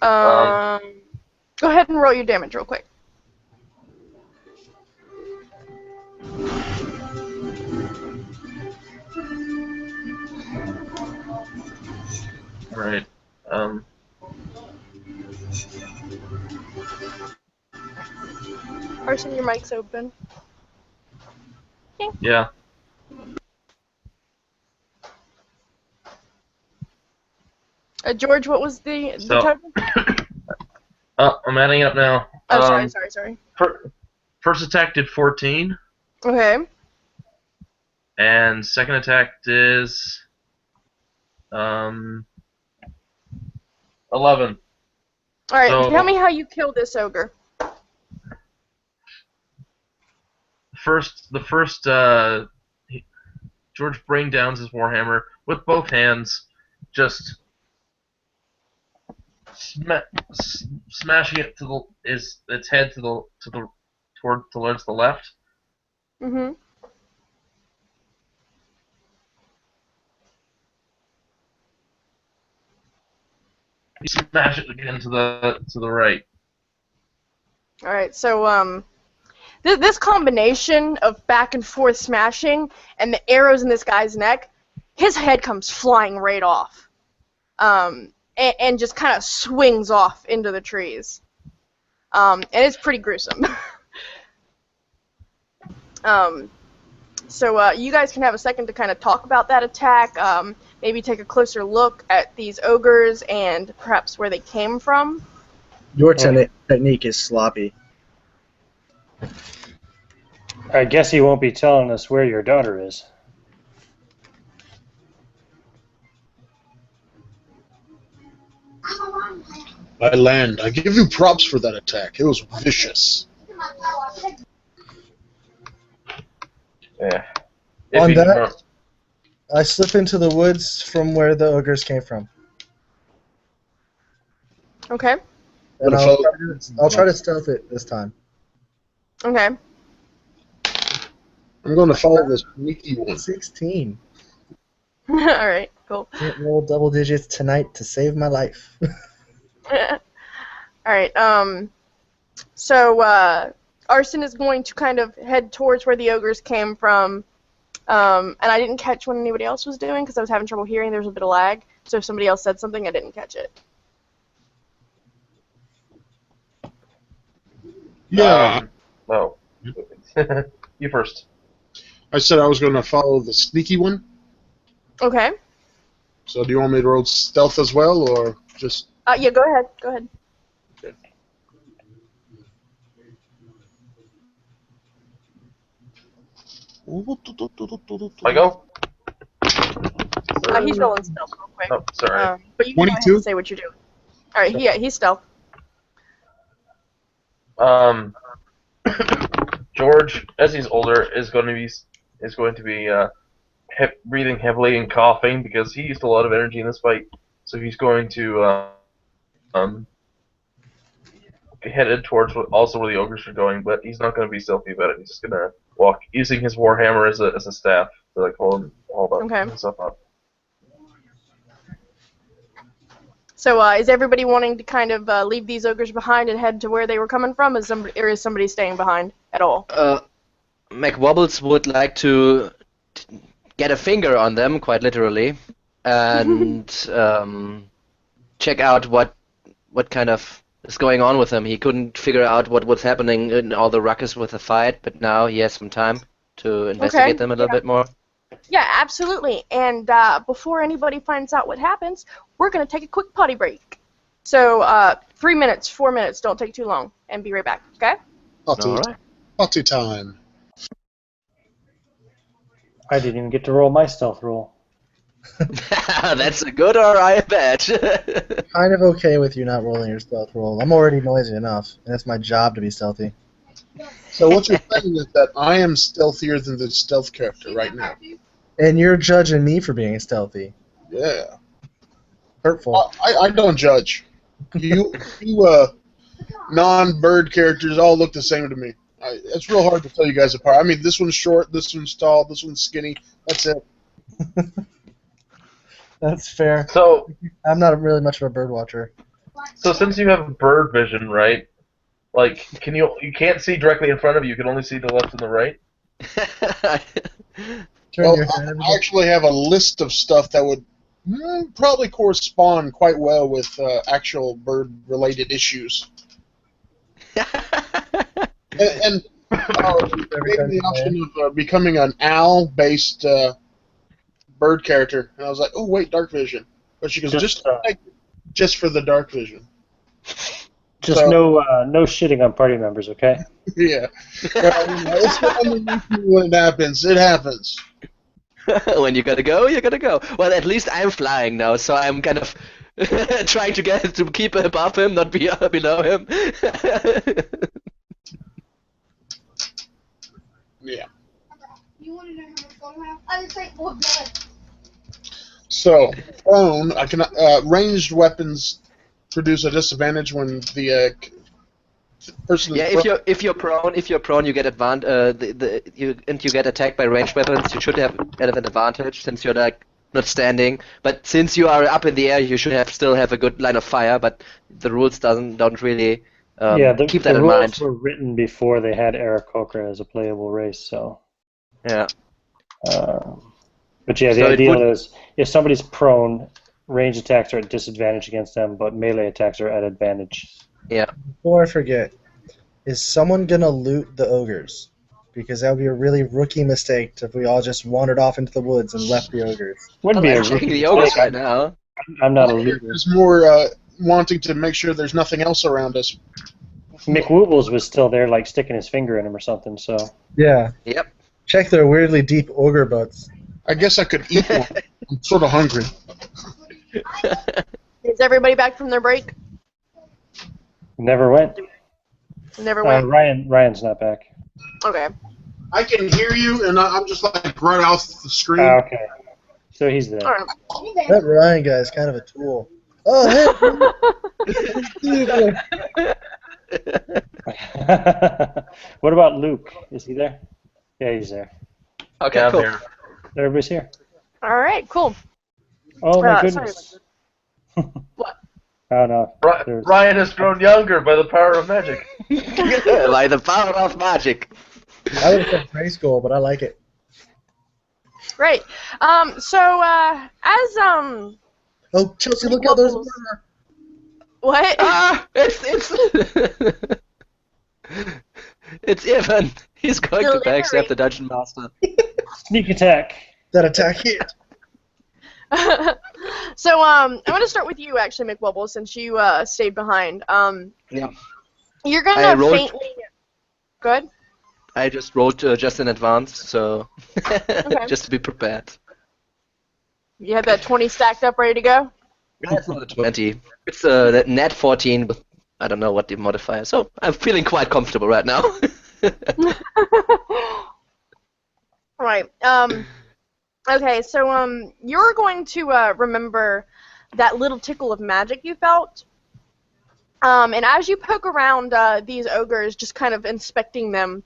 Go ahead and roll your damage real quick. Right. Carson, your mic's open. Yeah. George, what was the So- total? I'm adding it up now. Oh, sorry. First attack did 14, Okay. and second attack is 11. Alright, So- tell me how you kill this ogre. The first George bring downs his warhammer with both hands, just smashing it to its head towards the left. Mm-hmm. You smash it again to the right. Alright, so, this combination of back and forth smashing and the arrows in this guy's neck, his head comes flying right off. And just kind of swings off into the trees. And it's pretty gruesome. So you guys can have a second to kind of talk about that attack, maybe take a closer look at these ogres and perhaps where they came from. Your technique is sloppy. I guess he won't be telling us where your daughter is. I land. I give you props for that attack. It was vicious. Yeah. On that, I slip into the woods from where the ogres came from. Okay. And I'll try to stealth it this time. Okay. I'm going to follow this sneaky one. 16. Alright, cool. Can't roll double digits tonight to save my life. Alright, so Arson is going to kind of head towards where the ogres came from. And I didn't catch what anybody else was doing because I was having trouble hearing. There was a bit of lag. So if somebody else said something, I didn't catch it. Yeah, No. You first. I said I was going to follow the sneaky one. Okay. So do you want me to roll stealth as well, or just... Yeah, go ahead. Go ahead. I go? He's rolling stealth real quick. Oh, sorry. But you can go ahead 22? and say what you're doing. All right. Yeah, he's stealth. George, as he's older, is going to be breathing heavily and coughing because he used a lot of energy in this fight. So he's going to be headed towards also where the ogres are going, but he's not going to be stealthy about it. He's just going to walk using his warhammer as a staff to like hold himself up. So is everybody wanting to kind of leave these ogres behind and head to where they were coming from? Or is somebody staying behind at all? McWobbles would like to get a finger on them, quite literally, and check out what kind of is going on with them. He couldn't figure out what was happening in all the ruckus with the fight, but now he has some time to investigate them a little bit more. Yeah, absolutely. And before anybody finds out what happens, we're going to take a quick potty break. So 3 minutes, 4 minutes, don't take too long, and be right back, okay? Potty time. I didn't even get to roll my stealth roll. That's a good or a bad. Kind of okay with you not rolling your stealth roll. I'm already noisy enough, and it's my job to be stealthy. So what you're saying is that I am stealthier than the stealth character right now. And you're judging me for being stealthy. Yeah. Hurtful. I don't judge. You non-bird characters all look the same to me. It's real hard to tell you guys apart. I mean, this one's short, this one's tall, this one's skinny. That's it. That's fair. So I'm not really much of a bird watcher. So since you have bird vision, right? Like, you can't see directly in front of you. You can only see the left and the right. Well, I actually have a list of stuff that would probably correspond quite well with actual bird-related issues. and maybe the option of becoming an owl-based bird character. And I was like, oh, wait, dark vision. But she goes, just for the dark vision. Just so, no shitting on party members, okay? Yeah. Well, when it happens, it happens. When you gotta go, you gotta go. Well, at least I'm flying now, so I'm kind of trying to keep above him, not below him. Yeah. You want to know how much gold I have? I just take more blood. So, prone, I can ranged weapons produce a disadvantage when the person. Yeah, if you're prone, you get you get attacked by ranged weapons. You should have an advantage since you're like not standing. But since you are up in the air, you should still have a good line of fire. But the rules don't really keep that in mind. The rules were written before they had Aarakocra as a playable race, so. Yeah. But yeah, the idea is if somebody's prone, range attacks are at disadvantage against them, but melee attacks are at advantage. Yeah. Before I forget, is someone gonna loot the ogres? Because that would be a really rookie mistake if we all just wandered off into the woods and left the ogres. Wouldn't be a checking rookie the ogres mistake. right now. I'm not a looter. It's more wanting to make sure there's nothing else around us. McWoobles was still there, like sticking his finger in him or something. So. Yeah. Yep. Check their weirdly deep ogre butts. I guess I could eat one. I'm sort of hungry. Is everybody back from their break? Never went. Never went. Ryan's not back. Okay. I can hear you, and I'm just like right off the screen. Okay. So he's there. All right. That Ryan guy is kind of a tool. Oh, hey! What about Luke? Is he there? Yeah, he's there. Okay, Yeah, cool. there. Everybody's here. All right. Cool. Oh my sorry. goodness. What? Oh no. Ryan has grown younger by the power of magic. By the power of magic. I would have said grade school, but I like it. Great. Oh, Chelsea, look out! There's a Wobbles. murderer. What? Ah, it's it's Ivan. He's going to backstab the dungeon master. Sneak attack. That attack hit. So I'm gonna start with you actually, McWubble, since you stayed behind. Yeah. You're I gonna rolled- faintly. Good. I just rolled just in advance, so Okay. just to be prepared. You had that 20 stacked up, ready to go. It's not a 20. It's that net 14 with I don't know what the modifier. So I'm feeling quite comfortable right now. Right. Okay. So you're going to remember that little tickle of magic you felt. And as you poke around these ogres, just kind of inspecting them,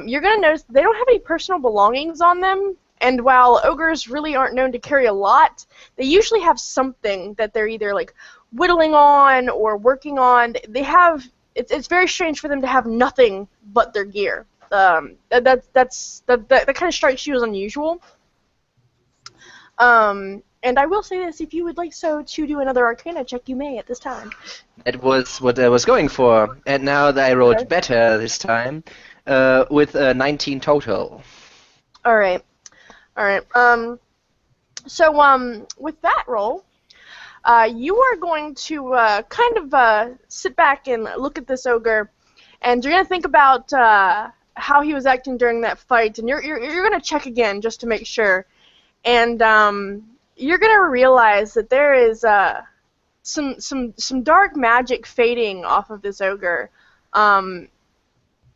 you're going to notice they don't have any personal belongings on them. And while ogres really aren't known to carry a lot, they usually have something that they're either like whittling on or working on. They have. It's very strange for them to have nothing but their gear. That kind of strikes you as unusual. And I will say this: if you would like to do another Arcana check, you may at this time. It was what I was going for, and now that I rolled Okay. better this time, with 19 total. All right. So with that roll, you are going to kind of sit back and look at this ogre, and you're gonna think about how he was acting during that fight, and you're gonna check again just to make sure, and you're gonna realize that there is some dark magic fading off of this ogre.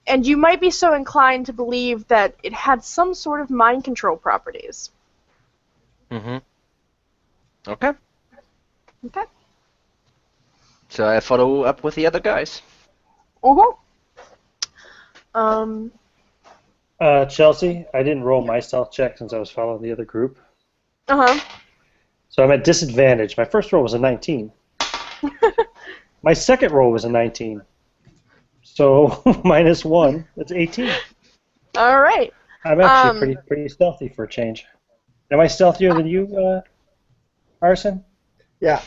And you might be so inclined to believe that it had some sort of mind control properties. Mm-hmm. Okay. Okay. So I follow up with the other guys. Chelsea, I didn't roll my stealth check since I was following the other group. Uh-huh. So I'm at disadvantage. My first roll was a 19. My second roll was a 19. So -1, that's 18. All right. I'm actually pretty stealthy for a change. Am I stealthier than you, Arson? Yeah.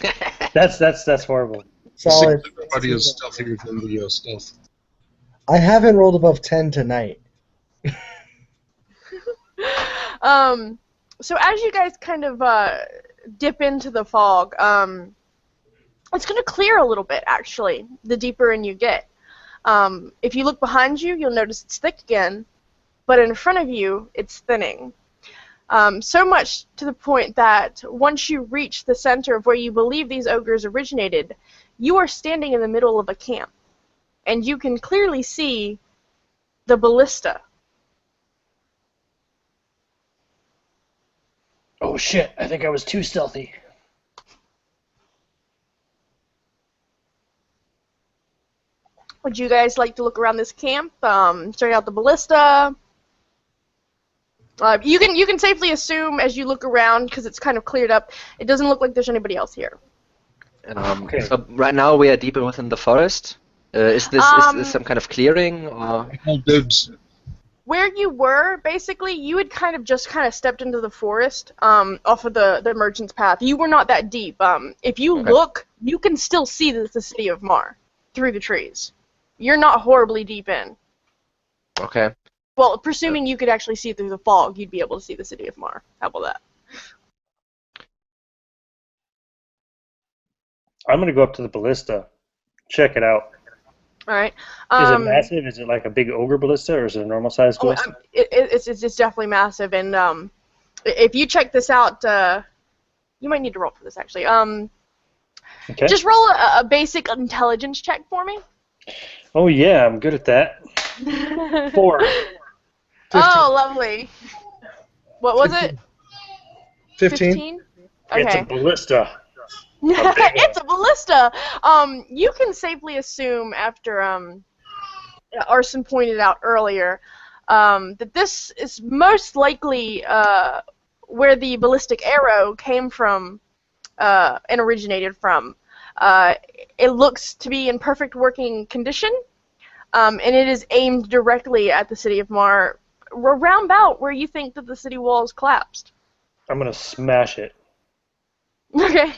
That's horrible. Solid. Everybody is stealthier than the stealth. I haven't rolled above 10 tonight. So as you guys kind of dip into the fog, it's going to clear a little bit, actually, the deeper in you get. If you look behind you, you'll notice it's thick again, but in front of you, it's thinning. So much to the point that once you reach the center of where you believe these ogres originated, you are standing in the middle of a camp, and you can clearly see the ballista. Oh shit, I think I was too stealthy. Would you guys like to look around this camp, check out the ballista? You can safely assume as you look around, because it's kind of cleared up, it doesn't look like there's anybody else here. Okay. So right now we are deeper within the forest. Is this some kind of clearing or? All dibs. Where you were, basically, you had kind of stepped into the forest off of the merchant's path. You were not that deep. If you Okay. look, you can still see the city of Mar through the trees. You're not horribly deep in. Okay. Well, presuming you could actually see through the fog, you'd be able to see the city of Mar. How about that? I'm gonna go up to the ballista, check it out. All right. Is it massive? Is it like a big ogre ballista, or is it a normal sized Oh, ballista? it's definitely massive, and if you check this out, you might need to roll for this actually. Okay. Just roll a basic intelligence check for me. Oh yeah, I'm good at that. 4. 15. Oh, lovely. What was it? 15. It's a Okay. ballista. It's a ballista. You can safely assume after Arson pointed out earlier that this is most likely where the ballistic arrow came from and originated from. Uh, it looks to be in perfect working condition, and it is aimed directly at the city of Mar, around about where you think that the city walls collapsed. I'm gonna smash it. Okay.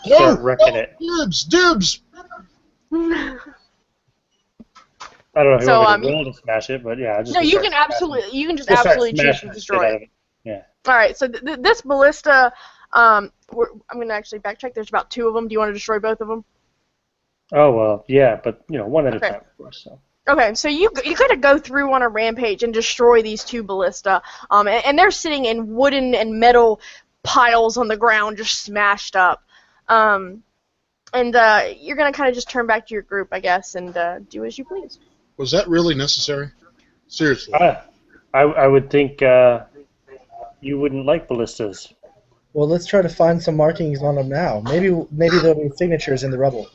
Start wrecking it. Dibs! I don't know if you So, want me to roll to smash it, but yeah, I just no, you start can smashing absolutely, you can just Just start absolutely choose smashing to the shit destroy out it. of it. Yeah. All right, so this ballista, I'm going to actually backtrack. There's about 2 of them. Do you want to destroy both of them? Oh well, yeah, but one at a Okay. time, of course. So. Okay, so you got to go through on a rampage and destroy these 2 ballista, and they're sitting in wooden and metal piles on the ground, just smashed up. And you're gonna kind of just turn back to your group, I guess, and do as you please. Was that really necessary? Seriously. I would think you wouldn't like ballistas. Well, let's try to find some markings on them now. Maybe there'll be signatures in the rubble.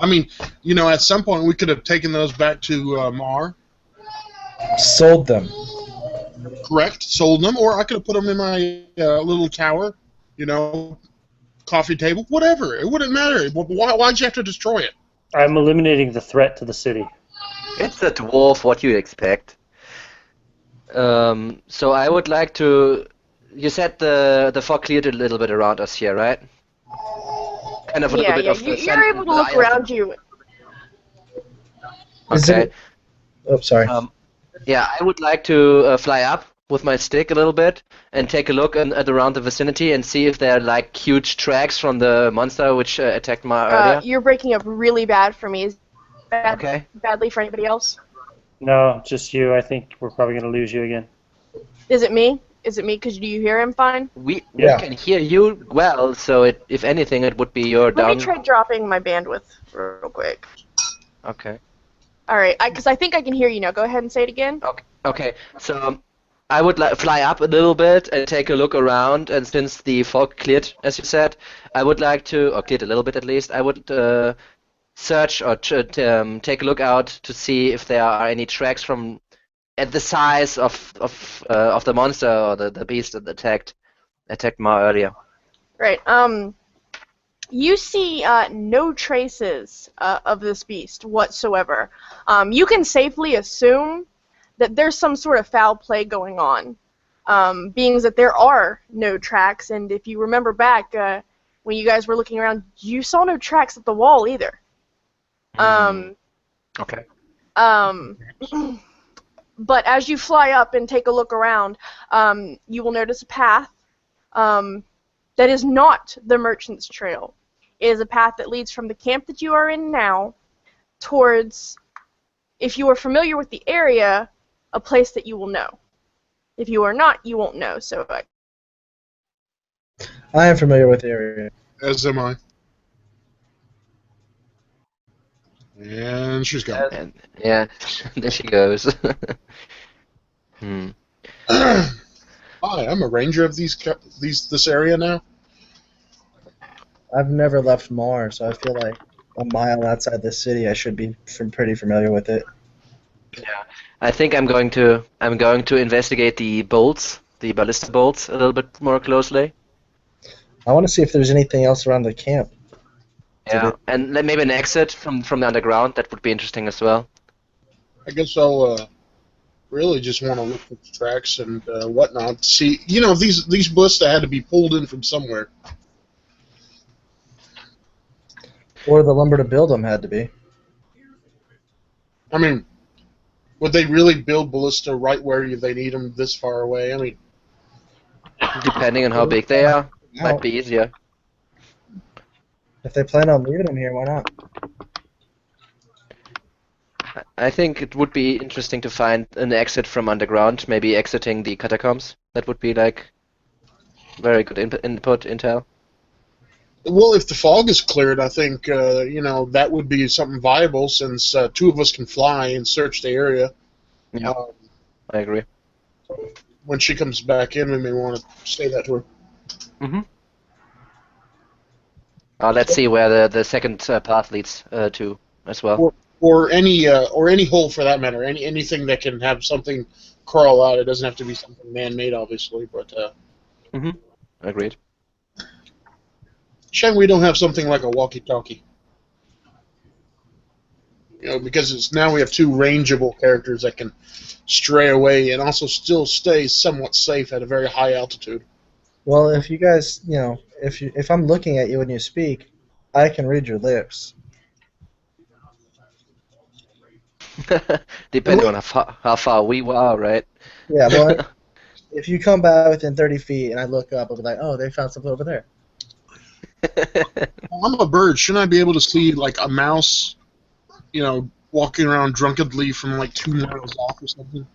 I mean, at some point we could have taken those back to Mar, Sold them. correct? Sold them, or I could have put them in my little tower, coffee table, whatever. It wouldn't matter. Why'd you have to destroy it? I'm eliminating the threat to the city. It's a dwarf, what you expect. So I would like to. You said the fog cleared a little bit around us here, right? Kind of a little bit of the You're able to look around you. Okay. Oh, sorry. Yeah, I would like to fly up with my stick a little bit and take a look at around the vicinity and see if there are like huge tracks from the monster which attacked Mar earlier. You're breaking up really bad for me. Is bad, Okay. Badly for anybody else? No, just you. I think we're probably going to lose you again. Is it me? Is it me? Because do you hear him fine? We Yeah. can hear you well, so if anything, it would be your Let me down. try dropping my bandwidth real quick. Okay. All right, because I think I can hear you now. Go ahead and say it again. Okay. So I would fly up a little bit and take a look around, and since the fog cleared, as you said, I would like to, or cleared a little bit at least, I would search or take a look out to see if there are any tracks from at the size of the monster or the beast that attacked Mar earlier. Right. You see no traces of this beast whatsoever. You can safely assume that there's some sort of foul play going on, being that there are no tracks, and if you remember back when you guys were looking around, you saw no tracks at the wall either. Okay. But as you fly up and take a look around, you will notice a path that is not the Merchant's Trail. It is a path that leads from the camp that you are in now towards, if you are familiar with the area, a place that you will know. If you are not, you won't know. So I am familiar with the area. As am I. And she's gone. And yeah, there she goes. Hi, I'm a ranger of this area now. I've never left Mars, so I feel like a mile outside the city, I should be pretty familiar with it. Yeah, I think I'm going to investigate the bolts, the ballista bolts, a little bit more closely. I want to see if there's anything else around the camp. Yeah, and then maybe an exit from the underground. That would be interesting as well. I guess I'll really just want to look at the tracks and whatnot. See, these ballista had to be pulled in from somewhere. Or the lumber to build them had to be. I mean, would they really build ballista right where they need them this far away? I mean, Depending on how big they are, might be easier. If they plan on leaving them here, why not? I think it would be interesting to find an exit from underground, maybe exiting the catacombs. That would be like very good input intel. well, if the fog is cleared, I think that would be something viable since 2 of us can fly and search the area. Yeah, I agree. When she comes back in, we may want to say that to her. Mm-hmm. Let's see where the second path leads to as well. Or any hole for that matter. Anything that can have something crawl out. It doesn't have to be something man-made, obviously, but. Mm-hmm. Agreed. Shame we don't have something like a walkie-talkie. Because now we have two rangeable characters that can stray away and also still stay somewhat safe at a very high altitude. Well, if you guys, if I'm looking at you when you speak, I can read your lips. Depending on how far we are, right? Yeah, well, if you come by within 30 feet and I look up, I'll be like, oh, they found something over there. I'm a bird. Shouldn't I be able to see like a mouse, walking around drunkenly from like 2 miles off or something?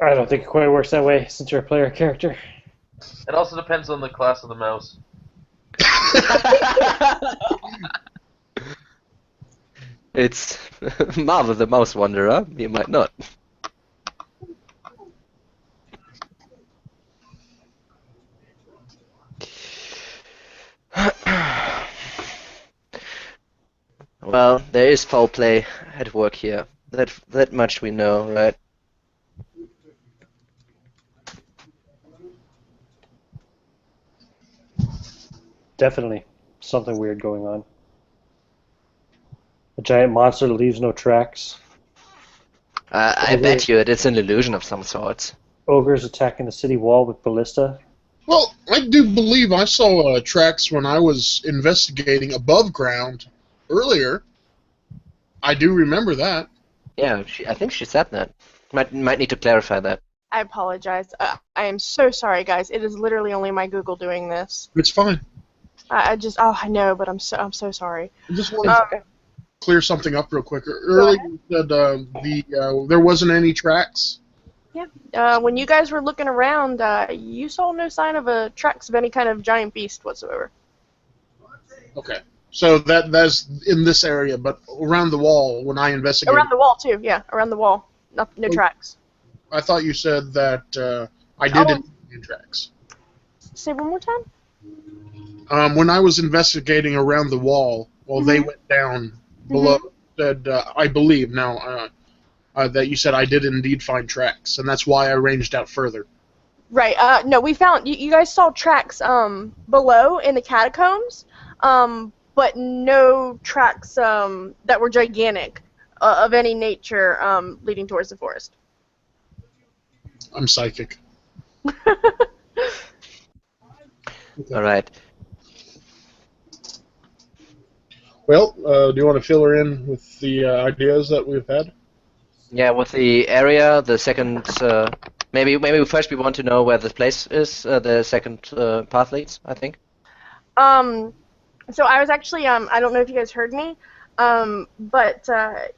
I don't think it quite works that way since you're a player character. It also depends on the class of the mouse. It's Marvel the Mouse Wanderer. You might not. Well, there is foul play at work here. That much we know, right? Definitely something weird going on. A giant monster that leaves no tracks. I bet you it's an illusion of some sort. Ogres attacking the city wall with ballista. Well, I do believe I saw tracks when I was investigating above ground earlier. I do remember that. Yeah, I think she said that. Might need to clarify that. I apologize. I am so sorry, guys. It is literally only my Google doing this. It's fine. I I know, but I'm so sorry. I just wanted to clear something up real quick. Earlier you said there wasn't any tracks. Yeah. When you guys were looking around, you saw no sign of tracks of any kind of giant beast whatsoever. Okay. So that's in this area, but around the wall when I investigated. Around the wall too. Yeah, around the wall. No tracks. I thought you said that I didn't see tracks. Say one more time. When I was investigating around the wall, they went down below. Said I believe now that you said I did indeed find tracks, and that's why I ranged out further. Right. No, we found you guys saw tracks below in the catacombs, but no tracks that were gigantic of any nature leading towards the forest. I'm psychic. All right. Well, do you want to fill her in with the ideas that we've had? Yeah, with the area, the second, maybe first we want to know where this place is. The second path leads, I think. So I was actually I don't know if you guys heard me, but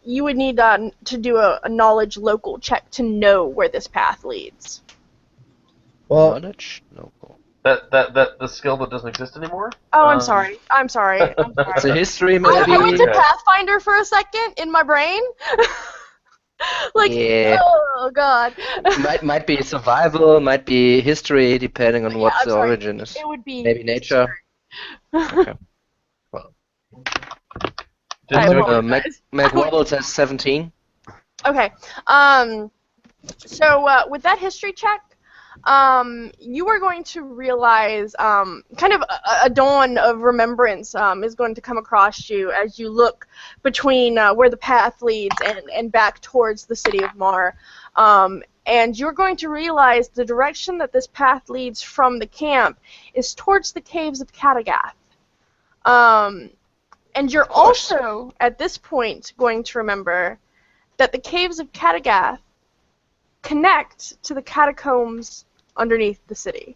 you would need to do a knowledge local check to know where this path leads. Well, Knowledge local. That the skill that doesn't exist anymore? Oh, I'm sorry. I'm sorry. It's a history, maybe. I went to Pathfinder for a second in my brain. Yeah. Oh god. might be survival, might be history, depending on what I'm the sorry. origin is. It would be Maybe nature. Okay. Well. Mac Wobble says 17. Okay. So with that history check, you are going to realize kind of a dawn of remembrance is going to come across you as you look between where the path leads and back towards the city of Mar. And you're going to realize the direction that this path leads from the camp is towards the caves of Katagath. And you're also, at this point, going to remember that the caves of Katagath connect to the catacombs underneath the city.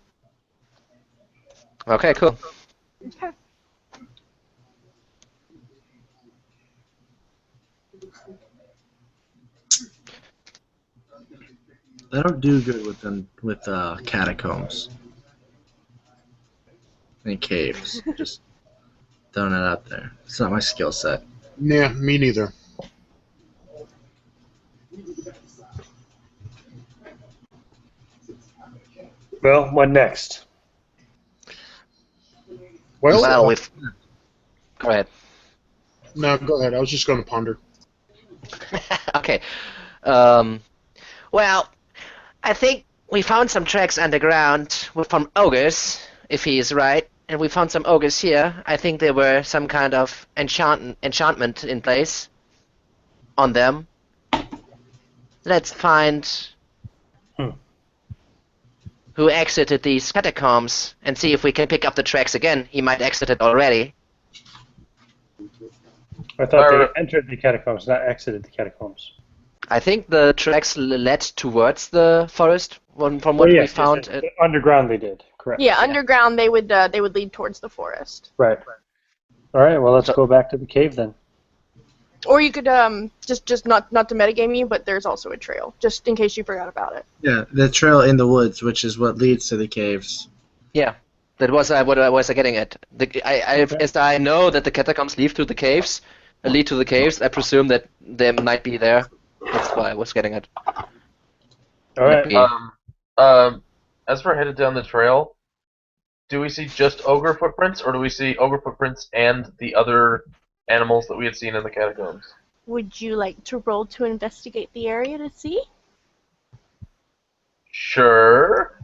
Okay, cool. Okay. I don't do good with catacombs and caves. Just throwing it out there. It's not my skill set. Yeah, me neither. Well, what next? Well, we've. Go ahead. No, go ahead. I was just going to ponder. Okay. Well, I think we found some tracks underground from ogres, if he is right. and we found some ogres here. I think there were some kind of enchantment in place on them. Let's find who exited these catacombs and see if we can pick up the tracks again. He might exit it already. I thought they entered the catacombs, not exited the catacombs. I think the tracks led towards the forest from what we found. Yes, underground they did, correct. Yeah, underground they would lead towards the forest. Right. All right, well, let's go back to the cave then. Or you could just not to metagame you, but there's also a trail, just in case you forgot about it. Yeah, the trail in the woods, which is what leads to the caves. Yeah, that was what I was getting at. As I know that the catacombs lead to the caves, I presume that they might be there. That's what I was getting at. All right. As we're headed down the trail, do we see just ogre footprints, or do we see ogre footprints and the other animals that we had seen in the catacombs? Would you like to roll to investigate the area to see? Sure.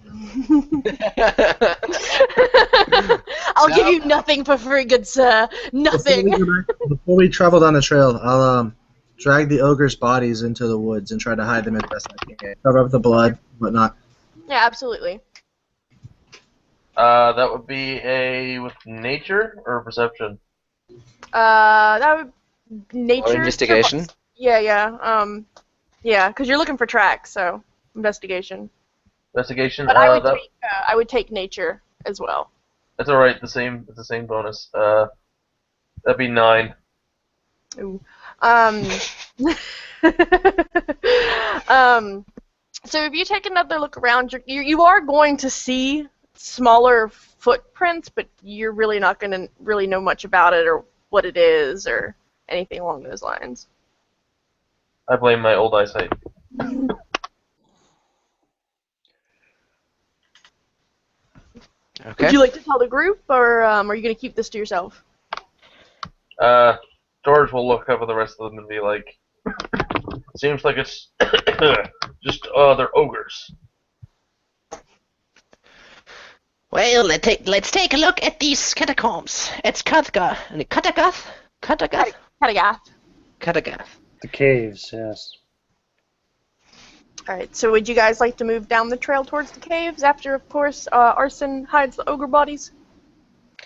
I'll give you nothing for free, good sir. Nothing. Before we travel down the trail, I'll drag the ogre's bodies into the woods and try to hide them as best I can. Cover up the blood, whatnot. Yeah, absolutely. That would be with nature or perception? That would nature. Or investigation. Yeah. Yeah, because you're looking for tracks, so investigation. Investigation. But I would take nature as well. That's all right. It's the same bonus. That'd be 9. Ooh. So if you take another look around, you are going to see smaller footprints, but you're really not going to really know much about it or what it is or anything along those lines. I blame my old eyesight. Okay. Would you like to tell the group, or are you going to keep this to yourself? George will look up at the rest of them and be like, seems like it's just they're ogres. Well, let's take a look at these catacombs. It's Katagath. Katagath? The caves, yes. Alright, so would you guys like to move down the trail towards the caves after, of course, Arson hides the ogre bodies?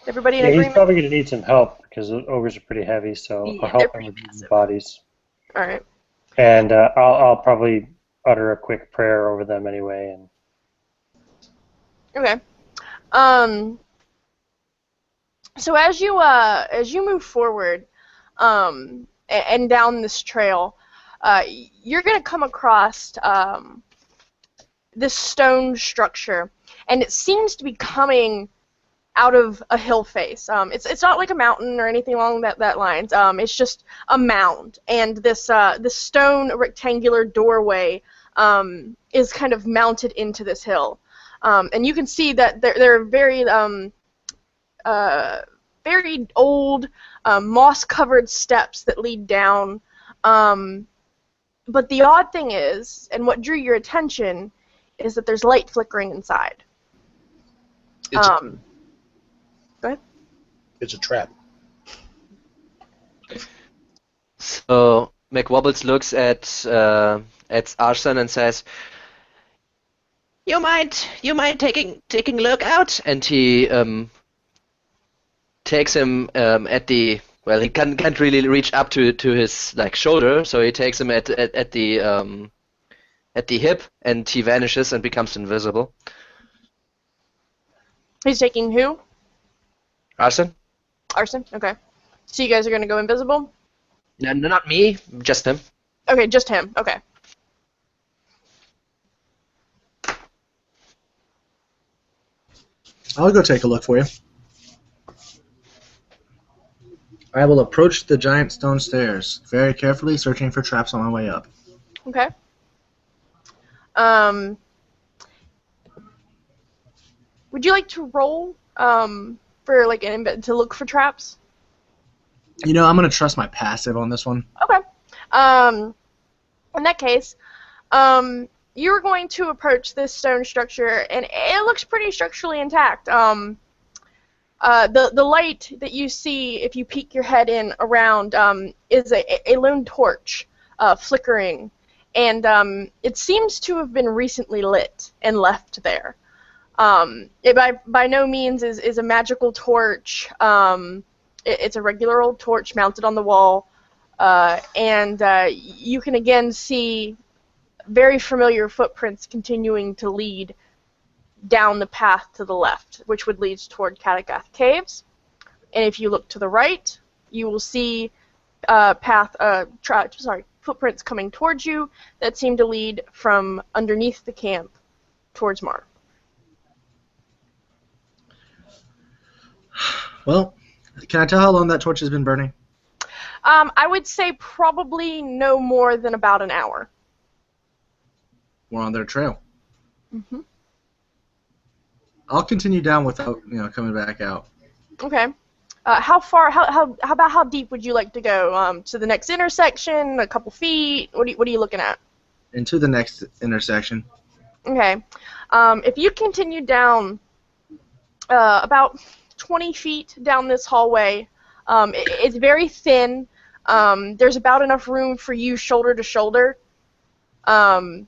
Everybody in agreement? He's probably going to need some help because the ogres are pretty heavy, so Yeah, I'll help they're him pretty with massive. the bodies. Alright. And I'll probably utter a quick prayer over them anyway. Okay. So as you move forward, and down this trail, you're gonna come across this stone structure, and it seems to be coming out of a hill face. It's not like a mountain or anything along that lines. It's just a mound, and this stone rectangular doorway is kind of mounted into this hill. And you can see that there are very old, moss-covered steps that lead down. But the odd thing is, and what drew your attention, is that there's light flickering inside. Go ahead. It's a trap. So McWobbles looks at Arson and says, "You mind taking a look out?" And he takes him at the he can't really reach up to his shoulder, so he takes him at the hip, and he vanishes and becomes invisible. He's taking who? Arson? Arson? Okay. So you guys are going to go invisible? No, not me, just him. Okay, just him. Okay. I'll go take a look for you. I will approach the giant stone stairs, very carefully searching for traps on my way up. Okay. Would you like to roll for to look for traps? You know, I'm gonna trust my passive on this one. Okay. In that case, you're going to approach this stone structure, and it looks pretty structurally intact. The light that you see if you peek your head in around is a lone torch flickering, and it seems to have been recently lit and left there. It by no means is a magical torch. It's a regular old torch mounted on the wall, and you can again see very familiar footprints continuing to lead down the path to the left, which would lead toward Kattegath Caves. And if you look to the right, you will see footprints coming towards you that seem to lead from underneath the camp towards Mar. Well, can I tell how long that torch has been burning? I would say probably no more than about an hour. We're on their trail. Mm-hmm. I'll continue down without, coming back out. Okay. How far? How about how deep would you like to go? To the next intersection? A couple feet? What are you looking at? Into the next intersection. Okay. If you continue down about 20 feet down this hallway, it's very thin. There's about enough room for you shoulder to shoulder, and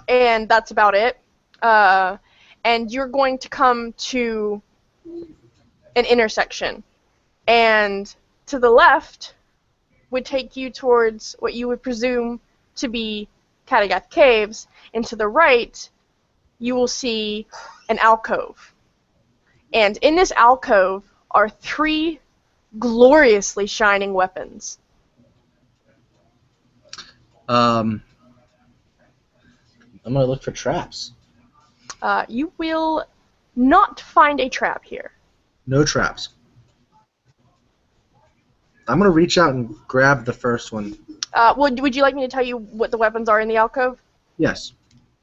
that's about it. And you're going to come to an intersection, and to the left would take you towards what you would presume to be Kattegath Caves, and to the right you will see an alcove. And in this alcove are 3 gloriously shining weapons. I'm going to look for traps. You will not find a trap here. No traps. I'm going to reach out and grab the first one. Would you like me to tell you what the weapons are in the alcove? Yes.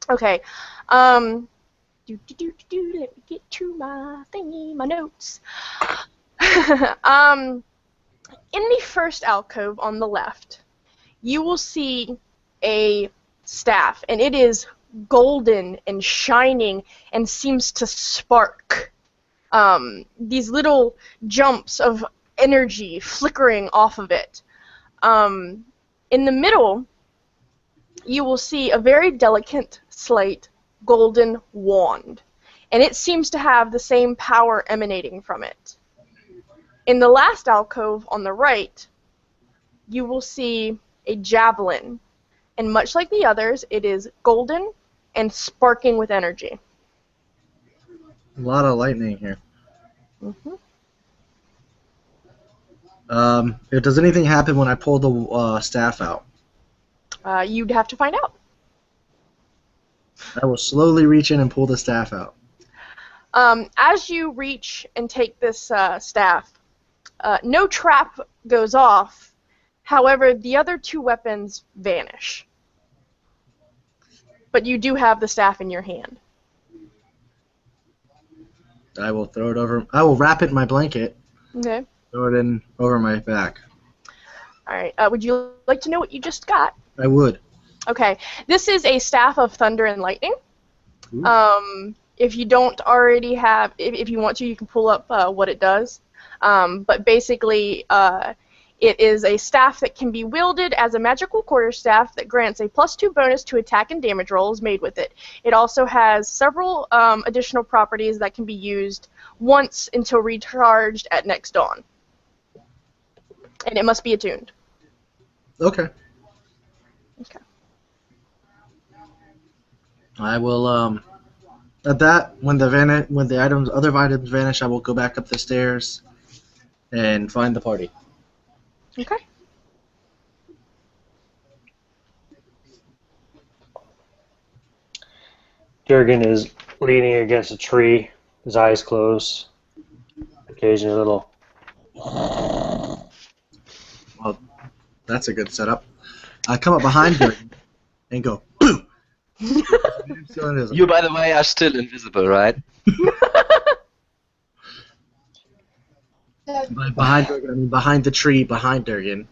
Okay. Let me get to my thingy, my notes. In the first alcove on the left, you will see a staff, and it is golden and shining and seems to spark. These little jumps of energy flickering off of it. In the middle, you will see a very delicate slate golden wand, and it seems to have the same power emanating from it. In the last alcove on the right, you will see a javelin, and much like the others, it is golden and sparking with energy. A lot of lightning here. Mm-hmm. Does anything happen when I pull the staff out? You'd have to find out. I will slowly reach in and pull the staff out. As you reach and take this staff, no trap goes off. However, the other 2 weapons vanish. But you do have the staff in your hand. I will throw it over. I will wrap it in my blanket. Okay. Throw it in over my back. All right. Would you like to know what you just got? I would. Okay. This is a staff of thunder and lightning. Ooh. If you don't already have, if you want to, you can pull up what it does. But basically, it is a staff that can be wielded as a magical quarterstaff that grants a +2 bonus to attack and damage rolls made with it. It also has several additional properties that can be used once until recharged at next dawn. And it must be attuned. Okay. Okay. I will. At that, when the other items vanish, I will go back up the stairs and find the party. Okay. Durgan is leaning against a tree, his eyes closed, occasionally a little. Well, that's a good setup. I come up behind Durgan and go, boo! You, by the way, are still invisible, right? Behind Durgan, I mean behind the tree, behind Durgan.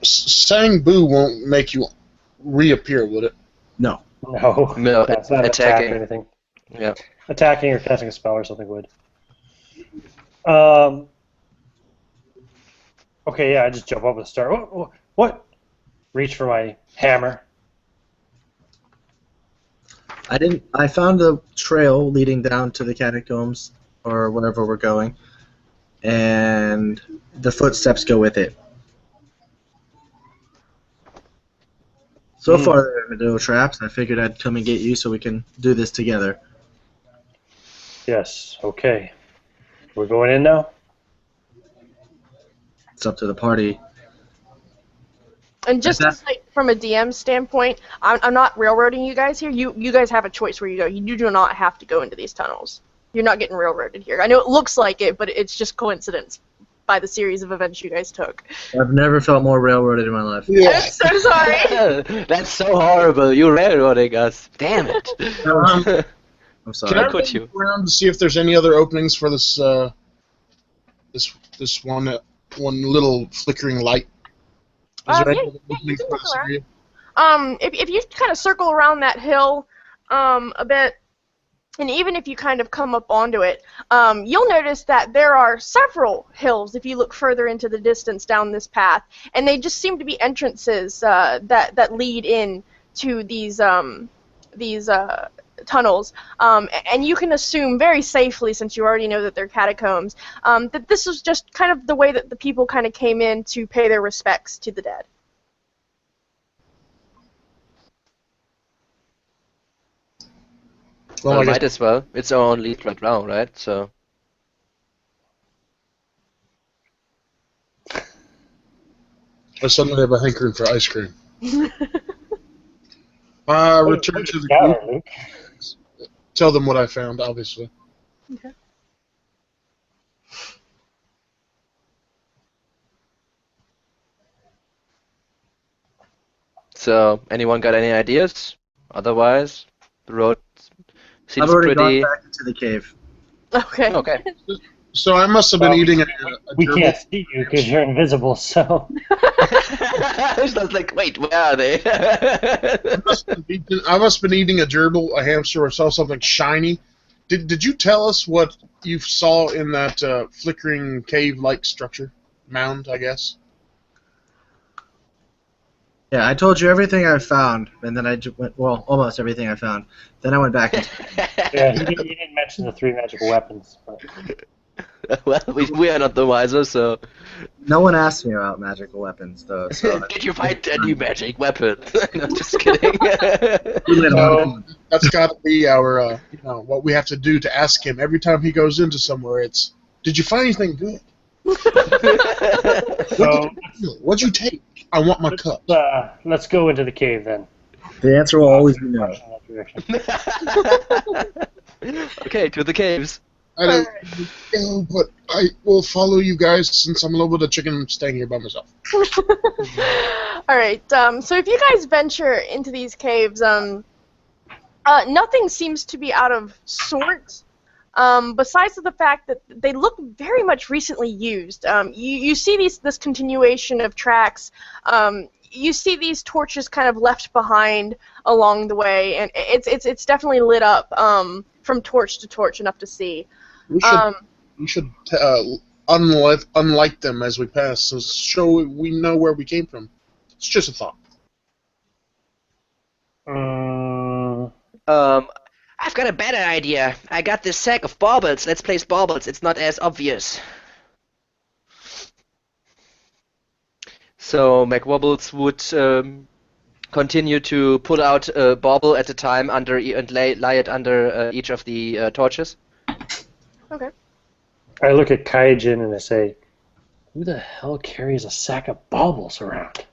Saying boo won't make you reappear, would it? No. No, No, that's not attacking. attack or anything. Yeah. Attacking or casting a spell or something would. Um. Okay, yeah, I just jump up and start. What? Reach for my hammer. I found the trail leading down to the catacombs or wherever we're going, and the footsteps go with it. So Hmm. far, there have been no traps. I figured I'd come and get you so we can do this together. Yes. Okay. We're going in now. It's up to the party. And just as like from a DM standpoint, I'm not railroading you guys here. You guys have a choice where you go. You do not have to go into these tunnels. You're not getting railroaded here. I know it looks like it, but it's just coincidence by the series of events you guys took. I've never felt more railroaded in my life. I'm so sorry. That's so horrible. You're railroading us. Damn it. I'm Can sorry. I Could look you? around to see if there's any other openings for this this one little flickering light? Is there any Yeah, other you openings can for look this around. area? If you kind of circle around that hill, a bit, and even if you kind of come up onto it, you'll notice that there are several hills if you look further into the distance down this path, and they just seem to be entrances that lead in to these tunnels. And you can assume very safely, since you already know that they're catacombs, that this was just kind of the way that the people kind of came in to pay their respects to the dead. Well, Well, I guess might as well. It's our own lead right now, right? So. I suddenly have a hankering for ice cream. Return to the Gather, group. Luke. Tell them what I found, obviously. Okay. So, anyone got any ideas? Otherwise, the road I've seems already gone pretty. back into the cave. Okay. Okay. So I must have been Well, eating a We gerbil. can't see you because you're invisible. So. I was like, wait, where are they? I must have been eating a gerbil, a hamster, or saw something shiny. Did you tell us what you saw in that flickering cave-like structure? Mound, I guess. Yeah, I told you everything I found, and then went, well, almost everything I found. Then I went back into Yeah, you didn't mention the 3 magical weapons. But... Well, we are not the wiser, so. No one asked me about magical weapons, though. So Did you find any magic weapon? No, just kidding. So, That's got to be our, what we have to do to ask him every time he goes into somewhere. It's, did you find anything good? so What'd you take? I want my cup. let's go into the cave then. the answer will always be no. Rush in that direction. Okay, to the caves. I don't know, but I will follow you guys since I'm a little bit of chicken staying here by myself. Alright, so if you guys venture into these caves, nothing seems to be out of sorts, besides the fact that they look very much recently used. You see this continuation of tracks. You see these torches kind of left behind along the way, and it's definitely lit up from torch to torch, enough to see. We should unlight them as we pass, so show we know where we came from. It's just a thought. I've got a better idea. I got this sack of baubles. Let's place baubles. It's not as obvious. So McWobbles would continue to pull out a bauble at a time and lay it under each of the torches. Okay. I look at Kaijin and I say, who the hell carries a sack of baubles around?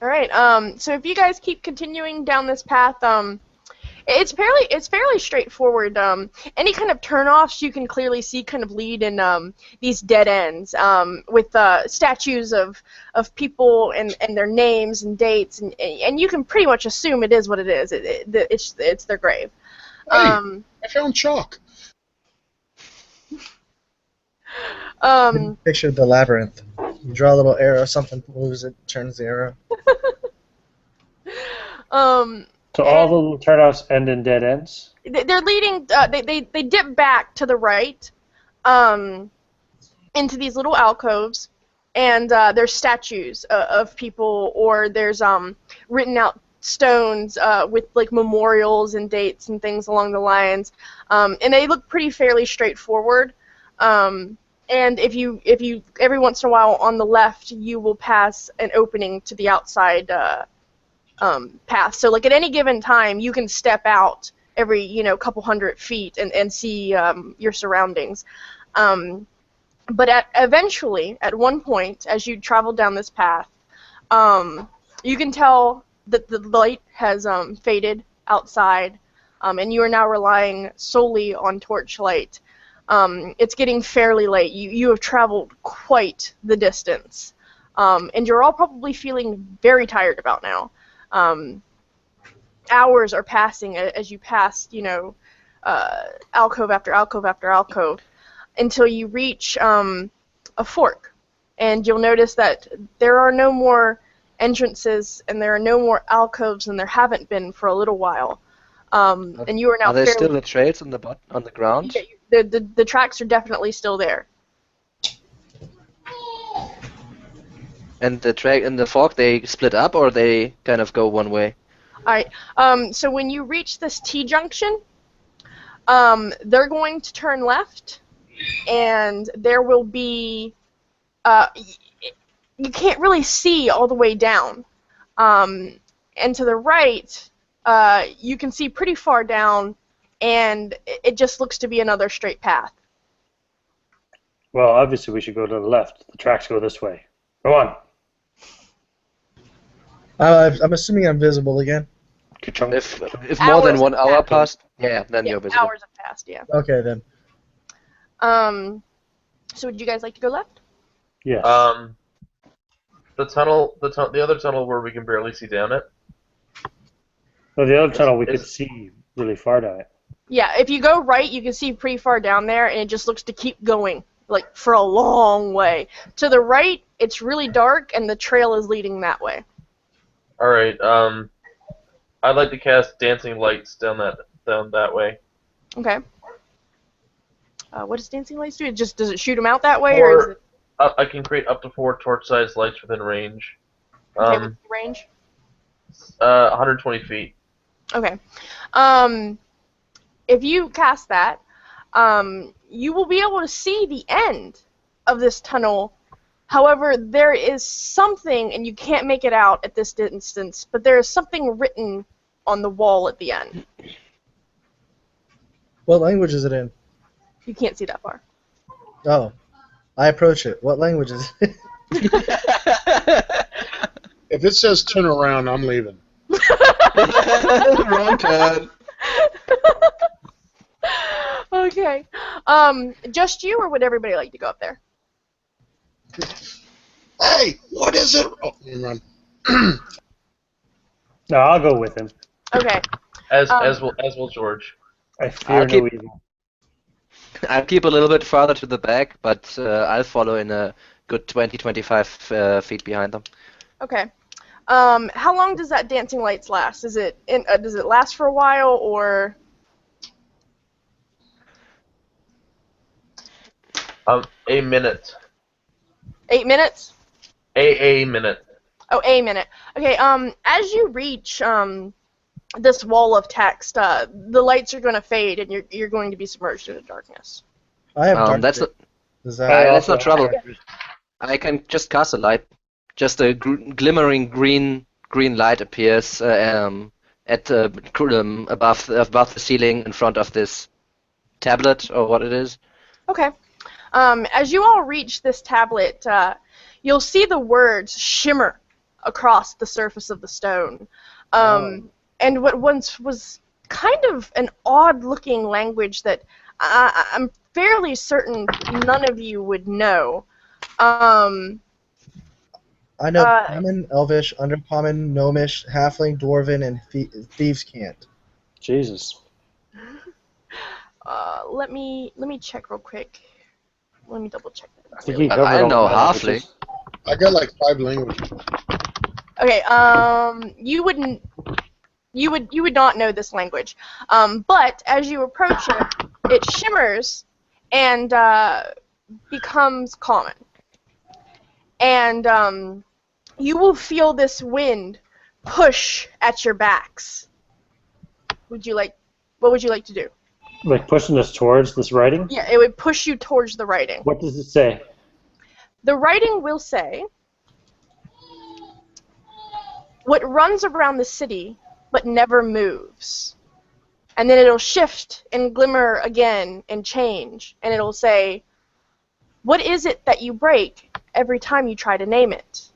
Alright, so if you guys keep continuing down this path, it's fairly straightforward. Any kind of turnoffs you can clearly see kind of lead in these dead ends, with statues of people and their names and dates, and you can pretty much assume it is what it is. It's their grave. Hey, I found chalk. Picture the labyrinth. You draw a little arrow, something moves it, turns the arrow. So all the little turnoffs end in dead ends? They're leading. They dip back to the right, into these little alcoves, and there's statues of people, or there's written out stones with like memorials and dates and things along the lines, and they look pretty fairly straightforward. And if you every once in a while on the left, you will pass an opening to the outside path. So like at any given time, you can step out every couple hundred feet and see your surroundings. But eventually, at one point, as you travel down this path, you can tell that the light has faded outside, and you are now relying solely on torchlight. It's getting fairly late. You have traveled quite the distance, and you're all probably feeling very tired about now. Hours are passing as you pass, alcove after alcove after alcove, until you reach a fork, and you'll notice that there are no more entrances and there are no more alcoves, and there haven't been for a little while. And you are now. Are there fairly, still the trails on the ground? Yeah, the tracks are definitely still there. And the track and the fork, they split up, or they kind of go one way? Alright, so when you reach this T-junction, they're going to turn left, and there will be, you can't really see all the way down. And to the right, you can see pretty far down, and it just looks to be another straight path. Well, obviously we should go to the left. The tracks go this way. Go on. I'm assuming I'm visible again. Ka-chunk. If more than Hours 1 hour have passed, yeah, then Yeah, you're visible. hours have passed, yeah. Okay then. So would you guys like to go left? Yes. The tunnel, the other tunnel where we can barely see down it. Well, the other tunnel we could see really far down it. Yeah, if you go right, you can see pretty far down there, and it just looks to keep going, like, for a long way. To the right, it's really dark, and the trail is leading that way. All right. I'd like to cast dancing lights down that way. Okay. What does dancing lights do? Does it shoot them out that way, or is it I can create up to 4 torch-sized lights within range. okay with the range? 120 feet. Okay. If you cast that, you will be able to see the end of this tunnel. However, there is something, and you can't make it out at this distance, but there is something written on the wall at the end. What language is it in? You can't see that far. Oh. I approach it. What language is it? If it says turn around, I'm leaving. Wrong turn. Okay. Just you, or would everybody like to go up there? Hey, what is it? Oh, never mind. No, I'll go with him. Okay. As will George. I fear no evil. I'll keep a little bit farther to the back, but I'll follow in a good 20-25 feet behind them. Okay. How long does that dancing lights last? Does it last for a while, or? A minute. 8 minutes? A minute. Oh, a minute. Okay. As you reach this wall of text, the lights are going to fade, and you're going to be submerged in the darkness. I have dark That's vision. not, Is that that's not trouble. I can just cast a light. Just a glimmering green light appears at above the ceiling in front of this tablet, or what it is. Okay. As you all reach this tablet, you'll see the words shimmer across the surface of the stone. And what once was kind of an odd-looking language that I'm fairly certain none of you would know. I know Common, Elvish, Undercommon, Gnomish, Halfling, Dwarven, and Thieves' Cant. Jesus. Let me check real quick. Let me double check that. I think he I covered all know the languages. halfling. I got like 5 languages. Okay, you wouldn't. You would not know this language. But as you approach it, it shimmers and becomes common. And you will feel this wind push at your backs. What would you like to do? Like pushing us towards this writing? Yeah, it would push you towards the writing. What does it say? The writing will say, what runs around the city but never moves. And then it'll shift and glimmer again and change. And it'll say, what is it that you break every time you try to name it?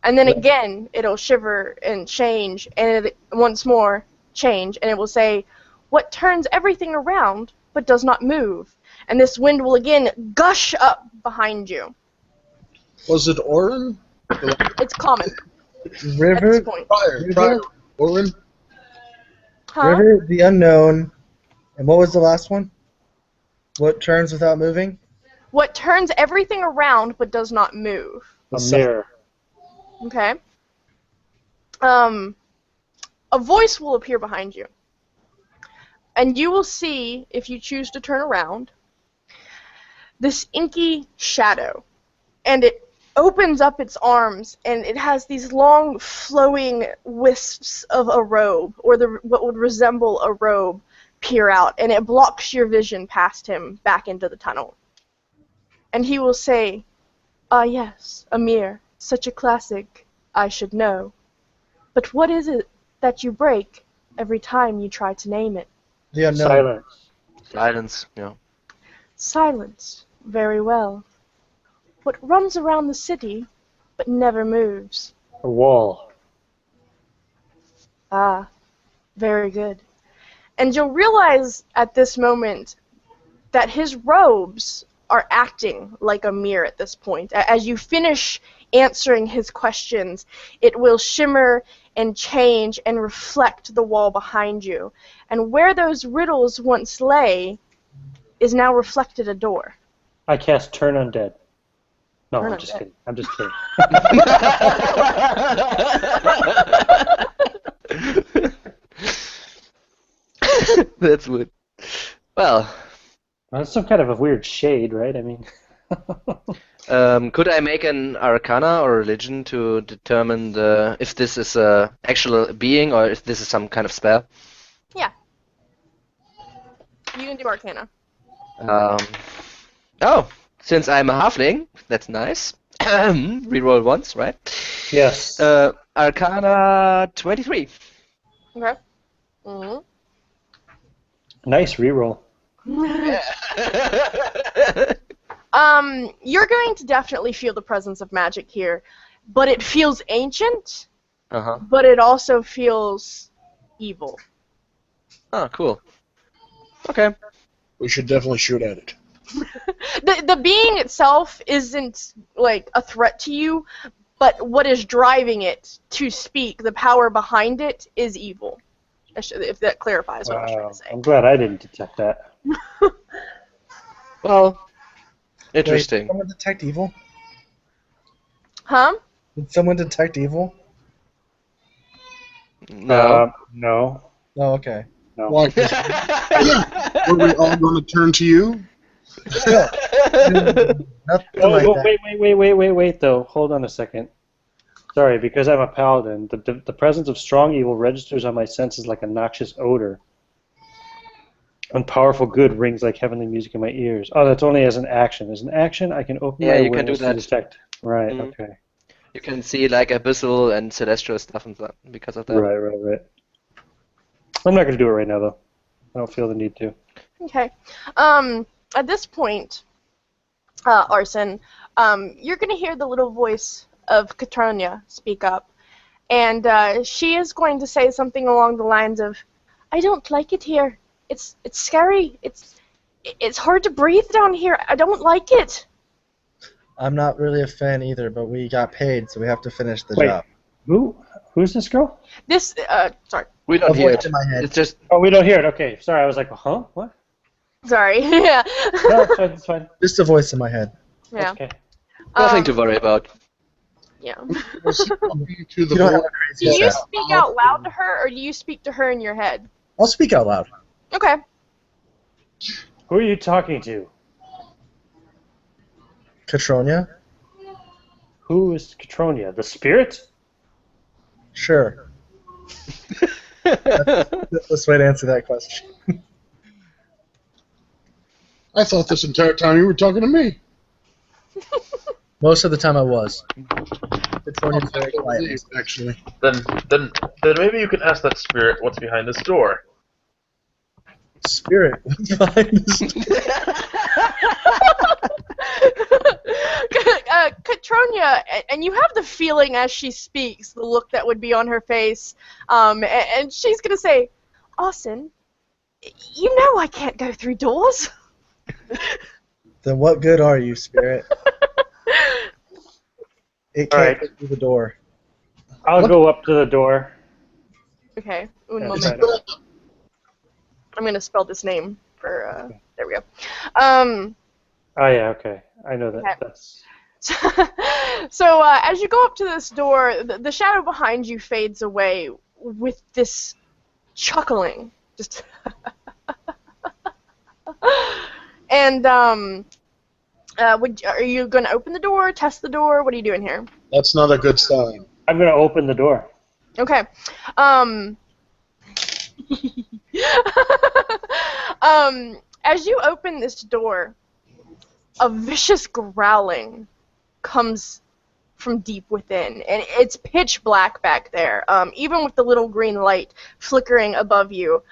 And then again, it'll shiver and change, and it once more change, and it will say, what turns everything around but does not move? And this wind will again gush up behind you. Was it Orin? It's common River, at this point. Prior. Orin? Huh? River, the unknown, and what was the last one? What turns without moving? What turns everything around but does not move. A mirror. Okay. A voice will appear behind you. And you will see, if you choose to turn around, this inky shadow. And it opens up its arms, and it has these long, flowing wisps of a robe, or what would resemble a robe, peer out, and it blocks your vision past him back into the tunnel. And he will say, ah yes, Amir, such a classic, I should know. But what is it that you break every time you try to name it? The unknown. Silence. Silence, yeah. Silence. Very well. What runs around the city, but never moves? A wall. Ah, very good. And you'll realize at this moment that his robes are acting like a mirror at this point. As you finish answering his questions, it will shimmer and change and reflect the wall behind you. And where those riddles once lay is now reflected a door. I cast Turn Undead. No, Turn I'm just Undead. kidding. I'm just kidding. That's weird. Well, That's some kind of a weird shade, right? I mean... could I make an arcana or religion to determine if this is a actual being or if this is some kind of spell? Yeah. You can do Arcana. Oh, since I'm a halfling, that's nice. Reroll once, right? Yes. Arcana 23. Okay. Mm-hmm. Nice reroll. You're going to definitely feel the presence of magic here, but it feels ancient, Uh-huh. but it also feels evil. Oh, cool. Okay. We should definitely shoot at it. The being itself isn't like a threat to you, but what is driving it to speak, the power behind it, is evil. If that clarifies what I was trying to say. I'm glad I didn't detect that. Well, Wait, interesting. did someone detect evil? Huh? Did someone detect evil? No. No. Oh, okay. No. Why? Are we all going to turn to you? Nothing like Oh, that. wait, though. Hold on a second. Sorry, because I'm a paladin, the presence of strong evil registers on my senses like a noxious odor. And powerful good rings like heavenly music in my ears. Oh, that's only as an action. As an action, I can open Yeah, my you can do awareness to that. detect. Right, Mhm. okay. You can see like abyssal and celestial stuff and that because of that. Right. I'm not going to do it right now, though. I don't feel the need to. Okay. At this point, Arson, you're going to hear the little voice of Katrina speak up. And she is going to say something along the lines of, I don't like it here. It's scary. It's hard to breathe down here. I don't like it. I'm not really a fan either, but we got paid, so we have to finish the Wait. job. Who's this girl? This, sorry. We don't A hear voice it. in my head. It's just Oh, we don't hear it. Okay, sorry. I was like, huh? What? Sorry. Yeah. No, it's fine. It's fine. Just a voice in my head. Yeah. Okay. nothing to worry about. Yeah. Walking to the You don't have board. a crazy Do you set. speak out loud to her, or do you speak to her in your head? I'll speak out loud. Okay. Who are you talking to? Katronia? Who is Catronia? The spirit? Sure. That's the best way to answer that question. I thought this entire time you were talking to me. Most of the time I was. Katronia's very quiet. Actually. Then maybe you can ask that spirit what's behind this door. Spirit, what's behind this? Katronia, and you have the feeling as she speaks, the look that would be on her face, and she's gonna say, Austin, you know I can't go through doors. Then what good are you, Spirit? It can't Alright. get through the door. I'll go up to the door. Okay, un Yeah, moment. right. I'm gonna spell this name for, there we go. Oh yeah, okay. I know that. Okay. That's So as you go up to this door, the shadow behind you fades away with this chuckling. Just and are you going to open the door, test the door? What are you doing here? That's not a good sign. I'm gonna open the door. Okay. As you open this door, a vicious growling comes from deep within, and it's pitch black back there. Even with the little green light flickering above you,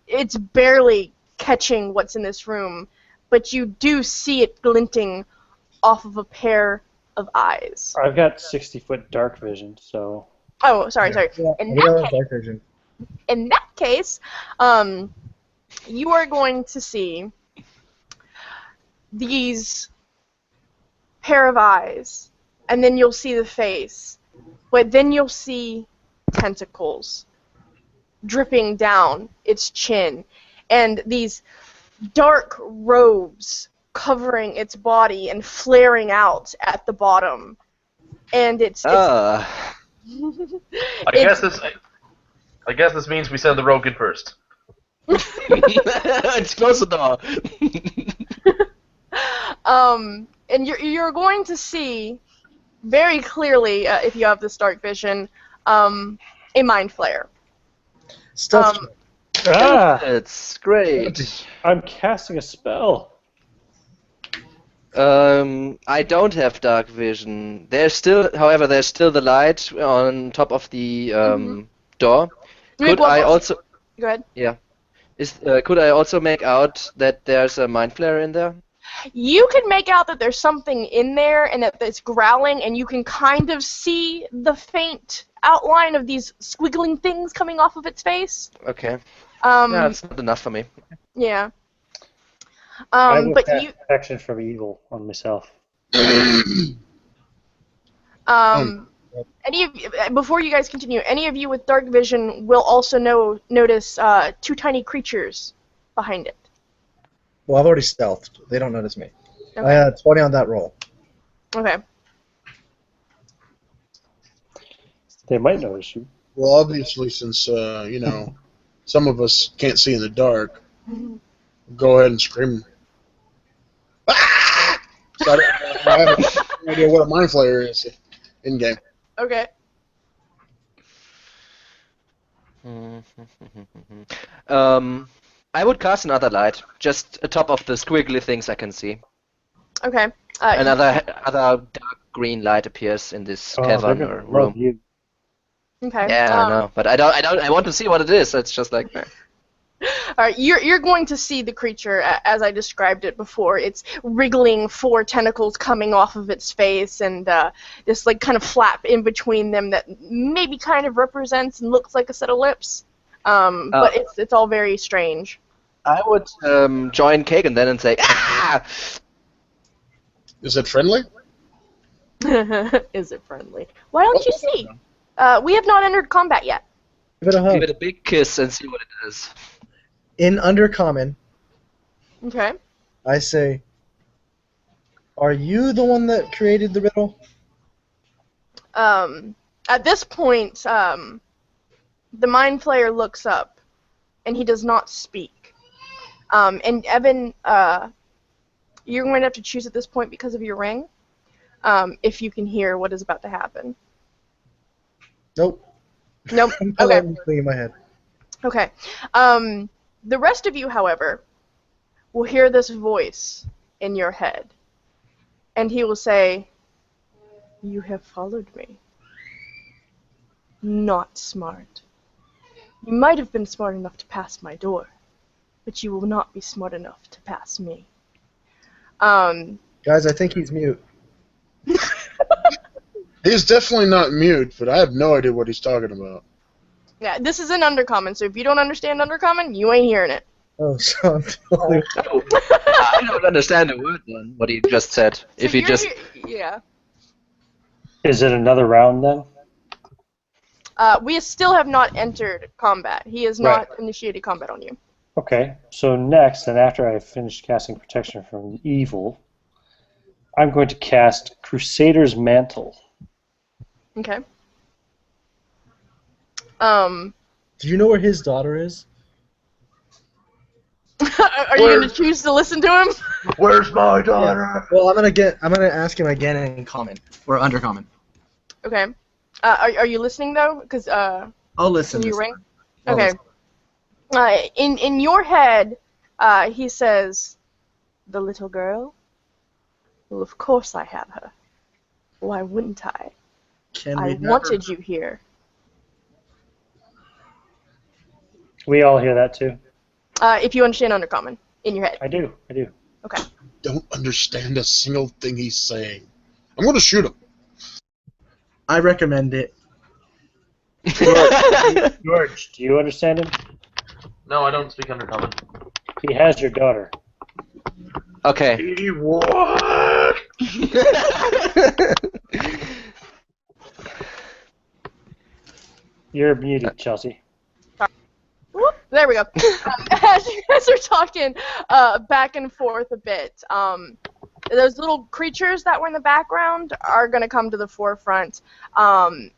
it's barely catching what's in this room, but you do see it glinting off of a pair of eyes. I've got 60-foot dark vision, so Oh, sorry. Yeah, In we don't that have case, dark vision. you are going to see these pair of eyes, and then you'll see the face, but then you'll see tentacles dripping down its chin, and these dark robes covering its body and flaring out at the bottom. And it's Ah, I guess this means we send the rogue in first. it's close the door. and you're going to see very clearly, if you have this dark vision, a mind flare. Stealth Um, check. ah, It's great. I'm casting a spell. I don't have dark vision. However, there's still the light on top of the door. Could I also? Go ahead. Yeah. Could I also make out that there's a mind flare in there? You can make out that there's something in there and that it's growling, and you can kind of see the faint outline of these squiggling things coming off of its face. Okay. Um, That's not enough for me. yeah. I will But cast you, protection from evil on myself. any of before you guys continue, any of you with dark vision will also notice two tiny creatures behind it. Well, I've already stealthed. They don't notice me. I Okay. had 20 on that roll. Okay. They might notice you. Well, obviously, since some of us can't see in the dark, go ahead and scream. Ah! So I have no idea what a mind flayer is in game. Okay. I would cast another light, just atop of the squiggly things I can see. Okay. Another dark green light appears in this Oh, they're cavern gonna or love room. you. Okay. Yeah, I know, but I want to see what it is. It's just like. All right, you're going to see the creature as I described it before. It's wriggling, four tentacles coming off of its face, and this like kind of flap in between them that maybe kind of represents and looks like a set of lips. But it's all very strange. I would join Kagan then and say, ah! Is it friendly? Is it friendly? Why don't you see? We have not entered combat yet. Give it a Give hug. it a big kiss and see what it is. In Undercommon, Okay. I say, are you the one that created the riddle? At this point, the Mind Flayer looks up, and he does not speak. And Evan, you're going to have to choose at this point because of your ring, if you can hear what is about to happen. Nope. Nope. I'm Okay. thinking in my head. Okay. The rest of you, however, will hear this voice in your head. And he will say, "You have followed me. Not smart. You might have been smart enough to pass my door, but you will not be smart enough to pass me." Guys, I think he's mute. He's definitely not mute, but I have no idea what he's talking about. Yeah, this is an undercommon, so if you don't understand undercommon, you ain't hearing it. Oh, so I'm totally... Oh, I don't understand a word then, what he just said. If he just... Yeah. Is it another round then? We still have not entered combat. He has not initiated combat on you. Okay, so next, and after I finish casting Protection from Evil, I'm going to cast Crusader's Mantle. Okay. Do you know where his daughter is? Are you going to choose to listen to him? Where's my daughter? Yeah. Well, I'm gonna ask him again in common or undercommon. Okay. Are you listening though? Because I'll listen. can you this ring? time. I'll Okay. In your head, he says, "The little girl? Well, of course I have her. Why wouldn't I? Can I we never... wanted you here." We all hear that too? If you understand undercommon in your head. I do. Okay. Don't understand a single thing he's saying. I'm going to shoot him. I recommend it. George, do you understand him? No, I don't speak undercommon. He has your daughter. Okay. What? You're muted, Chelsea. Whoop, there we go. As you guys are talking back and forth a bit, those little creatures that were in the background are going to come to the forefront, and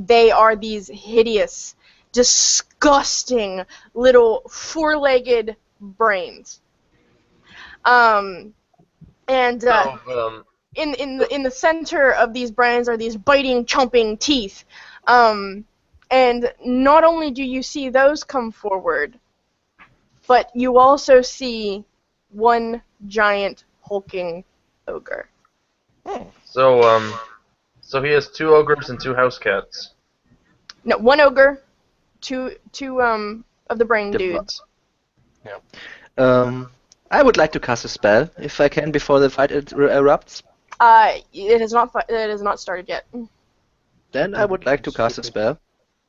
they are these hideous, disgusting little four-legged brains. In the center of these brains are these biting, chomping teeth. And not only do you see those come forward, but you also see one giant hulking ogre. So he has 2 ogres and 2 house cats. No, one ogre, two of the brain dudes. I would like to cast a spell, if I can, before the fight erupts. It has not started yet. Then I would like to cast a spell.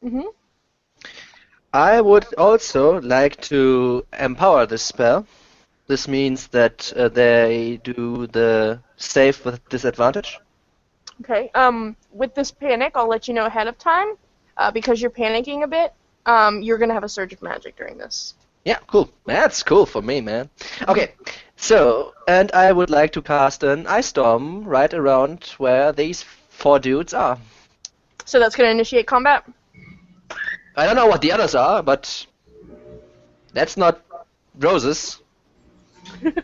Mhm. I would also like to empower this spell. This means that they do the save with disadvantage. Okay. With this panic, I'll let you know ahead of time, because you're panicking a bit. You're gonna have a surge of magic during this. Yeah, cool. That's cool for me, man. Okay, so, and I would like to cast an ice storm right around where these 4 dudes are. So that's gonna initiate combat. I don't know what the others are, but that's not roses. If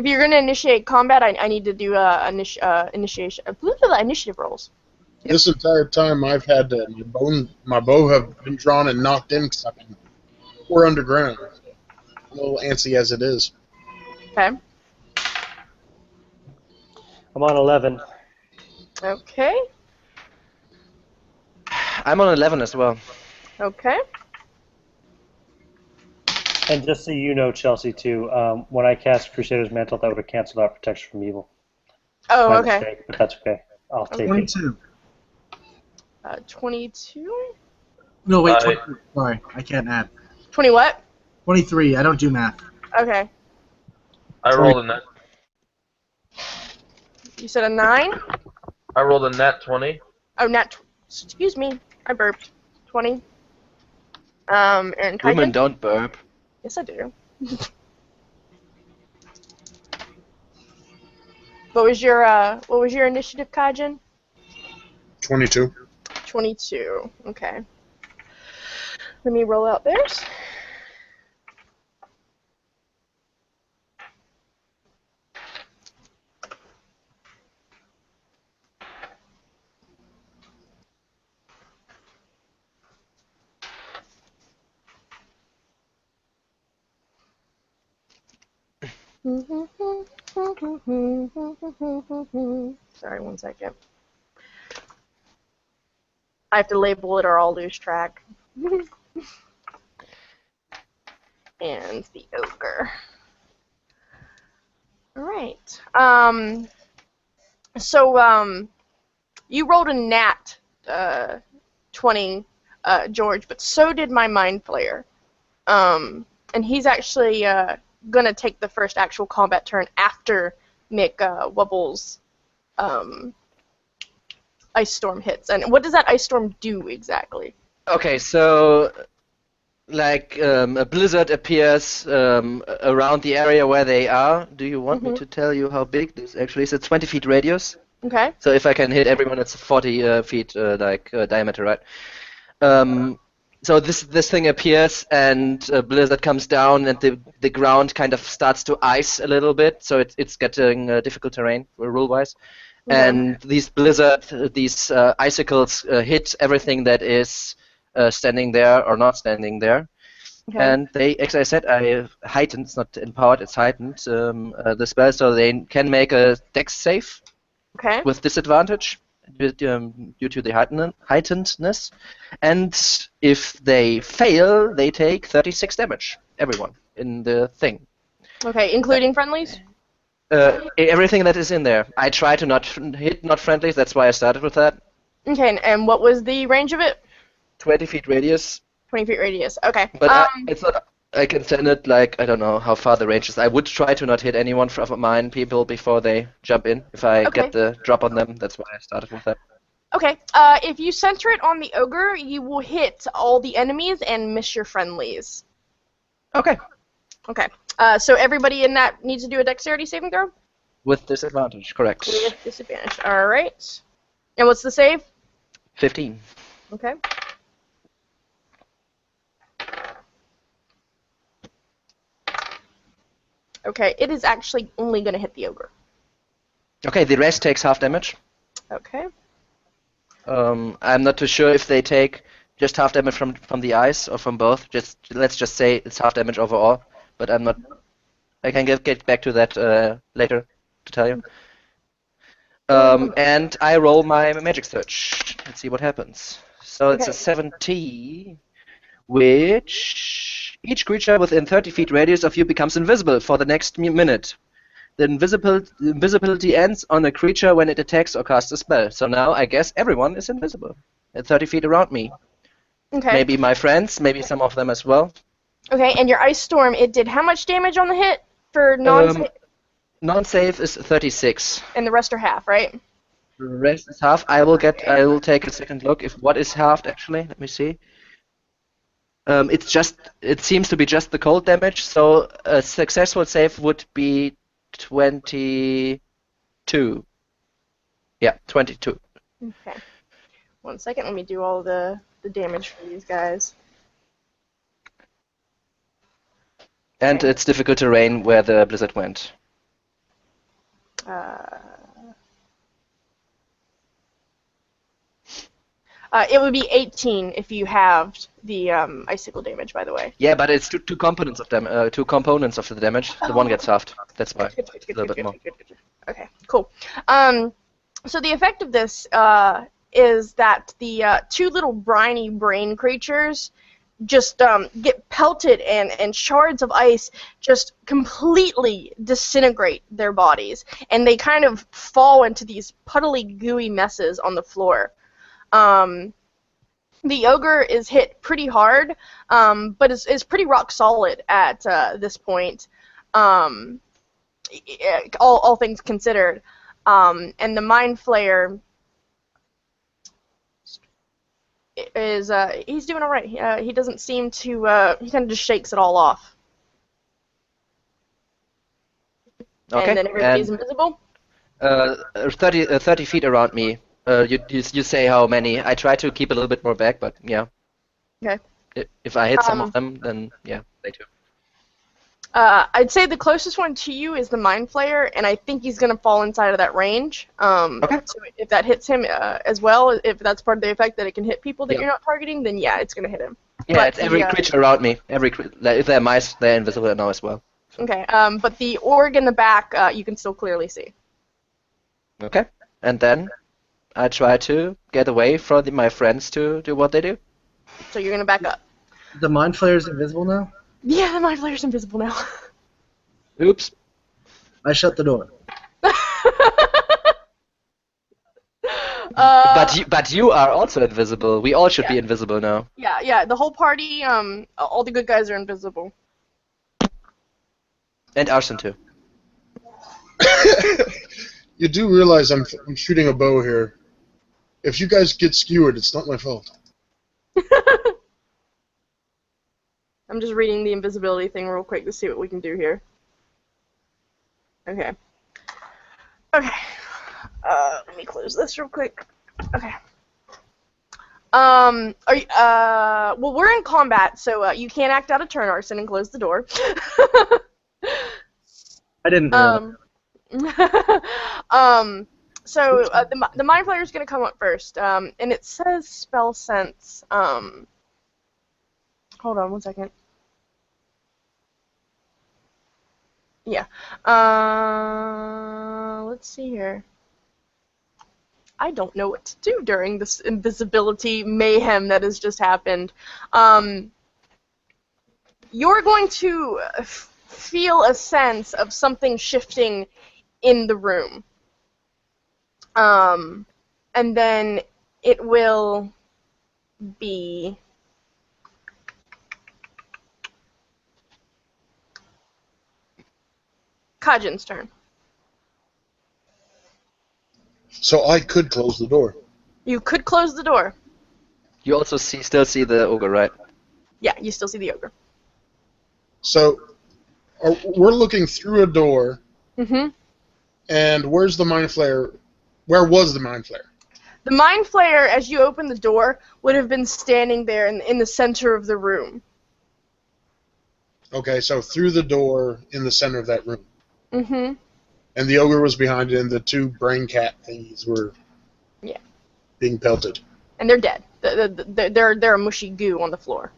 you're gonna initiate combat, I need to do initiative rolls. This entire time I've had my bow have been drawn and knocked in because we're underground. A little antsy as it is. Okay. I'm on 11. Okay. I'm on 11 as well. Okay. And just so you know, Chelsea, too, when I cast Crusader's Mantle, that would have canceled out Protection from Evil. Oh, My okay. mistake, but that's okay. I'll take 22. it. 22? No, wait, 23. Sorry, I can't add. 20 what? 23, I don't do math. Okay. I rolled a net. You said a 9? I rolled a net 20. Oh, excuse me. I burped. 20. And Kaiden? Women don't burp. Yes, I do. What was your initiative, Kaijin? 22. 22. Okay. Let me roll out theirs. Sorry, one second. I have to label it or I'll lose track. And the ogre. Alright. So, you rolled a nat 20, George, but so did my mind flayer. And he's actually gonna take the first actual combat turn after Mick Wubble's ice storm hits. And what does that ice storm do exactly? Okay, so like a blizzard appears around the area where they are. Do you want me to tell you how big this actually is? It's 20 feet radius. Okay. So if I can hit everyone, it's 40 feet diameter, right? So this thing appears, and a blizzard comes down, and the ground kind of starts to ice a little bit. So it's getting difficult terrain rule-wise. And these icicles hit everything that is standing there or not standing there. Okay. And they, as I said, I heightened, it's not empowered, it's heightened the spell, so they can make a dex save with disadvantage due to the heightenedness. And if they fail, they take 36 damage, everyone, in the thing. Okay, including friendlies? Everything that is in there. I try to not hit not friendlies, that's why I started with that. Okay, and what was the range of it? 20 feet radius. 20 feet radius, okay. But it's not. I can send it like, I don't know how far the range is. I would try to not hit anyone from mine people before they jump in. If I get the drop on them, that's why I started with that. Okay, if you center it on the ogre, you will hit all the enemies and miss your friendlies. Okay. Okay, so everybody in that needs to do a dexterity saving throw? With disadvantage, correct. With disadvantage, alright. And what's the save? 15. Okay. Okay, it is actually only going to hit the ogre. Okay, the rest takes half damage. Okay. I'm not too sure if they take just half damage from the ice or from both. Let's just say it's half damage overall. But I'm not. I can get back to that later to tell you. And I roll my magic search. Let's see what happens. So it's a 70, which each creature within 30 feet radius of you becomes invisible for the next minute. The invisibility ends on a creature when it attacks or casts a spell. So now I guess everyone is invisible at 30 feet around me. Okay. Maybe my friends, maybe some of them as well. Okay, and your ice storm, it did how much damage on the hit for non-save? Non-save is 36. And the rest are half, right? The rest is half. I will take a second look if what is halved actually. Let me see. It seems to be just the cold damage. So a successful save would be 22. Yeah, 22. Okay. 1 second, let me do all the damage for these guys. And it's difficult terrain where the blizzard went. It would be 18 if you halved the icicle damage, by the way. Yeah, but it's two components of the damage. The one gets halved. That's why. A little bit more. Okay, cool. So the effect of this is that the two little briny brain creatures just get pelted, and shards of ice just completely disintegrate their bodies, and they kind of fall into these puddly, gooey messes on the floor. The ogre is hit pretty hard, but is pretty rock solid at this point, all things considered. And the mind flayer is he's doing all right. He doesn't seem to. He kind of just shakes it all off. Okay. And then everybody's invisible. 30 feet around me. You say how many? I try to keep a little bit more back, but yeah. Okay. If I hit some of them, then yeah, they do. I'd say the closest one to you is the Mind Flayer, and I think he's going to fall inside of that range. Okay. So if that hits him as well, if that's part of the effect that it can hit people that Yeah. you're not targeting, then yeah, it's going to hit him. Yeah, But it's every creature around me. If they're mice, they're invisible now as well. Okay, but the org in the back, you can still clearly see. Okay. And then I try to get away from my friends to do what they do. So you're going to back up. The Mind Flayer's invisible now? Yeah, the Mind Flayer's invisible now. Oops. I shut the door. But you are also invisible. We all should be invisible now. Yeah, the whole party, all the good guys are invisible. And Arson too. You do realize I'm shooting a bow here. If you guys get skewered, it's not my fault. I'm just reading the invisibility thing real quick to see what we can do here. Okay. Okay. Let me close this real quick. Okay. Are you, well, we're in combat, so you can't act out a turn, Arson, and close the door. I didn't. So the Mind Flayer is going to come up first, and it says Spell Sense. Hold on 1 second. Yeah. Let's see here. I don't know what to do during this invisibility mayhem that has just happened. You're going to feel a sense of something shifting in the room. And then it will be Kajin's turn. So I could close the door. You could close the door. You also still see the ogre, right? Yeah, you still see the ogre. So we're looking through a door, Mm-hmm. and where's the Mind Flayer? Where was the Mind Flayer? The Mind Flayer, as you open the door, would have been standing there in the center of the room. Okay, so through the door in the center of that room. Mm-hmm. And the ogre was behind it, and the two brain cat thingies were being pelted. And they're dead. They're a mushy goo on the floor.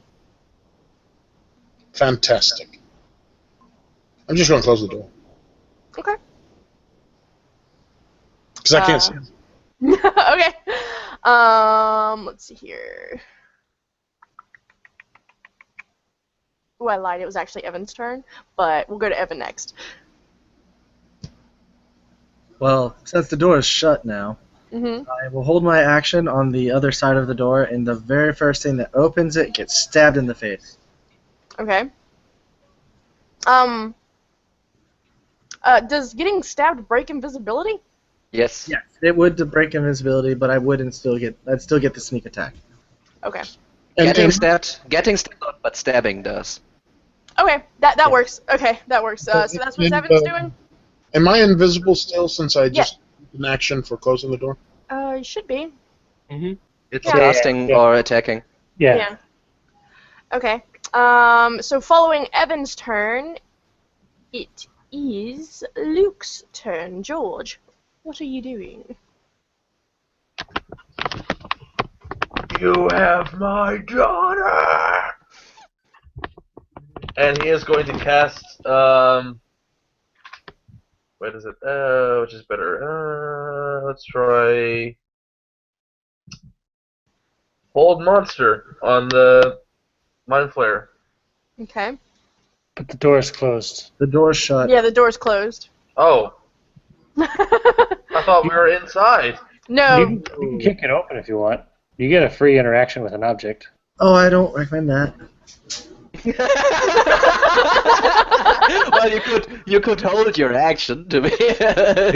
Fantastic. I'm just going to close the door. Okay. Because I can't see them. Okay. Let's see here. Ooh, I lied. It was actually Evan's turn, but we'll go to Evan next. Well, since the door is shut now, Mm-hmm. I will hold my action on the other side of the door, and the very first thing that opens it gets stabbed in the face. Okay. Does getting stabbed break invisibility? Yes. Yes, it would to break invisibility, but I'd still get the sneak attack. Okay. Getting stabbed, but stabbing does. Okay, that works. Okay, that works. So that's what Evan's doing? Am I invisible still since I just took an action for closing the door? You should be. Mm-hmm. It's Yeah. casting or attacking. Yeah. Okay. So following Evan's turn, it is Luke's turn. George, what are you doing? You have my daughter! And he is going to cast, what is it? Which is better? Let's try Hold Monster on the Mind Flayer. Okay. But the door is closed. The door's shut. Yeah, the door's closed. Oh, I thought we were inside. No. You can kick it open if you want. You get a free interaction with an object. Oh, I don't recommend that. Well, you could hold your action to be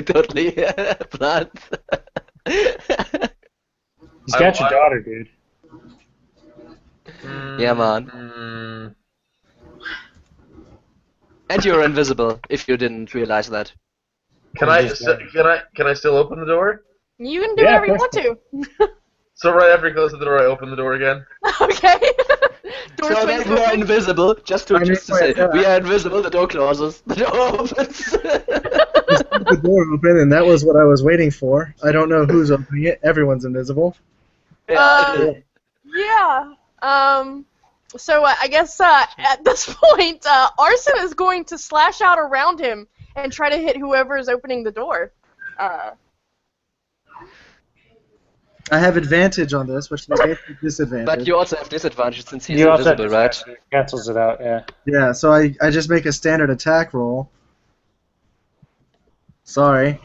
totally blunt. He's got your daughter, dude. Yeah, man. And you're invisible, if you didn't realize that. Can You I just- can I still open the door? You can do Yeah, whatever you of want to. So right after he closes the door, I open the door again. Okay. Door So swings then we are open. invisible. Just to I mean, say, yeah. we are invisible. The door closes. The door opens. Just leave the door open, and that was what I was waiting for. I don't know who's opening it. Everyone's invisible. Yeah. So I guess at this point, Arson is going to slash out around him and try to hit whoever is opening the door. I have advantage on this, which negates the disadvantage. But you also have disadvantage since he's You also have invisible, right? disadvantage. It cancels it out, yeah. Yeah, so I just make a standard attack roll. Sorry.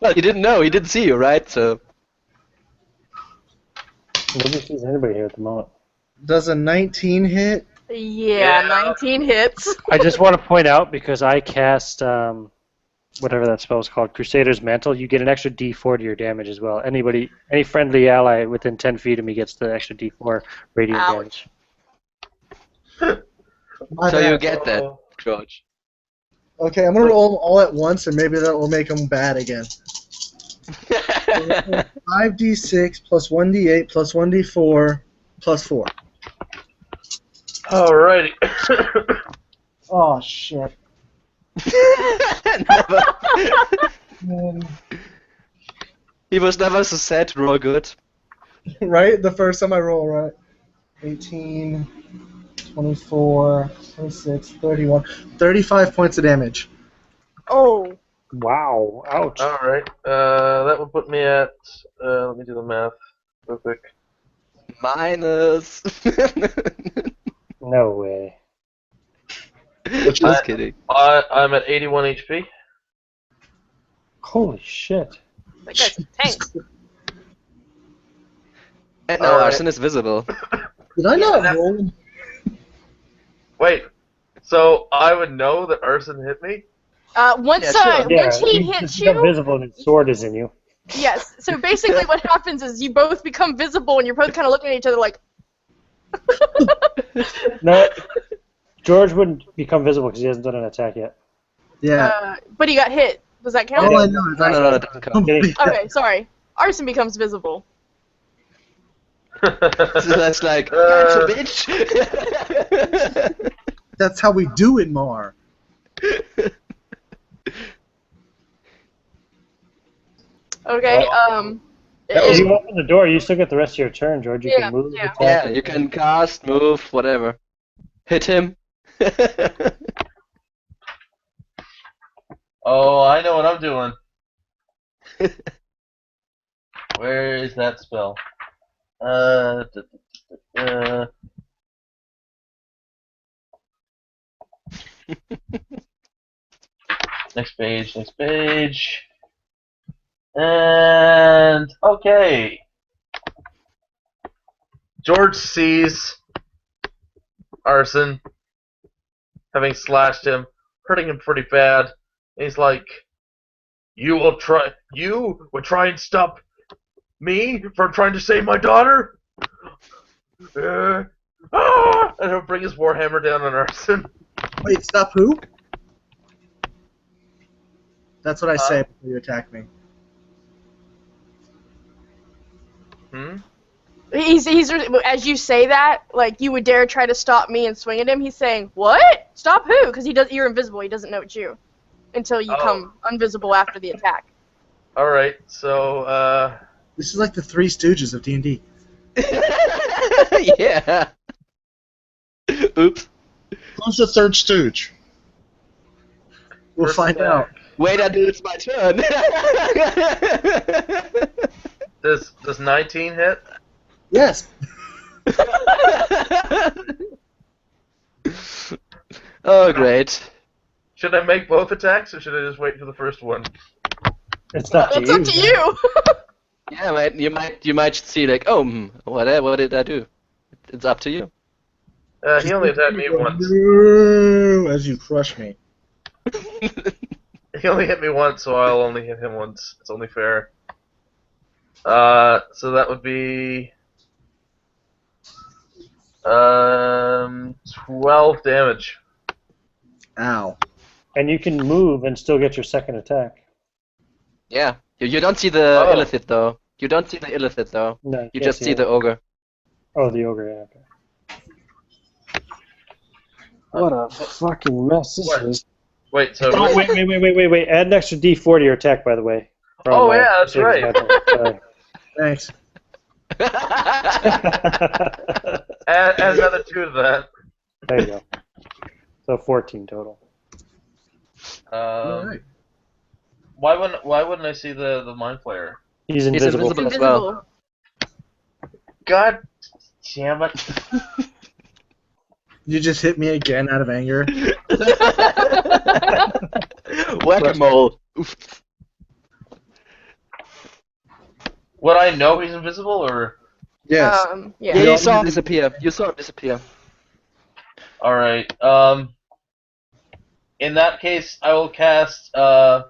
Well, he didn't know. He didn't see you, right? So Nobody sees anybody here at the moment. Does a 19 hit? Yeah, 19 hits. I just want to point out, because I cast whatever that spell is called, Crusader's Mantle, you get an extra D4 to your damage as well. Any friendly ally within 10 feet of me gets the extra D4 radiant Ouch. damage. My so you bad. get that, George. Okay, I'm gonna roll them all at once, and maybe that will make them bad again. 5d6 plus 1d8 plus 1d4 plus 4. Alrighty. Oh shit. Never. Man. He was never so sad to roll good. Right? The first time I roll, right? 18, 24, 26, 31. 35 points of damage. Oh. Wow, ouch. Alright. That would put me at let me do the math real quick. Minus. No way. Just kidding. I'm at 81 HP. Holy shit. That guy's a tank. And now Alright. Arson is visible. Did I not roll? Wait. So I would know that Arson hit me? Once Yeah, sure. once he you hits become you, visible and his sword is in you. yes. So basically, what happens is you both become visible, and you're both kind of looking at each other like. No, George wouldn't become visible because he hasn't done an attack yet. Yeah. But he got hit. Does that count? All I know is No, it doesn't count. Okay, sorry. Arson becomes visible. So that's like, gotcha, bitch. That's how we do it, Mar. Okay. If you open the door, you still get the rest of your turn, George. You Yeah, can move, yeah. attack. Yeah, you can cast, move, whatever. Hit him. Oh, I know what I'm doing. Where is that spell? Next page, next page. And okay. George sees Arson having slashed him, hurting him pretty bad. And he's like, You would try and stop me from trying to save my daughter? And he'll bring his warhammer down on Arson. Wait, stop who? That's what I say before you attack me. He's as you say that, like you would dare try to stop me and swing at him. He's saying, "What? Stop who?" Because you're invisible. He doesn't know it's you until you come invisible after the attack. All right, so This is like the Three Stooges of D&D. Yeah. Oops. Who's the third stooge? We'll first find attack. out. Wait until it's my turn. Does 19 hit? Yes. Oh, great. Should I make both attacks, or should I just wait for the first one? It's not to It's you. up to you. Yeah, you might see like, oh, what did I do? It's up to you. He only attacked me once. As you crush me. He only hit me once, so I'll only hit him once. It's only fair. So that would be 12 damage. Ow. And you can move and still get your second attack. Yeah. You don't see the Oh. illithid though. You don't see the illithid though. No, You can't just see it. the ogre. Oh, the ogre. Yeah. Okay. What a fucking mess this What? is. Wait, so Oh, wait. Add an extra D4 to your attack, by the way. Oh, yeah, that's right. Sorry. Thanks. add another 2 to that. There you go. So 14 total. Alright. Why wouldn't I see the mind flayer? He's He's invisible. invisible as well. God damn it! You just hit me again out of anger. Whack-a-mole. Oof. Would I know he's invisible or? Yes. Yeah. Yeah, you saw him disappear. You saw him disappear. All right. In that case, I will cast. I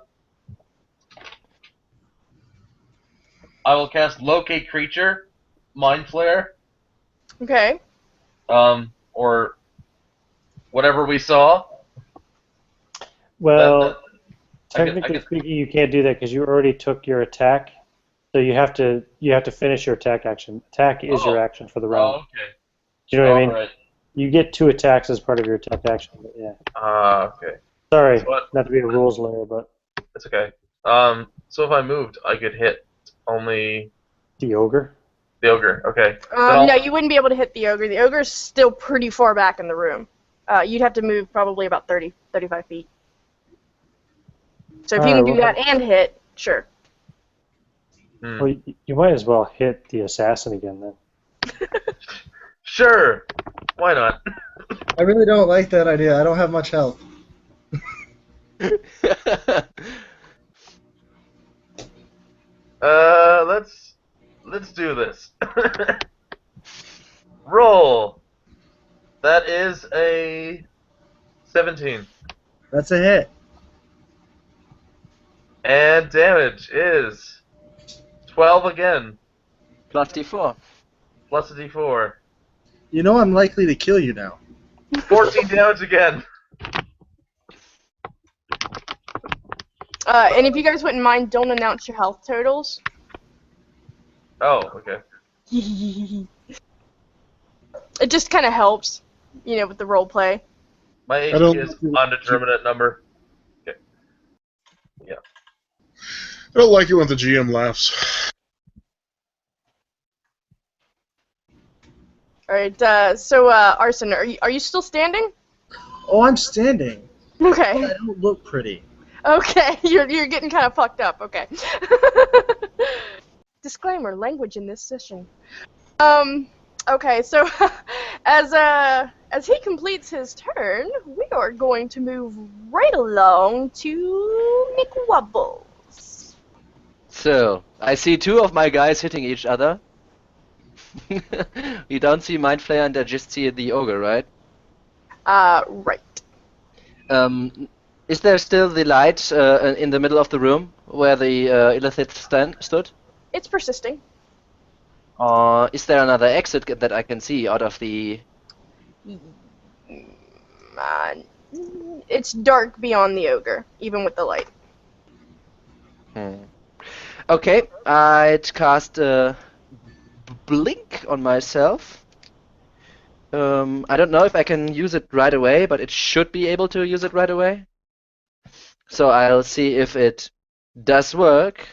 will cast locate creature, mind flare. Okay. Or whatever we saw. Well, I technically guess- speaking, you can't do that because you already took your attack. So you have to finish your attack action. Attack is your action for the Oh, round. okay. Do you know what I mean? Right. You get 2 attacks as part of your attack action. But yeah. Okay. Sorry, What? not to be a rules lawyer, but It's okay. So if I moved, I could hit only the ogre. the ogre. Okay. Then I'll- No, you wouldn't be able to hit the ogre. The ogre's still pretty far back in the room. You'd have to move probably about 30, 35 feet. So if you can do that and hit, sure. Well, you might as well hit the assassin again then. Sure. Why not? I really don't like that idea. I don't have much health. Let's do this. Roll. That is a 17. That's a hit. And damage is 12 again, Plus D4. plus a d4. You know I'm likely to kill you now. 14 damage again. And if you guys wouldn't mind, don't announce your health totals. Oh, okay. It just kind of helps, with the role play. My I HP don't- is undeterminate number. Okay. Yeah. I don't like it when the GM laughs. All right. So, Arson, are you still standing? Oh, I'm standing. Okay. I don't look pretty. Okay. You're getting kind of fucked up. Okay. Disclaimer: language in this session. Okay. So, as he completes his turn, we are going to move right along to McWubbles. So, I see 2 of my guys hitting each other. You don't see Mind Flayer and I just see the ogre, right? Right. Is there still the light in the middle of the room where the illithid stood? It's persisting. Is there another exit that I can see out of the... It's dark beyond the ogre, even with the light. Okay, I'd cast Blink on myself. I don't know if I can use it right away, but it should be able to use it right away. So I'll see if it does work.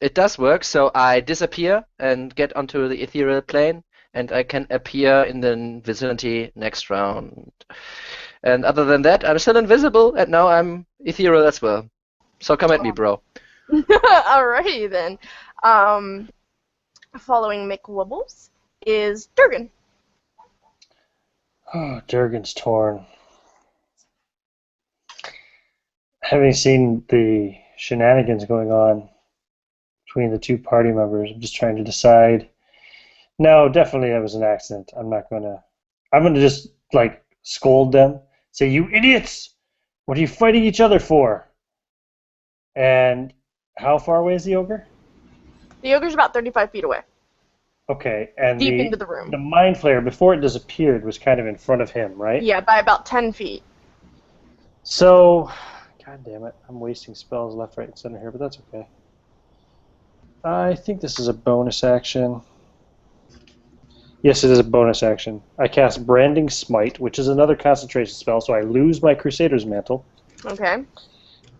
It does work, so I disappear and get onto the ethereal plane, and I can appear in the vicinity next round. And other than that, I'm still invisible, and now I'm ethereal as well. So come at me, bro. Alrighty then. Following McWubbles is Durgan. Oh, Durgan's torn. Having seen the shenanigans going on between the 2 party members, I'm just trying to decide. No, definitely that was an accident. I'm gonna just scold them, say, "You idiots! What are you fighting each other for?" And how far away is the ogre? The ogre's about 35 feet away. Okay, and Deep into the room. The mind flayer, before it disappeared, was kind of in front of him, right? Yeah, by about 10 feet. So, god damn it, I'm wasting spells left, right, and center here, but that's okay. I think this is a bonus action. Yes, it is a bonus action. I cast Branding Smite, which is another concentration spell, so I lose my Crusader's Mantle. Okay.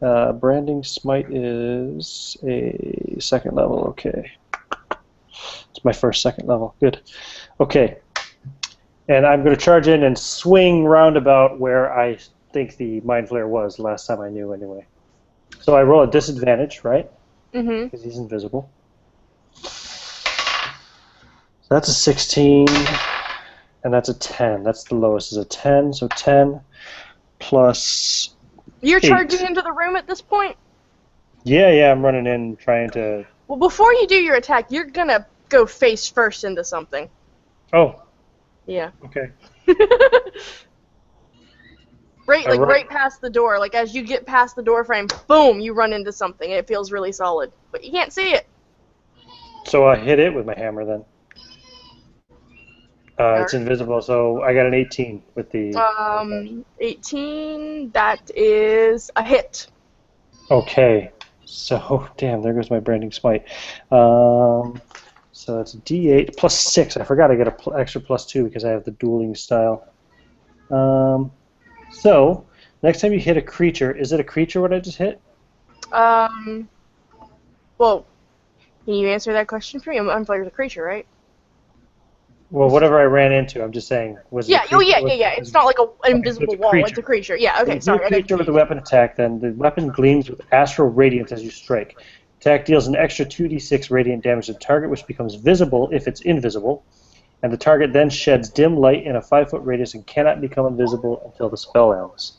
Branding Smite is a second level, okay. It's my first second level, good. Okay, and I'm going to charge in and swing roundabout where I think the Mind Flare was last time I knew anyway. So I roll a disadvantage, right? Mm-hmm. Because he's invisible. So that's a 16, and that's a 10. That's the lowest, is a 10, so 10 plus You're 8. charging into the room at this point? Yeah, I'm running in trying to... Well, before you do your attack, you're gonna go face first into something. Oh, Yeah. okay. Right past the door. Like, as you get past the door frame, boom, you run into something, and it feels really solid. But you can't see it. So I hit it with my hammer then. It's invisible, so I got an 18 with the... 18, that is a hit. Okay, so, damn, there goes my Branding Smite. So that's a D8 plus 6. I forgot I get an extra plus 2 because I have the dueling style. So, next time you hit a creature, is it a creature what I just hit? Well, can you answer that question for me? I'm familiar with a creature, right? Well, whatever I ran into, I'm just saying. Was it a creature? Yeah. It's not like an invisible wall. It's a creature. Yeah, okay, If you're sorry. a creature with a weapon attack, then the weapon gleams with astral radiance as you strike. Attack deals an extra 2d6 radiant damage to the target, which becomes visible if it's invisible, and the target then sheds dim light in a 5-foot radius and cannot become invisible until the spell ends.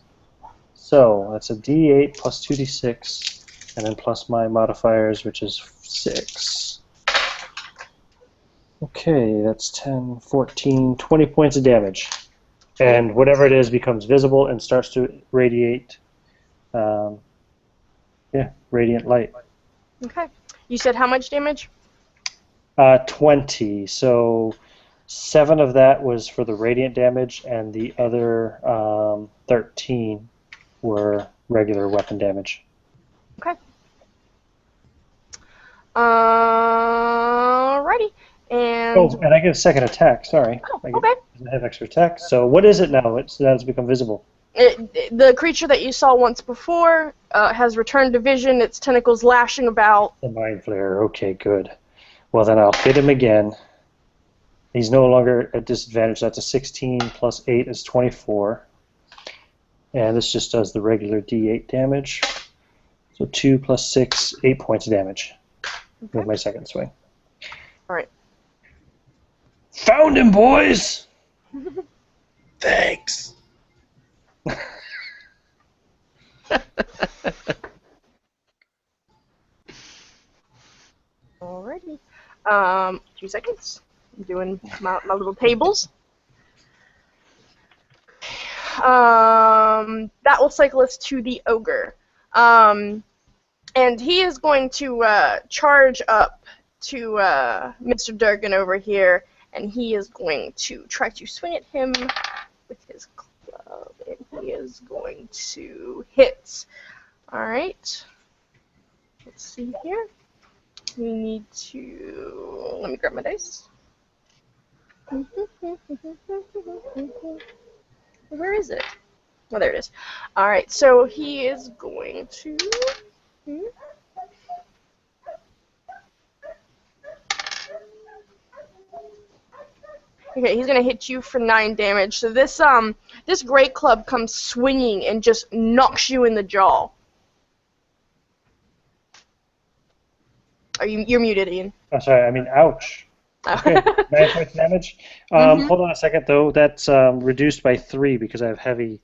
So that's a d8 plus 2d6, and then plus my modifiers, which is 6. Okay, that's 10, 14, 20 points of damage. And whatever it is becomes visible and starts to radiate, radiant light. Okay. You said how much damage? 20. So 7 of that was for the radiant damage, and the other 13 were regular weapon damage. Okay. Alrighty. And and I get a second attack, sorry. Oh, okay. I have extra attack. So what is it now? It's become visible. The creature that you saw once before has returned to vision, its tentacles lashing about. The Mind Flare, okay, good. Well, then I'll hit him again. He's no longer at disadvantage. That's a 16 plus 8 is 24. And this just does the regular d8 damage. So 2 plus 6, 8 points of damage with my second swing. Alright. Found him, boys! Thanks! Alrighty. 2 seconds. I'm doing my little tables. That will cycle us to the ogre. And he is going to charge up to Mr. Durgan over here, and he is going to try to swing at him with his club, and he is going to hit. Alright. Let's see here. We need to... Let me grab my dice. Where is it? Oh, there it is. Alright, so he is going to... Okay, he's gonna hit you for 9 damage. So this great club comes swinging and just knocks you in the jaw. You're muted, Ian? Oh, sorry, I mean, ouch. Okay, 9 points damage. Hold on a second, though. That's reduced by 3 because I have heavy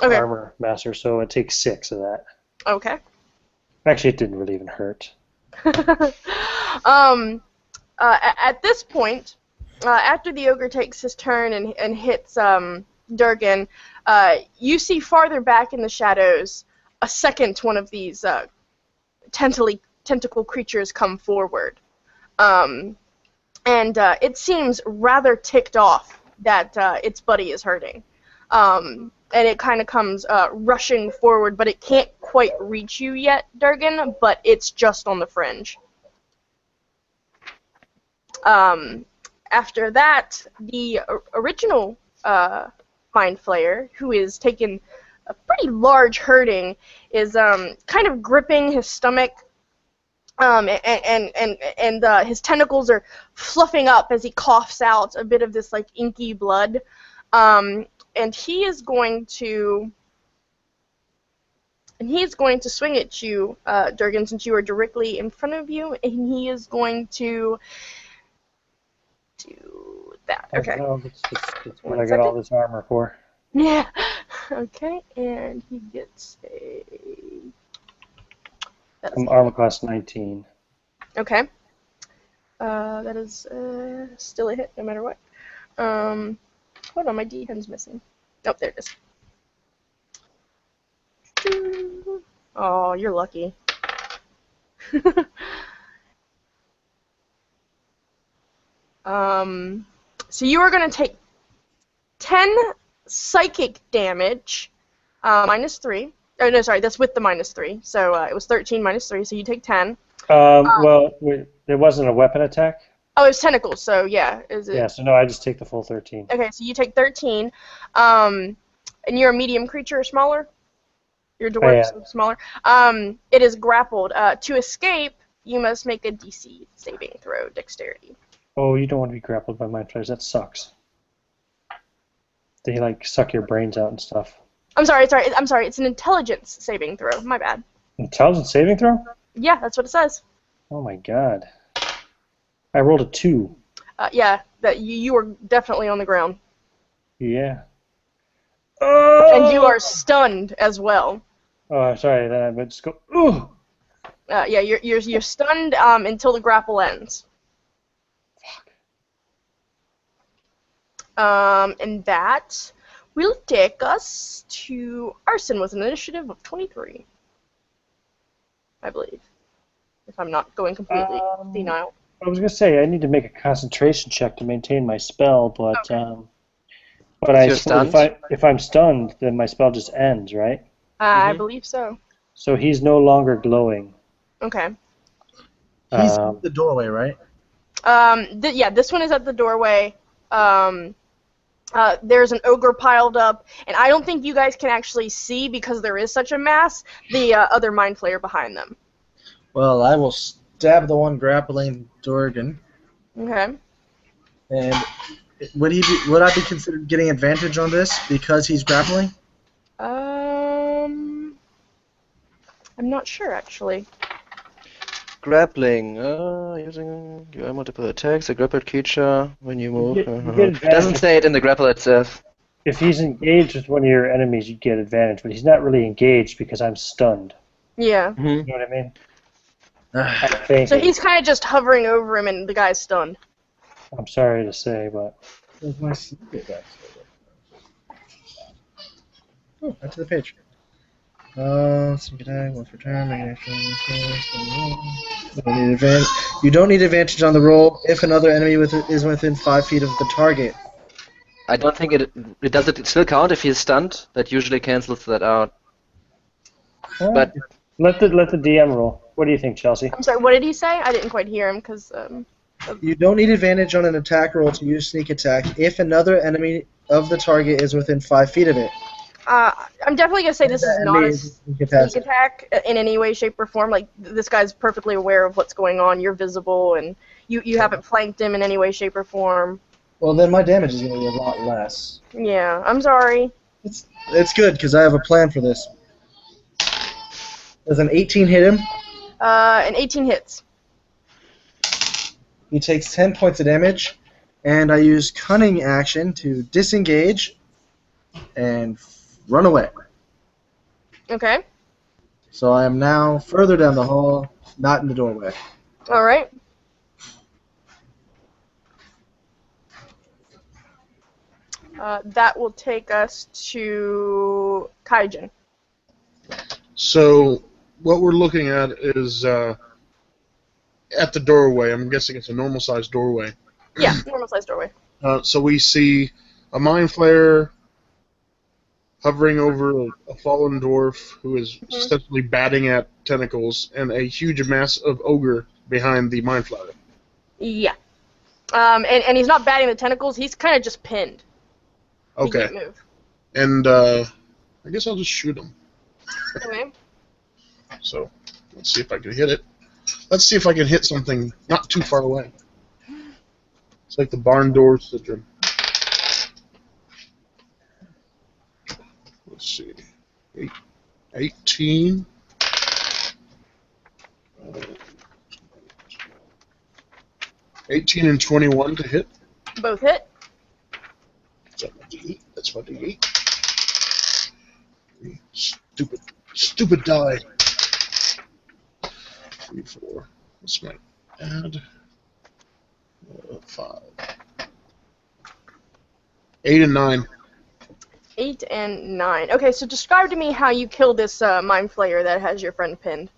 armor master, so it takes 6 of that. Okay. Actually, it didn't really even hurt. At this point, after the ogre takes his turn and hits Durgan, you see farther back in the shadows a second one of these tentacle creatures come forward. And it seems rather ticked off that its buddy is hurting. and it kind of comes rushing forward, but it can't quite reach you yet, Durgan, but it's just on the fringe. After that, the original Mind Flayer, who is taking a pretty large hurting, is kind of gripping his stomach, and his tentacles are fluffing up as he coughs out a bit of this like inky blood, and he is going to swing at you, Durgan, since you are directly in front of you, and he is going to do that. Okay. No, that's what I got all this armor for. Yeah. Okay, and he gets a. I'm armor class 19. Okay. That is still a hit, no matter what. Hold on, my D10's missing. Oh, there it is. Oh, you're lucky. So you are going to take 10 psychic damage, -3. Oh, no, sorry, that's with the -3. So it was 13 -3, so you take 10. Well, there wasn't a weapon attack. Oh, it was tentacles, so yeah. Is it? Yeah, so no, I just take the full 13. Okay, so you take 13. And you're a medium creature or smaller? You're a dwarf, yeah. so smaller. It is grappled. To escape, you must make a DC saving throw, dexterity. Oh, you don't want to be grappled by mind flayers. That sucks. They like suck your brains out and stuff. I'm sorry. It's an intelligence saving throw. My bad. Intelligence saving throw? Yeah, that's what it says. Oh my god. I rolled a 2. Yeah, that you are definitely on the ground. Yeah. And you are stunned as well. Oh, I'm sorry. Then I would just go. Ooh. Yeah, you're stunned until the grapple ends. And that will take us to Arson with an initiative of 23. I believe. If I'm not going completely senile. I was going to say, I need to make a concentration check to maintain my spell, but Okay. but I suppose if I'm stunned, then my spell just ends, right? I believe so. So he's no longer glowing. Okay. He's in the doorway, right? Yeah, this one is at the doorway. There's an ogre piled up, and I don't think you guys can actually see, because there is such a mass, the other Mind Flayer behind them. Well, I will stab the one grappling Durgan. Okay. And would I be considered getting advantage on this because he's grappling? I'm not sure, actually. Grappling. Using you have multiple attacks. A grappled creature when you move. You get It doesn't say it in the grapple itself. If he's engaged with one of your enemies, you get advantage, but he's not really engaged because I'm stunned. Yeah. You know what I mean? So he's kind of just hovering over him, and the guy's stunned. I'm sorry to say, but... Where's my secret dice? Oh, back to the page. Secret attack, once per turn, make an extra You don't need advantage on the roll if another enemy is within 5 feet of the target. I don't think it does. It still count if he's stunned. That usually cancels that out. But let the DM roll. What do you think, Chelsea? I'm sorry, what did he say? I didn't quite hear him, because... You don't need advantage on an attack roll to use sneak attack if another enemy of the target is within 5 feet of it. I'm definitely going to say this is not a sneak attack in any way, shape, or form. Like, this guy's perfectly aware of what's going on. You're visible, and you haven't flanked him in any way, shape, or form. Well, then my damage is going to be a lot less. Yeah, I'm sorry. It's good, because I have a plan for this. Does an 18 hit him? An 18 hits. He takes 10 points of damage, and I use Cunning action to disengage and run away. Okay. So I am now further down the hall, not in the doorway. All right. That will take us to Kaijin. So what we're looking at is at the doorway. I'm guessing it's a normal-sized doorway. Yeah, normal-sized doorway. So we see a Mind Flayer, hovering over a fallen dwarf who is essentially batting at tentacles, and a huge mass of ogre behind the mind flayer. Yeah. And he's not batting the tentacles. He's kind of just pinned. He Okay. can't move. And I guess I'll just shoot him. Okay. So let's see if I can hit it. Let's see if I can hit something not too far away. It's like the barn door syndrome. Let's see. 18. 18 and 21 to hit. Both hit. That's my D8. That's my D8. Stupid die. 3, 4. Let's make add 5. 8 and 9. 8 and 9. Okay, so describe to me how you kill this mind flayer that has your friend pinned.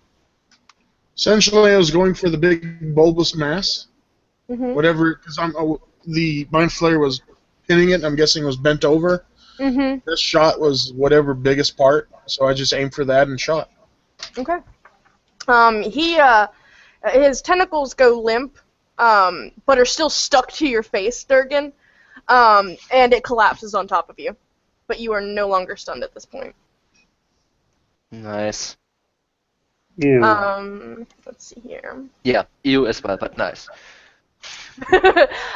Essentially, I was going for the big bulbous mass. Mm-hmm. Whatever, because the mind flayer was pinning it. I'm guessing it was bent over. Mm-hmm. This shot was whatever biggest part, so I just aimed for that and shot. Okay. His tentacles go limp, but are still stuck to your face, Durgan, and it collapses on top of you. But you are no longer stunned at this point. Nice. You. Let's see here. Yeah, you as well, but nice.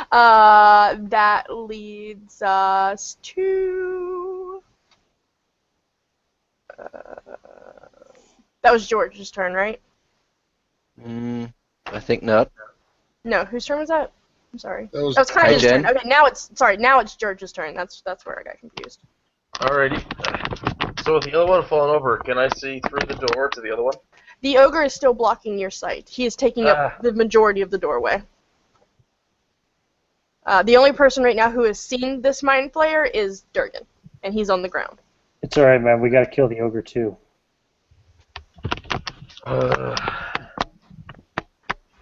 That leads us to... that was George's turn, right? I think not. No, whose turn was that? I'm sorry. That was kind of his Jen. turn. Okay, now it's George's turn. That's where I got confused. Alrighty. So with the other one falling over, can I see through the door to the other one? The ogre is still blocking your sight. He is taking up the majority of the doorway. The only person right now who has seen this mind flayer is Durgan, and he's on the ground. It's alright, man. We gotta kill the ogre, too.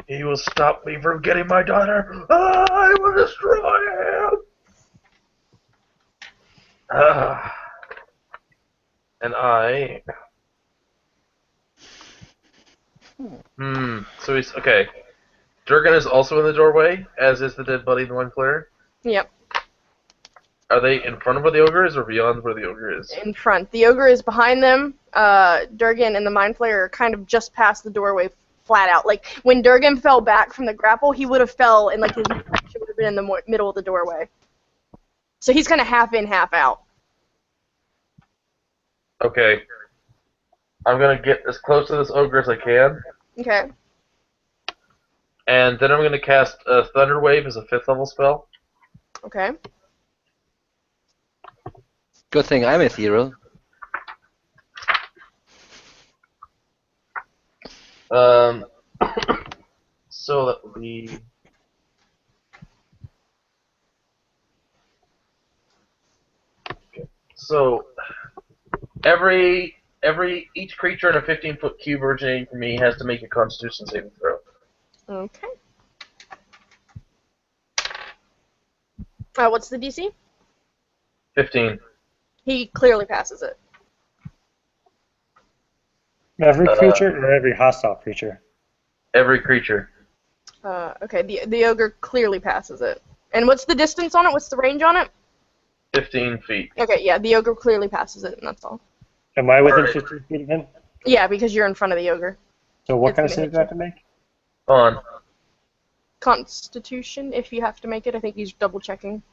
He will stop me from getting my daughter. I will destroy him. And I. So he's okay. Durgan is also in the doorway, as is the dead buddy, the one player. Yep, Are they in front of where the ogre is, or beyond where the ogre is? in front. The ogre is behind them. Durgan and the mind flayer are kind of just past the doorway, flat out. Like when Durgan fell back from the grapple, he would have fell, and like his reflection would have been in the middle of the doorway. So he's kind of half in, half out. Okay. I'm gonna get as close to this ogre as I can, Okay. and then I'm gonna cast Thunder Wave as a 5th level spell. Okay. Good thing I'm ethereal. So that will be. Okay. So each creature in a 15-foot cube originating from me has to make a Constitution saving throw. Okay. What's the DC? 15. He clearly passes it. Every creature or every hostile creature? Every creature. Okay, the ogre clearly passes it. And what's the distance on it? What's the range on it? 15 feet. Okay, yeah, the ogre clearly passes it, and that's all. Am I within Alright. 15 feet of him? Yeah, because you're in front of the ogre. So what It's kind of gonna save hit do I have to make? On. Constitution, if you have to make it. I think he's double checking.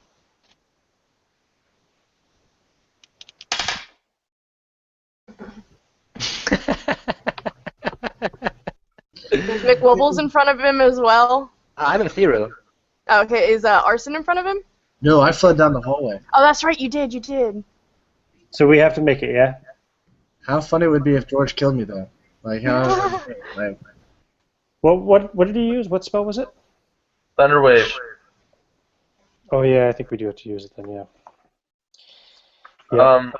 There's McWobbles in front of him as well. I'm ethereal. Okay, is Arson in front of him? No, I fled down the hallway. Oh, that's right, you did. So we have to make it, yeah? How funny would it be if George killed me, though? Like, how... like, Well, what did he use? What spell was it? Thunder Wave. Oh, yeah, I think we do have to use it then, yeah. Yeah.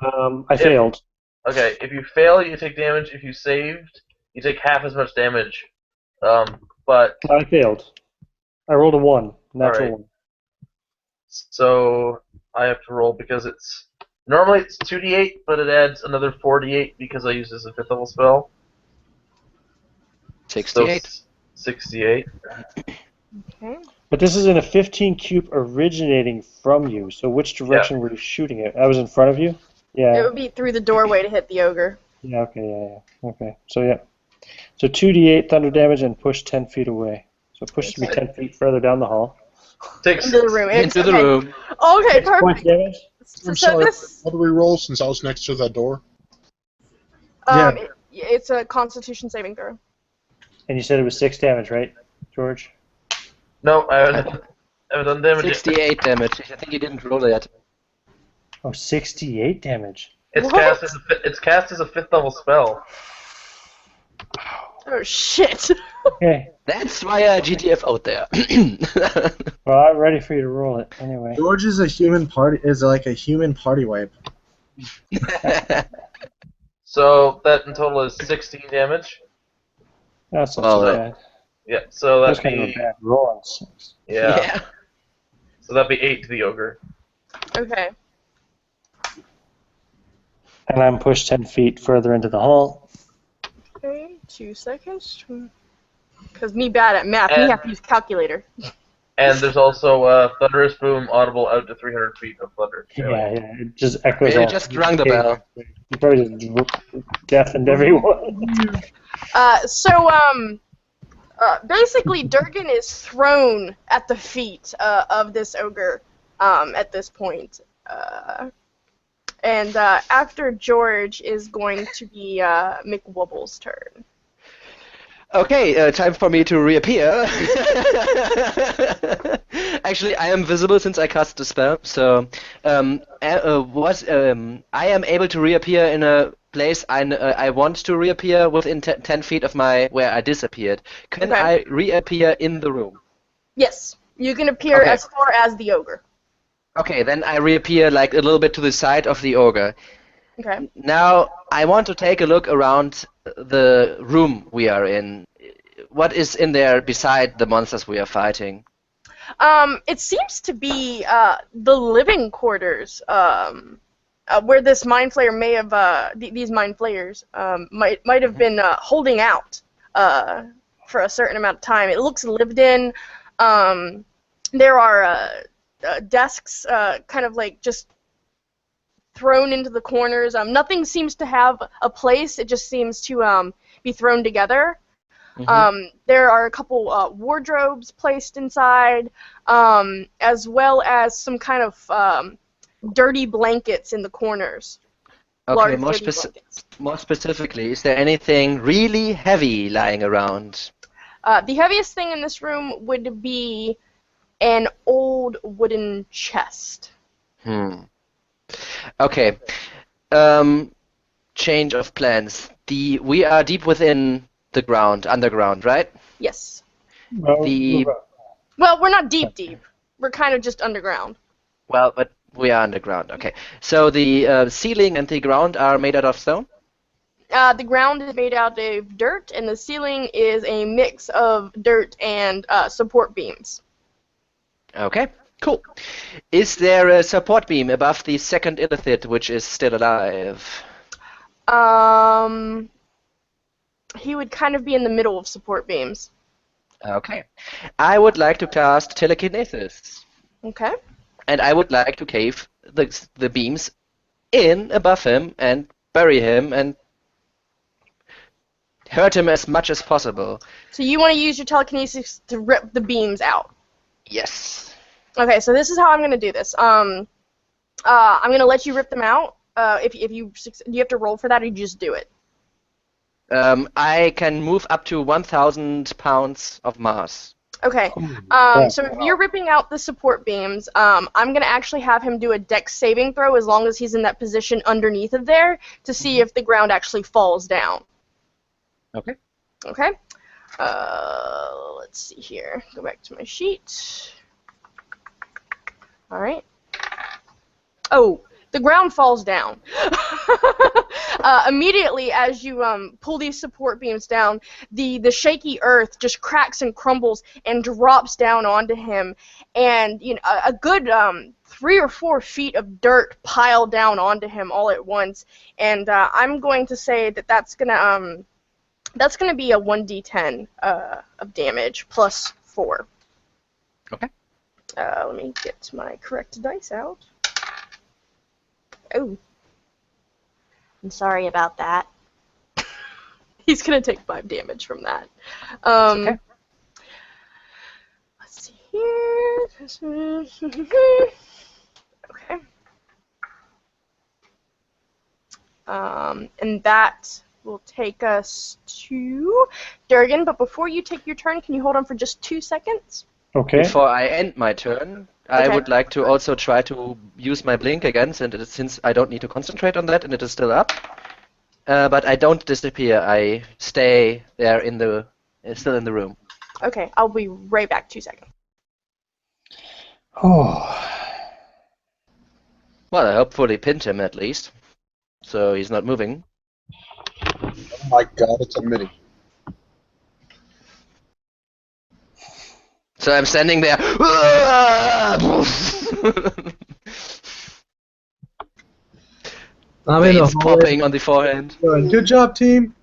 I failed. Okay, if you fail, you take damage. If you saved, you take half as much damage. But I failed. I rolled a 1. Natural Alright. 1. so I have to roll because it's Normally it's 2d8, but it adds another 4d8 because I use this as a 5th level spell. 68. So 68. Okay. But this is in a 15 cube originating from you. So which direction were you shooting it? I was in front of you? It Yeah. would be through the doorway to hit the ogre. Yeah, okay, yeah. Okay. So yeah. So 2d8 thunder damage and push 10 feet away. So push to be 10 feet further down the hall. Takes Into the room. Into the okay. room. Okay, 6 points perfect. damage? So I'm sorry. this, What do we roll since I was next to that door? Yeah. it's a Constitution saving throw. And you said it was 6 damage, right, George? No, I haven't done damage yet. 68 damage. I think you didn't roll it yet. Oh, 68 damage. It's What? cast as a 5th level spell. Oh shit. Okay. That's why I GTF out there. Well, I'm ready for you to roll it anyway. George is like a human party wipe. So that in total is 16 damage. That's not Well, so bad. Yeah, so That's that'd kind of a be bad roll on 6. yeah. So that'd be 8 to the ogre. Okay. And I'm pushed 10 feet further into the hall. Okay, 2 seconds. Because me bad at math, me And- have to use calculator. And there's also thunderous boom audible out to 300 feet of thunder. Yeah, it just echoes You all. just rung the bell. You probably just deafened everyone. Basically, Durgan is thrown at the feet of this ogre at this point. And after George is going to be McWobble's turn. Okay, time for me to reappear. Actually, I am visible since I cast the spell, so I am able to reappear in a place I want to reappear within 10 feet of where I disappeared. Can Okay. I reappear in the room? Yes, you can appear Okay. as far as the ogre. Okay, then I reappear like a little bit to the side of the ogre. Okay. Now, I want to take a look around the room we are in. What is in there beside the monsters we are fighting? It seems to be the living quarters, where this mind flayer may have these mind flayers might have been holding out for a certain amount of time. It looks lived in. There are desks kind of like just thrown into the corners. Nothing seems to have a place. It just seems to be thrown together. There are a couple wardrobes placed inside, as well as some kind of dirty blankets in the corners. Okay, Large more, dirty blankets. more specifically, is there anything really heavy lying around? The heaviest thing in this room would be an old wooden chest. Okay. Change of plans. We are deep within the ground, underground, right? Yes. Well, Well, we're not deep. We're kind of just underground. Well, but we are underground. Okay. So the ceiling and the ground are made out of stone? The ground is made out of dirt, and the ceiling is a mix of dirt and support beams. Okay, cool. Is there a support beam above the second illithid which is still alive? He would kind of be in the middle of support beams. Okay. I would like to cast telekinesis. Okay. And I would like to cave the beams in above him and bury him and hurt him as much as possible. So you want to use your telekinesis to rip the beams out. Yes. Okay, so this is how I'm going to do this. I'm going to let you rip them out. If you do you have to roll for that, or you just do it? I can move up to 1,000 pounds of mass. Okay. So if you're ripping out the support beams, I'm going to actually have him do a dex saving throw as long as he's in that position underneath of there to see if the ground actually falls down. Okay. Okay. Let's see here. Go back to my sheet. All right. Oh, the ground falls down. Immediately as you pull these support beams down, the shaky earth just cracks and crumbles and drops down onto him, and a good 3 or 4 feet of dirt pile down onto him all at once, and I'm going to say that that's gonna be a 1d10 of damage plus 4. Okay. Let me get my correct dice out. Oh, I'm sorry about that. he's gonna take 5 damage from that. Okay. Let's see here. Okay. And that will take us to Durgan. But before you take your turn, can you hold on for just 2 seconds? Okay. Before I end my turn, I Okay. would like to also try to use my blink again, since I don't need to concentrate on that and it is still up. But I don't disappear. I stay there still in the room. Okay, I'll be right back. 2 seconds. Oh. Well, I hopefully pinned him at least, so he's not moving. Oh my god, it's a mini. So I'm standing there. I'm in the Veins hallway. popping on the forehead. Good job, team.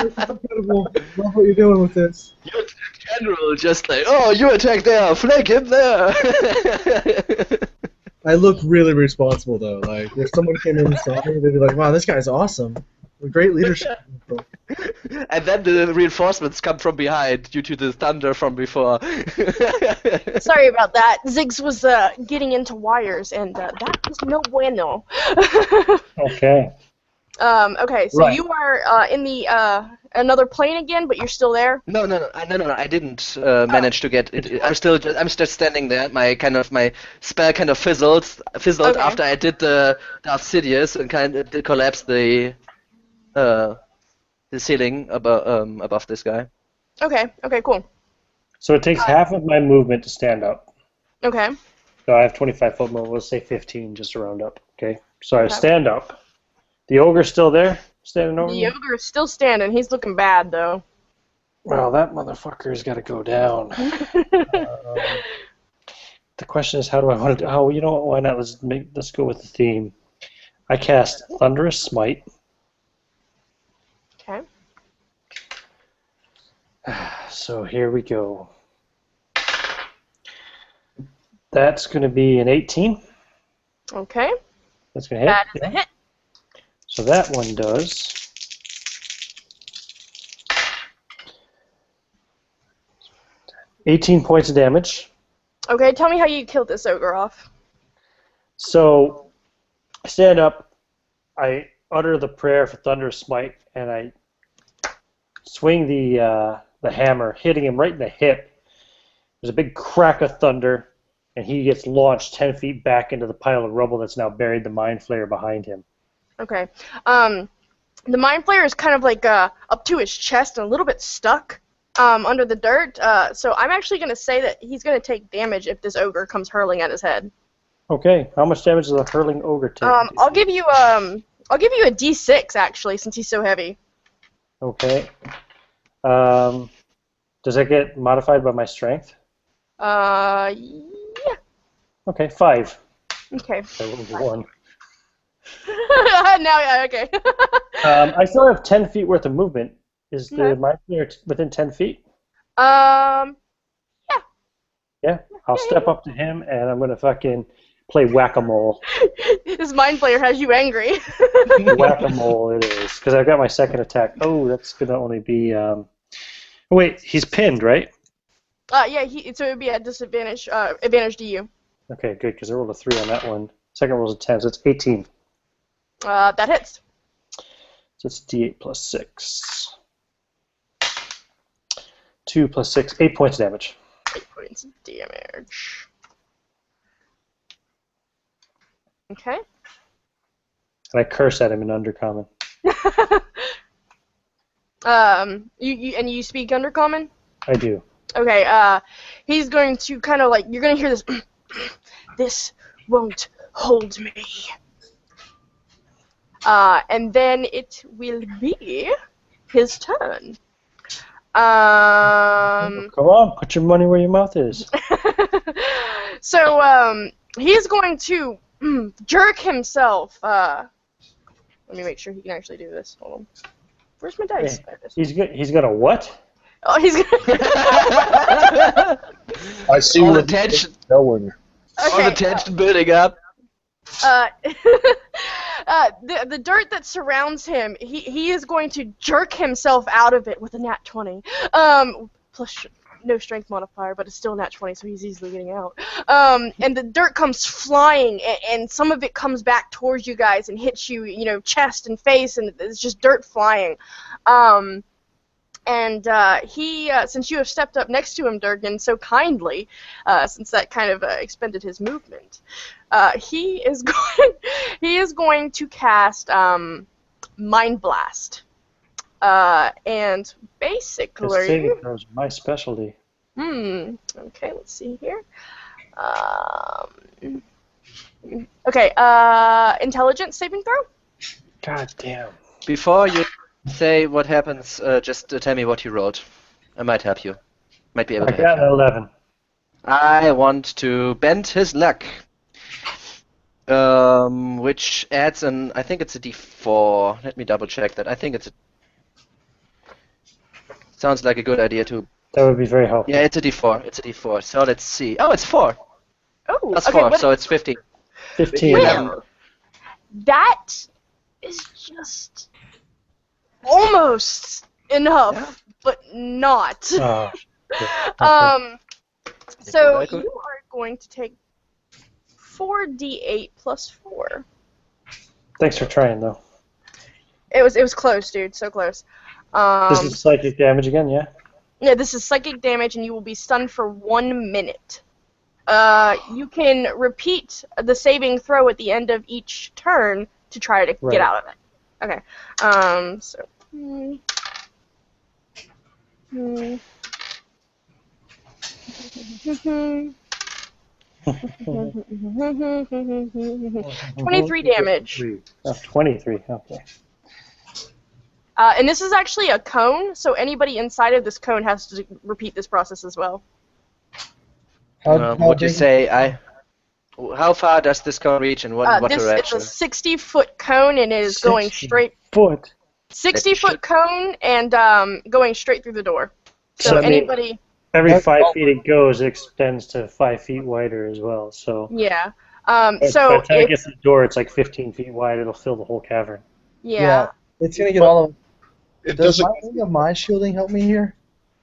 Incredible. Love what you're doing with this. Your general just like, oh, you attack there, flank him there. I look really responsible though. Like if someone came in and saw me, they'd be like, "Wow, this guy's awesome. Great leadership." And then the reinforcements come from behind due to the thunder from before. Sorry about that. Ziggs was getting into wires, and that was no bueno. Okay. Okay, so Right. you are in the another plane again, but you're still there. No, I didn't manage to get it. I'm just standing there. My spell kind of fizzled Okay. after I did the Darth Sidious and kind of did collapse the ceiling above this guy. Okay, cool. So it takes half of my movement to stand up. Okay. So I have 25 foot movement. Let's say 15, just to round up. Okay. So I Okay. stand up. The ogre's still there, standing over The me. ogre is still standing. He's looking bad though. Well, that motherfucker's got to go down. The question is, how do I want to? Oh, you know what? Why not? Let's go with the theme. I cast Thunderous Smite. Okay. So here we go. That's going to be an 18. Okay. That's going to hit. That is a hit. So that one does 18 points of damage. Okay, tell me how you killed this ogre off. So I stand up, I utter the prayer for Thunderous Smite, and I swing the hammer, hitting him right in the hip. There's a big crack of thunder, and he gets launched 10 feet back into the pile of rubble that's now buried the Mind Flayer behind him. Okay. The Mind Flayer is kind of like up to his chest and a little bit stuck under the dirt. So I'm actually going to say that he's going to take damage if this ogre comes hurling at his head. Okay, how much damage does a hurling ogre take? I'll give you a D6 actually, since he's so heavy. Okay. Does that get modified by my strength? Yeah. Okay, 5. Okay. I rolled a 1. Now, yeah, okay. I still have 10 feet worth of movement. Is the Okay. Mind Flayer within 10 feet? Yeah. Yeah, I'll step up to him and I'm gonna fucking play whack-a-mole. This Mind Flayer has you angry. Whack-a-mole it is, because I've got my second attack. Oh, that's gonna only be. Oh, wait, he's pinned, right? Yeah. So it would be at disadvantage. Advantage to you. Okay, good, because I rolled a 3 on that one. Second roll's a 10, so it's 18. That hits. So it's D8 plus 6. 2 plus 6, 8 points of damage. 8 points of damage. Okay. And I curse at him in Undercommon. You speak Undercommon? I do. Okay, he's going to kind of like, you're going to hear this, this won't hold me. And then it will be his turn. Come on, put your money where your mouth is. So he's going to jerk himself. Let me make sure he can actually do this. Hold on. Where's my dice? There it is. He's got a what? Oh, he's gonna. I see All where the tension, going. all the tension building up. The dirt that surrounds him, he is going to jerk himself out of it with a nat 20. Plus no strength modifier, but it's still a nat 20, so he's easily getting out. And the dirt comes flying, and some of it comes back towards you guys and hits you, chest and face, and it's just dirt flying. And he, since you have stepped up next to him, Durgan, so kindly, since that kind of expended his movement, he is going to cast Mind Blast. And basically, saving throws my specialty. Okay, let's see here. Okay, intelligence saving throw? God damn. Before you say what happens, just tell me what you wrote. I might help you. Might be able I to help got you. 11. I want to bend his luck. Which adds an, I think it's a d4. Let me double check that. I think it's a, sounds like a good idea too. That would be very helpful. Yeah, it's a d4. It's a d4. So let's see. Oh, it's 4. Oh, That's okay, 4, so it's 15. 15. Well, that is just almost enough, but not. Oh, shit. Okay. So Okay. you are going to take 4d8 plus 4. Thanks for trying, though. It was close, dude. So close. This is psychic damage again, yeah? Yeah, this is psychic damage, and you will be stunned for 1 minute. You can repeat the saving throw at the end of each turn to try to Right. get out of it. Okay. So. 23 damage. 23, okay. And this is actually a cone, so anybody inside of this cone has to repeat this process as well. Would you say how far does this cone reach and what It's direction? a 60-foot cone, and it is going 60 straight. foot. 60-foot cone, and going straight through the door. So So anybody. Every 5 feet it goes, it extends to 5 feet wider as well. So Yeah. by the So time it gets to the door, it's like 15 feet wide. It'll fill the whole cavern. yeah. It's gonna get all of. It Does doesn't. my thing of mind shielding help me here?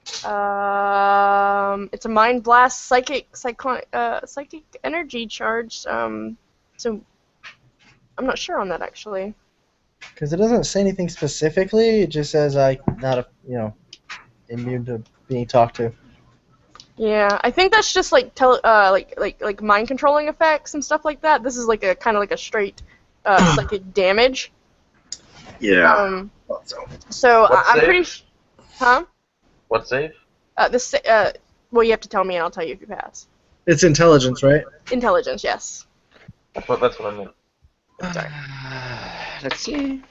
It's a mind blast, psychic energy charge. So I'm not sure on that actually. Because it doesn't say anything specifically. It just says not immune to being talked to. Yeah, I think that's just like like mind controlling effects and stuff like that. This is like a kind of like a straight psychic damage. Yeah. So What I'm save? pretty. Huh? What save? This. Well, you have to tell me, and I'll tell you if you pass. It's intelligence, right? Intelligence, yes. That's what I meant. Let's see.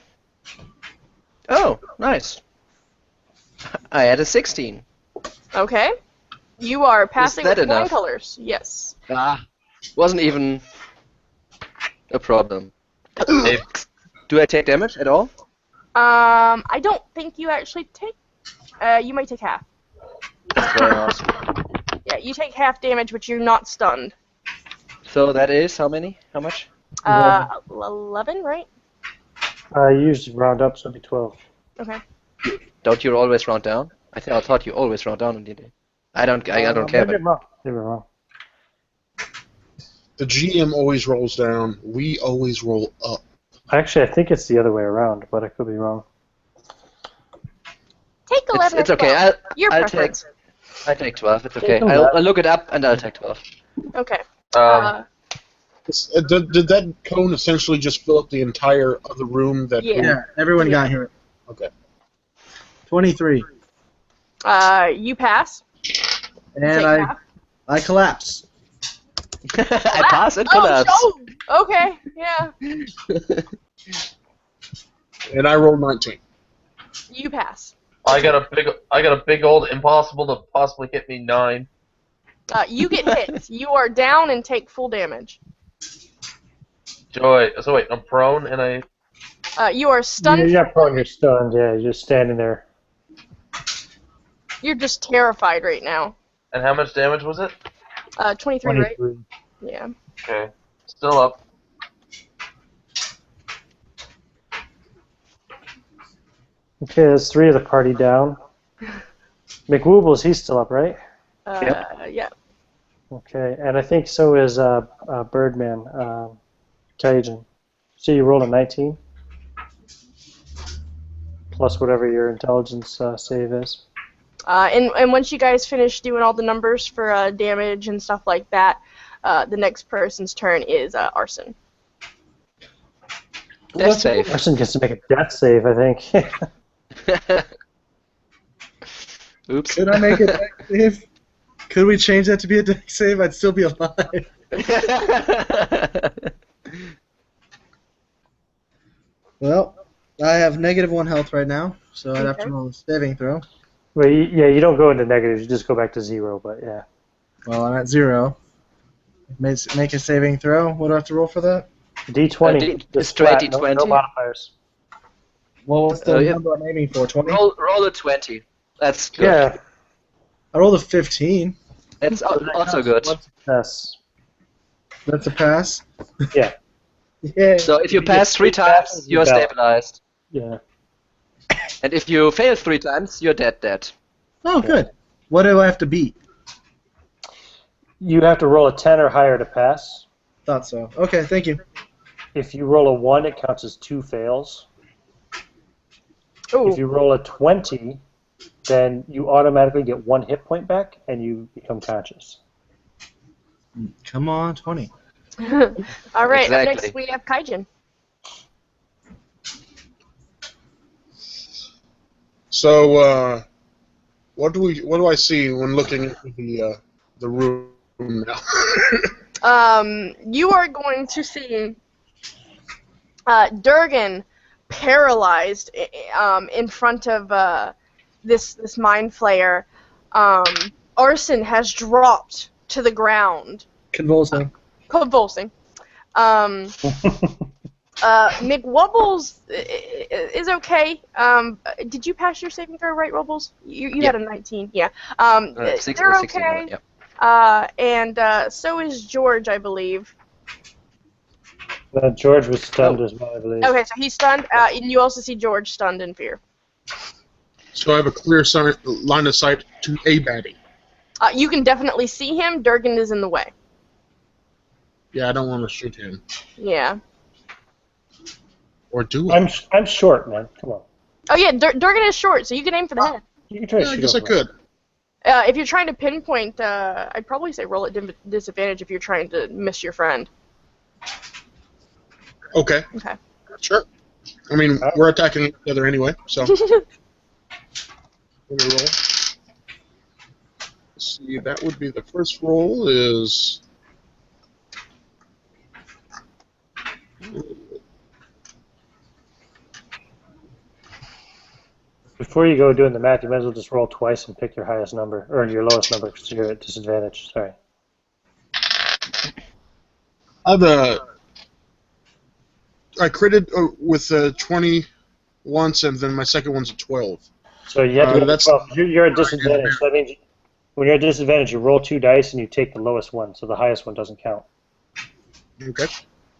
Oh, nice. I had a 16. Okay. You are passing that with flying enough? colors. Yes. Wasn't even a problem. Hey. Do I take damage at all? I don't think you actually take. You might take half. That's very awesome. Yeah, you take half damage, but you're not stunned. So that is how many? How much? 11, right? I used round up, so it'd be 12. Okay. Don't you always round down? I thought you always round down on D&D. I don't care. Maybe I'm wrong. Maybe I'm wrong. The GM always rolls down. We always roll up. Actually, I think it's the other way around, but I could be wrong. Take 11. It's or okay. 12. Your I'll preference. I take 12. It's okay. Take 11. I'll look it up and I'll take 12. Okay. Did that cone essentially just fill up the entire other room? Yeah. Everyone got here. Okay. 23. You pass. And Take half. I collapse. I pass and collapse. Oh, okay. Yeah. And I rolled 19. You pass. I got a big old impossible to possibly hit me 9. You get hit. You are down and take full damage. Joy. So wait, I'm prone and I. You are stunned. You're not prone, you're stunned, yeah, you're just standing there. You're just terrified right now. And how much damage was it? 23, right? 23. Yeah. Okay. Still up. Okay, that's 3 of the party down. McWoobles, he's still up, right? Yeah. Okay, and I think so is Birdman, Cajun. So you rolled a 19? Plus whatever your intelligence save is. And once you guys finish doing all the numbers for damage and stuff like that, the next person's turn is Arson. Death save. Arson gets to make a death save, I think. Oops. Could I make a deck save? Could we change that to be a deck save? I'd still be alive. Well, I have -1 health right now, so I'd have to roll a saving throw. Well, yeah, you don't go into negatives, you just go back to 0, but yeah. Well, I'm at 0. Make a saving throw. What do I have to roll for that? D20. It's flat, straight no D20. modifiers. Well, what's the Yeah. number I'm aiming for? 20? Roll a 20. That's good. Yeah. I rolled a 15. That's also good. One success. That's a pass? Yeah. Yeah. So if you You pass get 3 3 times, passes, you're you die. stabilized. Yeah. And if you fail 3 times, you're dead. Oh, good. What do I have to beat? You have to roll a 10 or higher to pass. Thought so. Okay, thank you. If you roll a 1, it counts as 2 fails. Ooh. If you roll a 20, then you automatically get 1 hit point back and you become conscious. Come on, 20. All right. Up Exactly. next we have Kaijin. So, what do I see when looking at the room now? You are going to see Durgan paralyzed in front of this mind flayer. Arson has dropped to the ground, Convulsing. convulsing. McWubbles is okay. Did you pass your saving throw, right, Wubbles? You had a 19, yeah. 16 they're or 16, okay. yeah. And so is George, I believe. George was stunned as well, I believe. Okay, so he's stunned, and you also see George stunned in fear. So I have a clear line of sight to a baddie. You can definitely see him. Durgan is in the way. Yeah, I don't want to shoot him. Yeah. Or do I? I'm short, man. Come on. Oh yeah, Durgan is short, so you can aim for the head. You can try to Yeah, I shoot guess I over. could. If you're trying to pinpoint, I'd probably say roll at disadvantage if you're trying to miss your friend. Okay. Okay. Sure. I mean, we're attacking each other anyway, so. Let me roll. Let's see, that would be the first roll is. Before you go doing the math, you might as well just roll twice and pick your highest number, or your lowest number, because you're at disadvantage. Sorry. I critted with 20 once, and then my second one's a 12. So you have to That's- 12. You're at disadvantage. So that means when you're at disadvantage, you roll 2 dice and you take the lowest one, so the highest one doesn't count. Okay.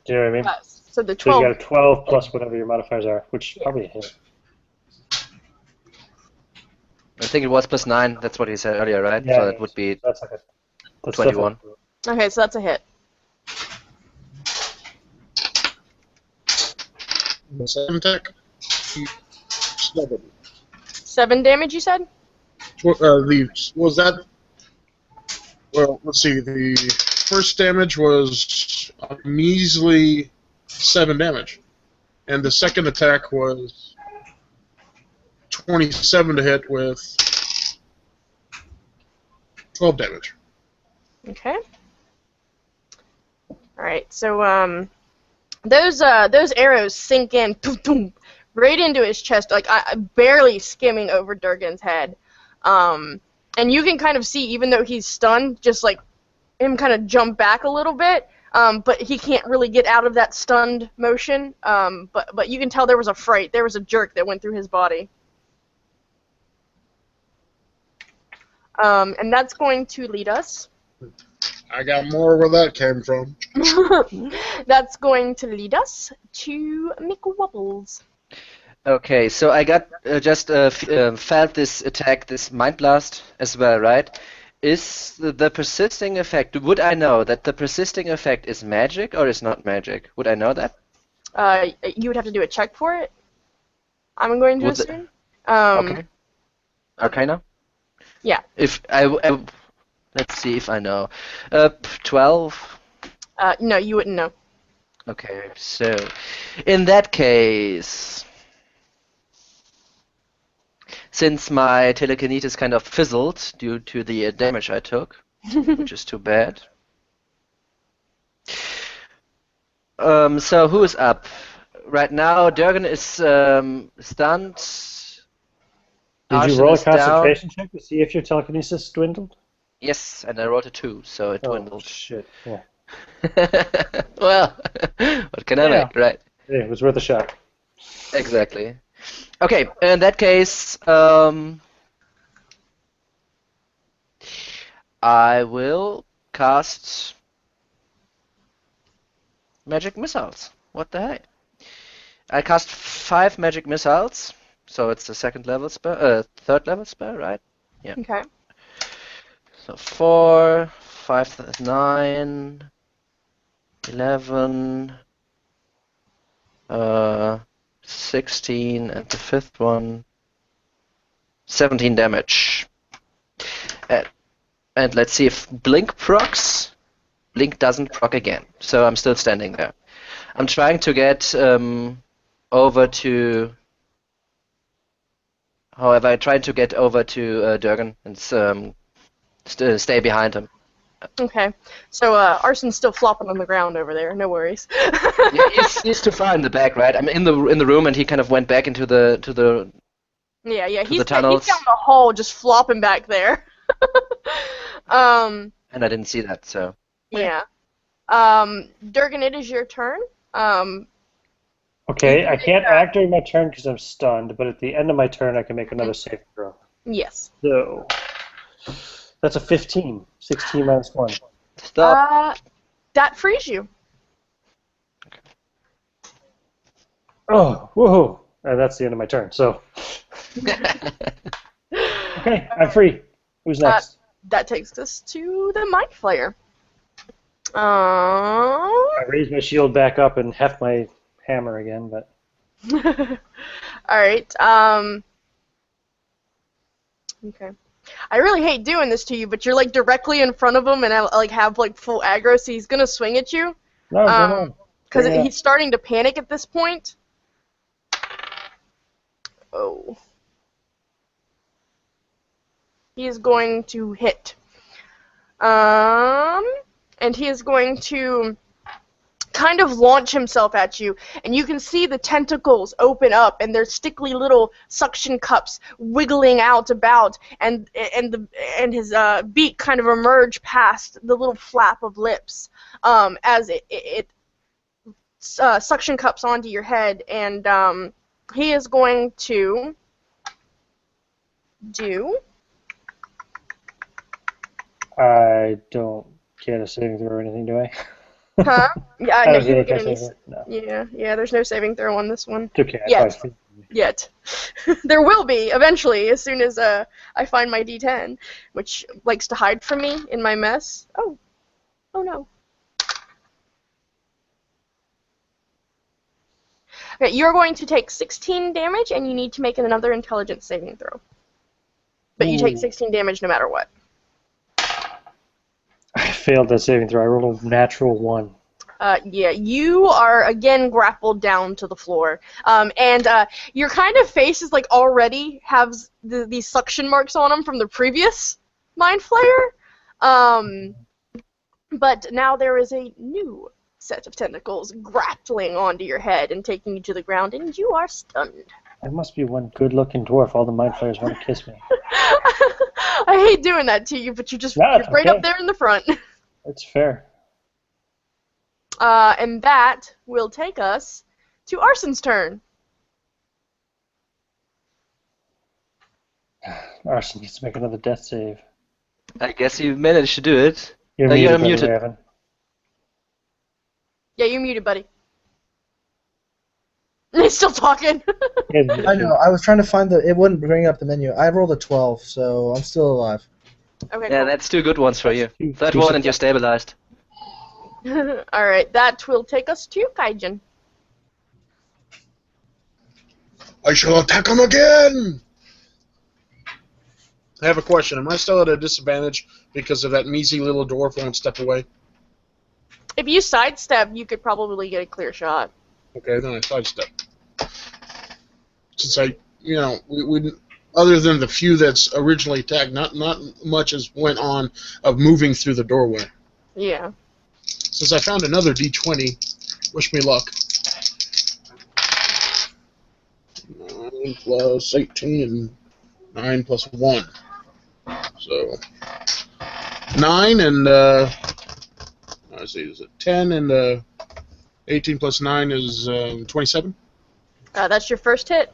Do you know what I mean? So the So you 12. got a 12 plus whatever your modifiers are, which is probably a hit. I think it was +9. That's what he said earlier, right? Yeah, so that would be that's like that's 21. definitely- Okay, so that's a hit. The second attack. 7. 7 damage, you said? Was that? Well, let's see. The first damage was a measly 7 damage, and the second attack was 27 to hit with 12 damage. Okay. All right. So those arrows sink in, boom, boom, right into his chest, like barely skimming over Durgan's head. And you can kind of see, even though he's stunned, just like him kind of jump back a little bit, but he can't really get out of that stunned motion. But you can tell there was a fright, there was a jerk that went through his body. And that's going to lead us. I got more where that came from. That's going to lead us to McWobbles. Okay, so I got just felt this attack, this mind blast as well, right? Is the persisting effect? Would I know that the persisting effect is magic or is not magic? Would I know that? You would have to do a check for it. I'm going to Would the- assume. Okay. Arcana? Yeah. If let's see if I know. 12. No, you wouldn't know. Okay, so in that case, since my telekinesis kind of fizzled due to the damage I took, which is too bad. So who is up? Right now, Durgan is stunned. Did you Arshan roll a is down. concentration check to see if your telekinesis dwindled? Yes, and I rolled a 2, so it Oh, dwindled. shit. Yeah. Well, what can I Yeah. make, right? Yeah, it was worth a shot. Exactly. Okay, in that case, I will cast magic missiles. What the heck? I cast 5 magic missiles, so it's the third level spell, right? Yeah. Okay. So 4, 5, 9, 11, 16, and the 5th one, 17 damage. And let's see if Blink procs. Blink doesn't proc again, so I'm still standing there. I'm trying to get over to. However, I tried to get over to Durgan and stay behind him. Okay. So Arson's still flopping on the ground over there. No worries. Yeah, he's too far in the back, right? I'm in the room, and he kind of went back into the Yeah. the He's tunnels. down the hall, just flopping back there. And I didn't see that, so. Yeah. Durgan, it is your turn. Okay, I can't act during my turn because I'm stunned, but at the end of my turn, I can make another saving throw. Yes. So that's a 15. 16 minus 1. Stop. That frees you. Oh, woohoo! That's the end of my turn. So, okay, I'm free. Who's next? That takes us to the Mind Flayer. I raise my shield back up and heft my hammer again, but. All right. Okay. I really hate doing this to you, but you're like directly in front of him, and I like have like full aggro, so he's gonna swing at you. No, come on. Because Bring it he's starting to panic at this point. Oh. He is going to hit. And he is going to kind of launch himself at you, and you can see the tentacles open up, and there's stickly little suction cups wiggling out about, and his beak kind of emerge past the little flap of lips as it suction cups onto your head, and he is going to do. I don't get a saving throw or anything, do I? Huh? Yeah, I no, don't you get don't a get any. saving throw. No. Yeah, there's no saving throw on this one. It's okay. Yet. There will be eventually, as soon as I find my D10, which likes to hide from me in my mess. Oh no. Okay, you're going to take 16 damage, and you need to make another intelligence saving throw. But you take 16 damage no matter what. I failed that saving throw. I rolled a natural 1. Yeah, you are again grappled down to the floor, and your kind of face is like already has these suction marks on them from the previous Mind Flayer, but now there is a new set of tentacles grappling onto your head and taking you to the ground, and you are stunned. There must be one good-looking dwarf. All the mind flayers want to kiss me. I hate doing that to you, but you're No, it's right up okay. there in the front. It's fair. And that will take us to Arson's turn. Arson needs to make another death save. I guess you managed to do it. You're No, muted, you're Brother muted. Raven. Yeah, you're muted, buddy. He's still talking. I know. I was trying to find it wouldn't bring up the menu. I rolled a 12, so I'm still alive. Okay, Yeah, cool. that's two good ones for you. Third two one and you're stabilized. Alright, that will take us to Kaijin. I shall attack him again! I have a question. Am I still at a disadvantage because of that measly little dwarf won't step away? If you sidestep, you could probably get a clear shot. Okay, then I sidestep. Since we other than the few that's originally attacked, not much as went on of moving through the doorway. Yeah. Since I found another D20, wish me luck. 9 plus 18 and 9 plus 1. So 9 and let's see, is it 10 and 18 plus 9 is 27? That's your first hit.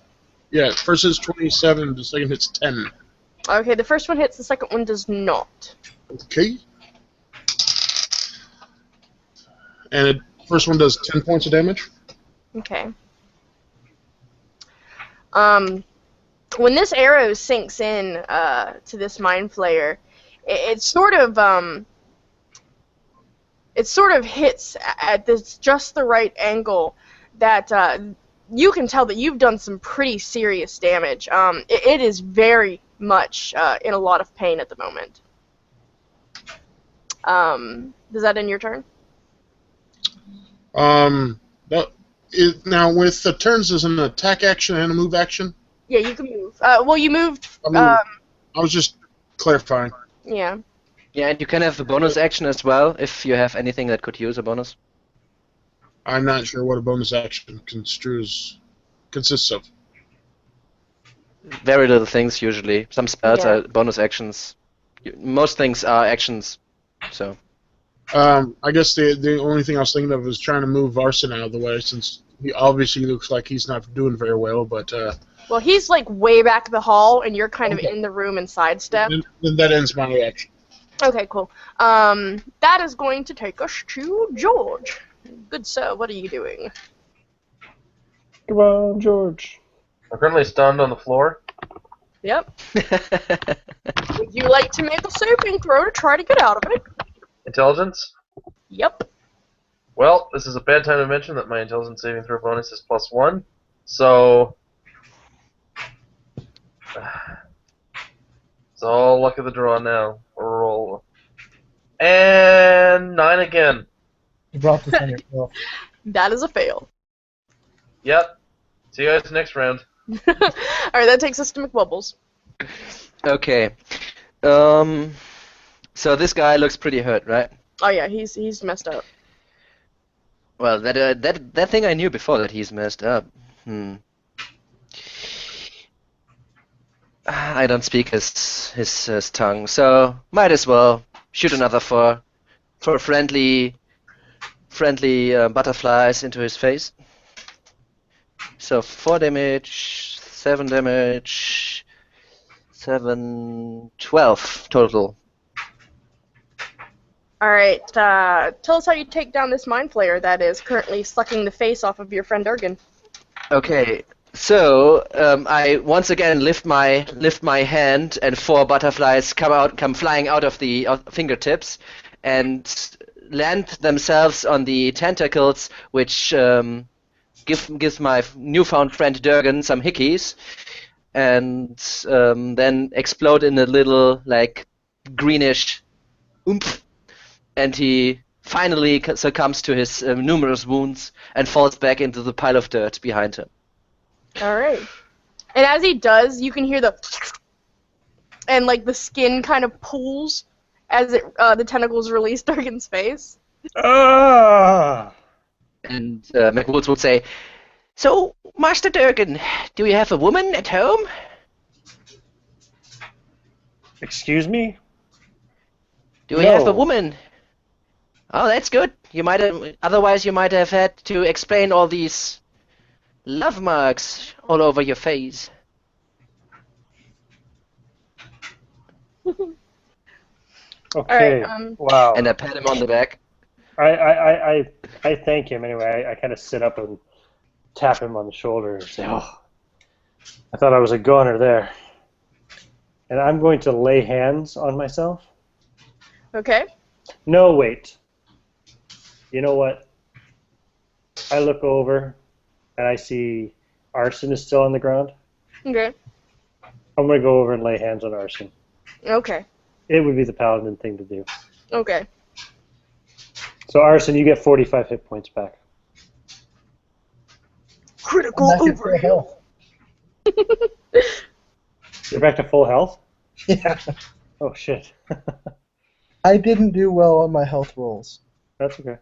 Yeah, first is 27, the second hit's 10. Okay, the first one hits, the second one does not. Okay. And the first one does 10 points of damage. Okay. When this arrow sinks in to this mind flayer, it sort of hits at this just the right angle that you can tell that you've done some pretty serious damage. It is very much in a lot of pain at the moment. Does that end your turn? Now with the turns, is an attack action and a move action? Yeah, you can move. Well, you moved. I was just clarifying. Yeah. Yeah, and you can have a bonus action as well if you have anything that could use a bonus. I'm not sure what a bonus action consists of. Very little things usually. Some spells Yeah. are bonus actions. Most things are actions. So. I guess the only thing I was thinking of was trying to move Arson out of the way, since he obviously looks like he's not doing very well. But well, he's like way back the hall, and you're kind of in the room and sidestep. Then that ends my reaction. Okay, cool. That is going to take us to George. Good sir, what are you doing? Come on, George. I'm currently stunned on the floor. Yep. Would you like to make a saving throw to try to get out of it? Intelligence? Yep. Well, this is a bad time to mention that my intelligence saving throw bonus is +1. So it's all luck of the draw now. Roll. And 9 again. You brought this on yourself. That is a fail. Yep. See you guys next round. Alright, that takes us to McWubbles. Okay. So this guy looks pretty hurt, right? Oh yeah, he's messed up. Well, that thing I knew before that he's messed up. I don't speak his tongue, so might as well shoot another for friendly butterflies into his face. So 4 damage, 7 damage, 7, 12 total. Alright, tell us how you take down this mind flayer that is currently sucking the face off of your friend Durgan. Okay, so I once again lift my hand, and 4 butterflies come flying out of the fingertips, and land themselves on the tentacles, which gives my newfound friend Durgan some hickeys, and then explode in a little like greenish oomph, and he finally succumbs to his numerous wounds and falls back into the pile of dirt behind him. Alright. And as he does, you can hear the and like the skin kind of pulls as the tentacles release Durgan's face. Ah! And McWoods would say, So, Master Durgan, do you have a woman at home? Excuse me? Do we have a No. woman? Oh, that's good. You might have, otherwise you might have had to explain all these love marks all over your face. Okay. Wow. And I pat him on the back. I thank him anyway. I kind of sit up and tap him on the shoulder and say, "Oh, I thought I was a goner there." And I'm going to lay hands on myself. Okay. No, wait. You know what? I look over and I see Arson is still on the ground. Okay. I'm going to go over and lay hands on Arson. Okay. It would be the paladin thing to do. Okay. So Arson, you get 45 hit points back. Critical I'm back at full overhead. health. You're back to full health? Yeah. Oh, shit. I didn't do well on my health rolls. That's okay.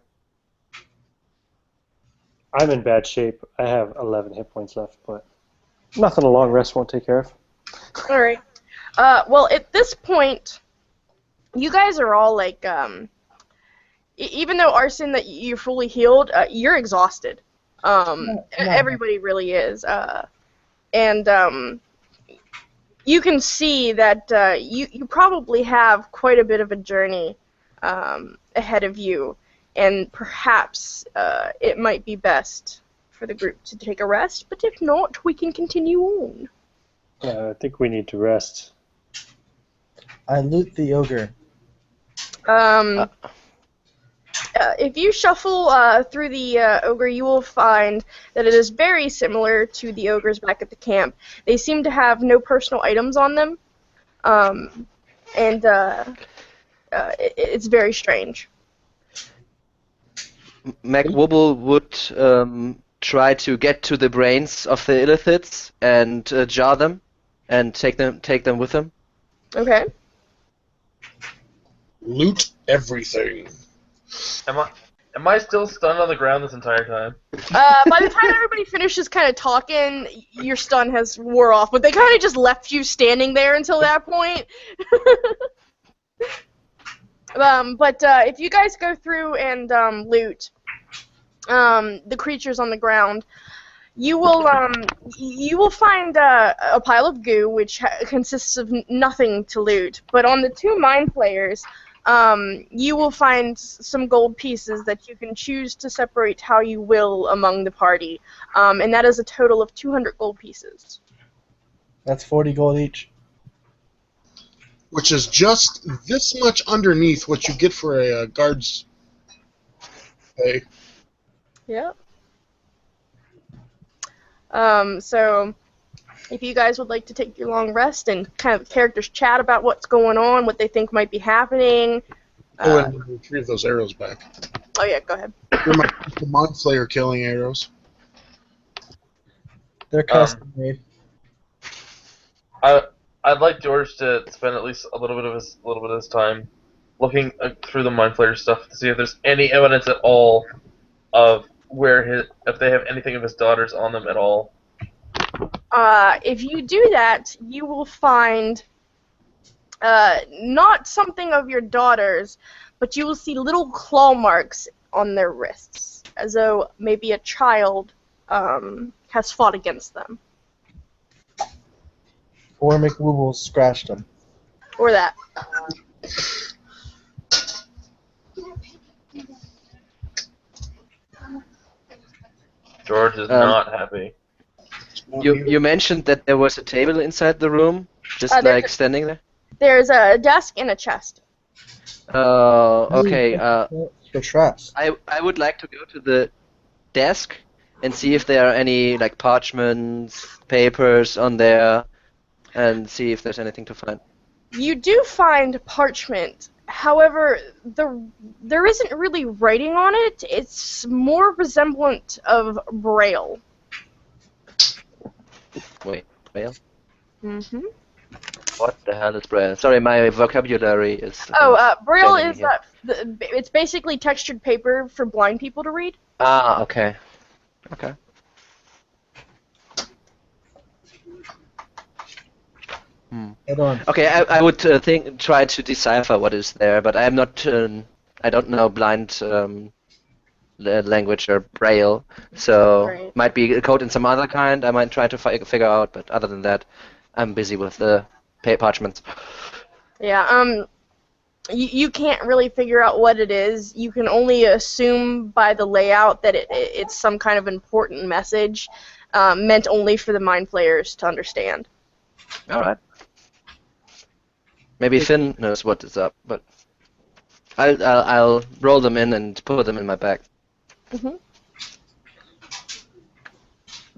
I'm in bad shape. I have 11 hit points left, but nothing a long rest won't take care of. All right. Well, at this point, you guys are all like, even though Arson that you're fully healed, you're exhausted. No. Everybody really is. And you can see that you probably have quite a bit of a journey ahead of you, and perhaps it might be best for the group to take a rest, but if not, we can continue on. I think we need to rest. I loot the ogre. If you shuffle through the ogre, you will find that it is very similar to the ogres back at the camp. They seem to have no personal items on them, and it's very strange. MacWobble would try to get to the brains of the illithids and jar them, and take them with him. Okay. Loot everything. Am I still stunned on the ground this entire time? By the time everybody finishes kind of talking, your stun has wore off, but they kind of just left you standing there until that point. But if you guys go through and loot the creatures on the ground, you will find a pile of goo, which consists of nothing to loot. But on the two mind flayers, you will find some gold pieces that you can choose to separate how you will among the party, and that is a total of 200 gold pieces. That's 40 gold each. Which is just this much underneath what you get for a guard's pay. Yep. So, if you guys would like to take your long rest and kind of characters chat about what's going on, what they think might be happening. And retrieve those arrows back. Oh yeah, go ahead. They're my Mind Flayer killing arrows. They're custom made. I'd like George to spend at least a little bit of his time looking through the Mind Flayer stuff to see if there's any evidence at all of if they have anything of his daughters on them at all. If you do that, you will find not something of your daughters, but you will see little claw marks on their wrists, as though maybe a child has fought against them. Or McWooble scratched them. Or that. George is not happy. You mentioned that there was a table inside the room, just like standing there? There's a desk and a chest. Okay. For traps. I would like to go to the desk and see if there are any like parchments, papers on there, and see if there's anything to find. You do find parchment. However, there isn't really writing on it. It's more resemblant of Braille. Wait, Braille? Mm-hmm. What the hell is Braille? Sorry, my vocabulary is... Braille failing me is here. it's basically textured paper for blind people to read. Ah, okay. Okay. Hold on. Okay, I would try to decipher what is there, but I'm not. I don't know blind language or braille, so Right. might be a code in some other kind. I might try to figure out, but other than that, I'm busy with the parchments. Yeah. You can't really figure out what it is. You can only assume by the layout that it's some kind of important message meant only for the mind players to understand. All right. Maybe Finn knows what is up, but I'll roll them in and put them in my bag. Hmm.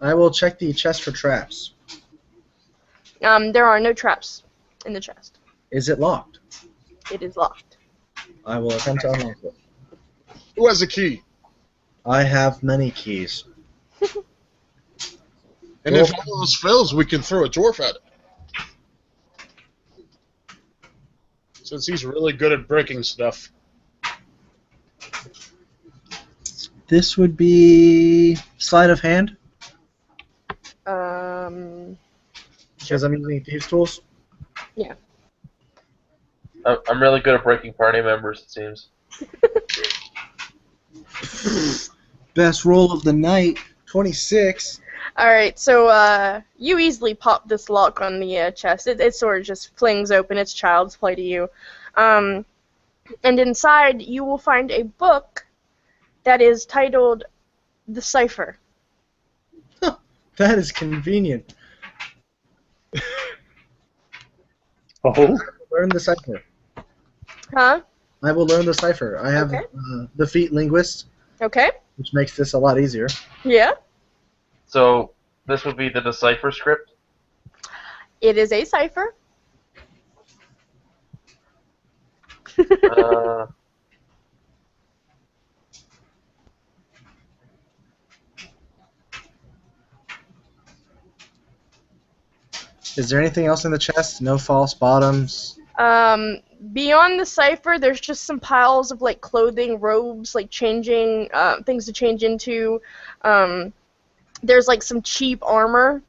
I will check the chest for traps. There are no traps in the chest. Is it locked? It is locked. I will attempt to unlock it. Who has a key? I have many keys. And if all of us fails, we can throw a dwarf at it. Since he's really good at breaking stuff. This would be sleight of hand, because I'm using thieves' tools. Yeah. I'm really good at breaking party members, it seems. Best roll of the night, 26. Alright, so you easily pop this lock on the chest. It sort of just flings open. It's child's play to you. And inside you will find a book that is titled The Cipher. That is convenient. Oh, Learn the cipher. Huh? I will learn the cipher. I have Okay. defeat linguist, Okay. which makes this a lot easier. Yeah. So this would be the decipher script. It is a cipher. Uh, Is there anything else in the chest? No false bottoms. Beyond the cipher, there's just some piles of like clothing, robes, like changing things to change into. There's like some cheap armor,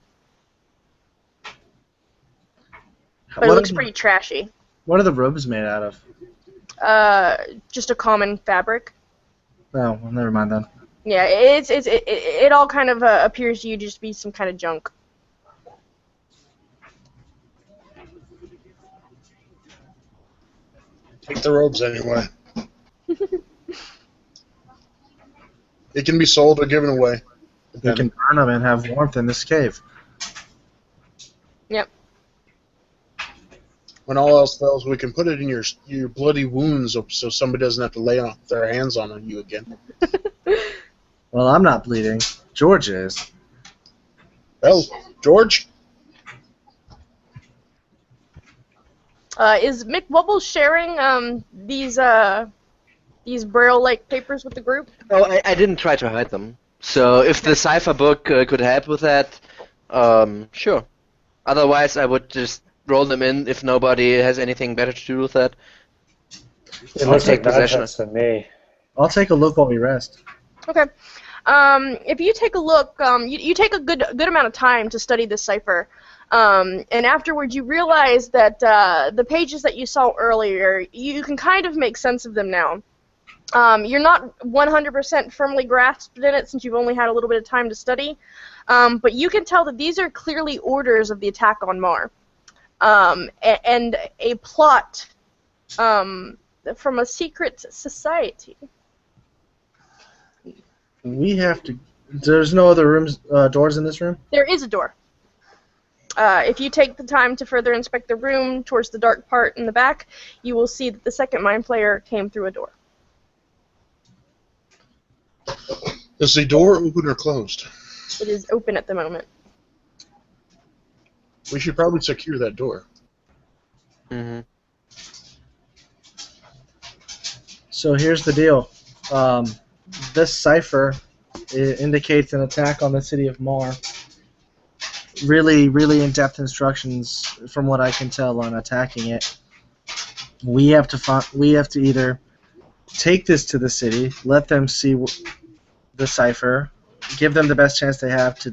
but it What looks are, pretty trashy. what are the robes made out of? Just a common fabric. Oh, well, never mind then. Yeah, it all kind of appears to you to just be some kind of junk. Take the robes anyway. It can be sold or given away. You can burn them and have warmth in this cave. Yep. When all else fails, we can put it in your bloody wounds so somebody doesn't have to lay their hands on you again. Well, I'm not bleeding. George is. Well, George? Is Mick Wubble sharing these braille-like papers with the group? Oh, I didn't try to hide them. So if the cipher book could help with that, sure. Otherwise, I would just roll them in if nobody has anything better to do with that. it I'll looks take like possession. nonsense to me. I'll take a look while we rest. Okay. If you take a look, you take a good amount of time to study this cipher, and afterwards you realize that the pages that you saw earlier, you can kind of make sense of them now. You're not 100% firmly grasped in it since you've only had a little bit of time to study, but you can tell that these are clearly orders of the attack on Mar, and a plot from a secret society. We have to. There's no other rooms, doors in this room? There is a door. If you take the time to further inspect the room towards the dark part in the back, you will see that the second mind player came through a door. Is the door open or closed? It is open at the moment. We should probably secure that door. Mm-hmm. So here's the deal. This cipher indicates an attack on the city of Mar. Really, really in-depth instructions, from what I can tell, on attacking it. We have to either take this to the city, let them see the cipher, give them the best chance they have to,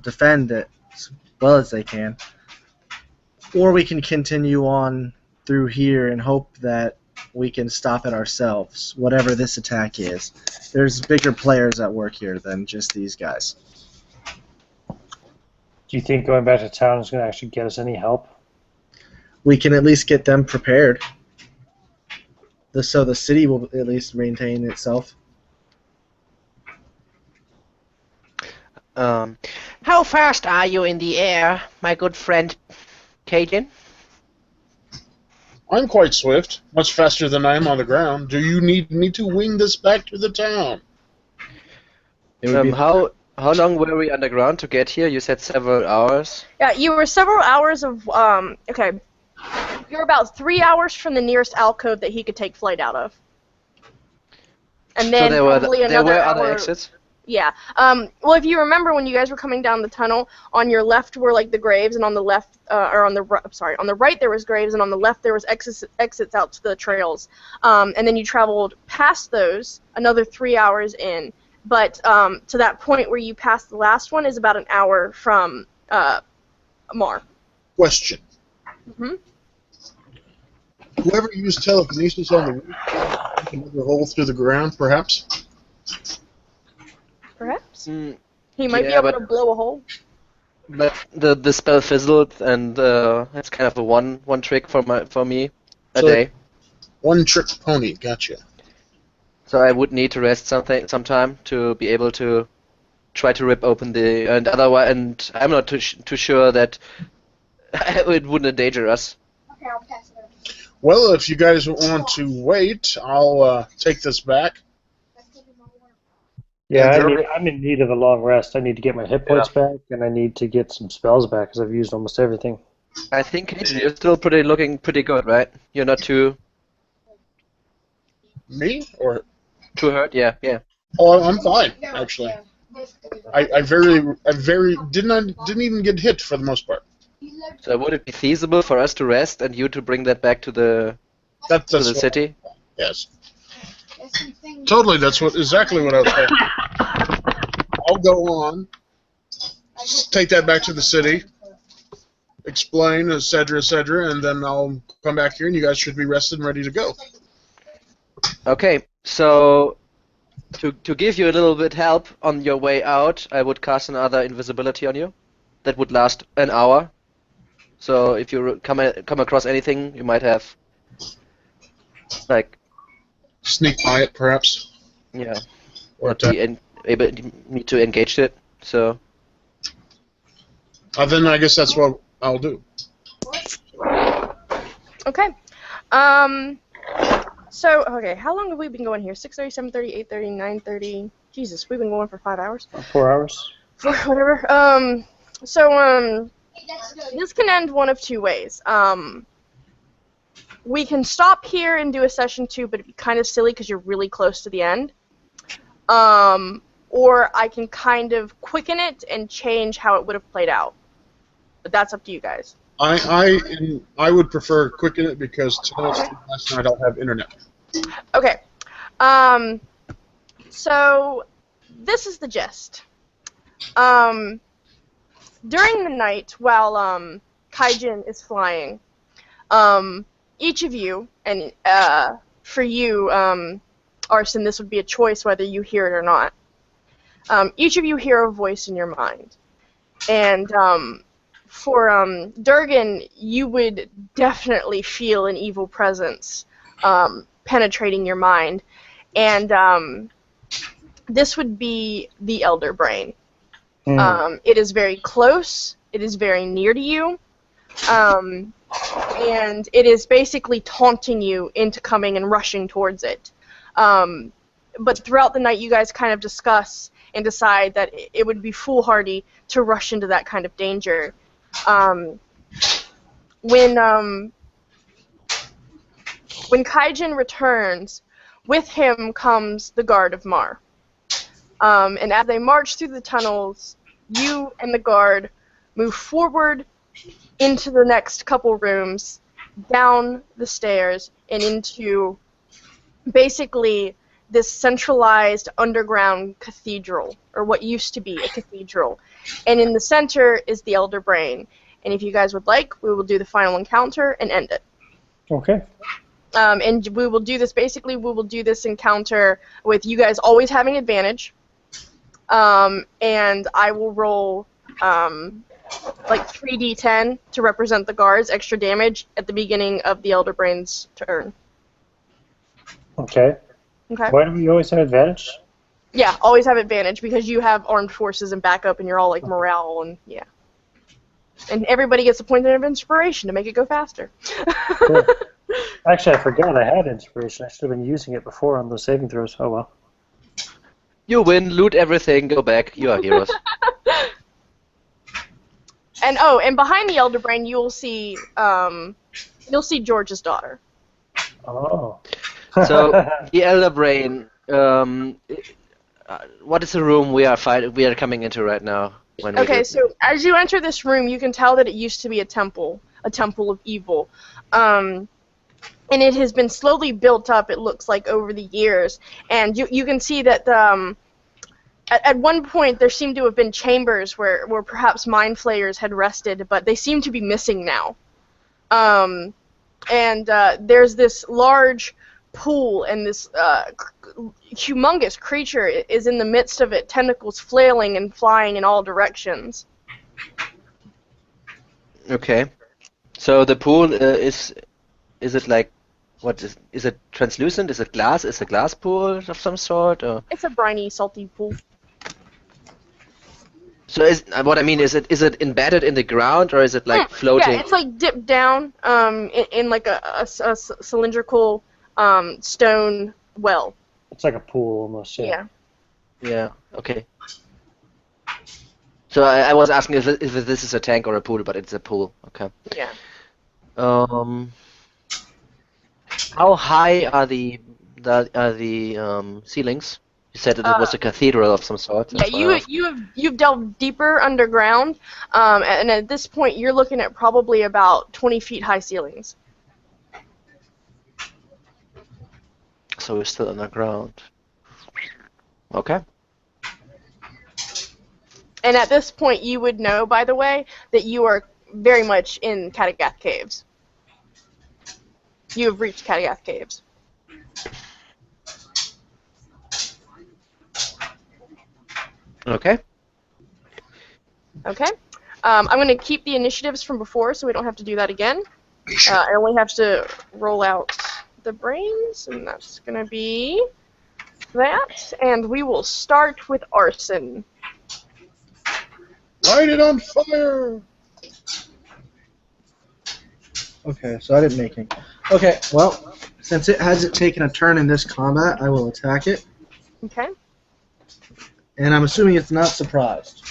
defend it, well as they can. Or we can continue on through here and hope that we can stop it ourselves, whatever this attack is. There's bigger players at work here than just these guys. Do you think going back to town is going to actually get us any help? We can at least get them prepared. So the city will at least maintain itself. How fast are you in the air, my good friend Cajun? I'm quite swift, much faster than I am on the ground. Do you need me to wing this back to the town? How long were we underground to get here? You said several hours. Yeah, you were several hours of, okay. You're about 3 hours from the nearest alcove that he could take flight out of. And then So there were probably there another were hour. other exits. Yeah. Well, if you remember when you guys were coming down the tunnel, on your left were like the graves, and on the left, on the right there was graves, and on the left there was exits out to the trails. And then you traveled past those another 3 hours in. But to that point where you passed the last one is about an hour from Mar. Question. Mm-hmm. Whoever used telekinesis on the roof can another hole through the ground, perhaps? Perhaps. Mm, He might be yeah, able but- to blow a hole. But the spell fizzled, and it's kind of a one trick for me a So- day. One trick pony, gotcha. So I would need to rest sometime to be able to try to rip open and I'm not too sure that it wouldn't endanger us. Okay, I'll pass it over. Well, if you guys want to wait, I'll take this back. Let's give him more work. Yeah, Yeah, I'm in need of a long rest. I need to get my hit points back, and I need to get some spells back because I've used almost everything. I think you're still looking pretty good, right? You're not too Me? Or hurt. Yeah. oh, I'm fine, No, actually. yeah, basically. I very didn't even get hit for the most part. So would it be feasible for us to rest and you to bring that back to the That's to the what- city? Yes, There's some things- totally. That's exactly what I was saying. I'll go on, take that back to the city, explain, etc., and then I'll come back here, and you guys should be rested and ready to go. Okay, so to give you a little bit help on your way out, I would cast another invisibility on you. That would last an hour. So if you come across anything, you might have like Sneak by it, perhaps, yeah, or not be able need to engage it. So then I guess that's what I'll do. Okay. So, okay, how long have we been going here? 6:30, 7:30, 8:30, 9:30. Jesus, we've been going for 5 hours. 4 hours. For whatever. This can end one of two ways. We can stop here and do a session 2, but it'd be kind of silly because you're really close to the end. Or I can kind of quicken it and change how it would have played out. But that's up to you guys. I would prefer quicken it because tonight, last night, I'll have internet. Okay. So this is the gist. During the night, while Kaijin is flying, each of you, and for you, Arson, this would be a choice whether you hear it or not. Each of you hear a voice in your mind. And for Durgan, you would definitely feel an evil presence penetrating your mind. And this would be the Elder Brain. It is very close. It is very near to you. And it is basically taunting you into coming and rushing towards it. But throughout the night, you guys kind of discuss and decide that it would be foolhardy to rush into that kind of danger. When Kaijin returns, with him comes the Guard of Mar. And as they march through the tunnels, you and the guard move forward into the next couple rooms, down the stairs, and into basically this centralized underground cathedral or what used to be a cathedral. And in the center is the Elder Brain. And if you guys would like, we will do the final encounter and end it. Okay. And we will do this, basically, we will do this encounter with you guys always having advantage. And I will roll like 3d10 to represent the guards, extra damage at the beginning of the Elder Brain's turn. Okay. Okay? Why do we always have advantage? Yeah, always have advantage because you have armed forces and backup and you're all like morale and yeah. And everybody gets a point of inspiration to make it go faster. Cool. Actually, I forgot I had inspiration. I should have been using it before on those saving throws. Oh well. You win, loot everything, go back. You are heroes. And behind the Elder Brain, you'll see George's daughter. Oh. So the Elder Brain. What is the room we are coming into right now? Okay, so as you enter this room, you can tell that it used to be a temple of evil. And it has been slowly built up, it looks like, over the years. And you can see that at one point there seemed to have been chambers where perhaps mind flayers had rested, but they seem to be missing now. And there's this large pool, and this humongous creature is in the midst of it, tentacles flailing and flying in all directions. Okay. So the pool is it like, what is it translucent? Is it glass? Is it a glass pool of some sort? Or? It's a briny, salty pool. So what I mean is it embedded in the ground, or is it like floating? Yeah, it's like dipped down in like a cylindrical stone well. It's like a pool almost. Yeah. Yeah. Okay. So I was asking if this is a tank or a pool, but it's a pool. Okay. Yeah. How high are the ceilings? You said that it was a cathedral of some sort. Yeah, you've delved deeper underground, and at this point you're looking at probably about 20 feet high ceilings. So we're still underground. Okay. And at this point you would know, by the way, that you are very much in Katagath Caves. You have reached Katagath Caves. Okay. Okay. I'm going to keep the initiatives from before so we don't have to do that again. I only have to roll out the brains, and that's going to be that. And we will start with arson. Light it on fire! Okay, so I didn't make any. Okay, well, since it hasn't taken a turn in this combat, I will attack it. Okay. And I'm assuming it's not surprised.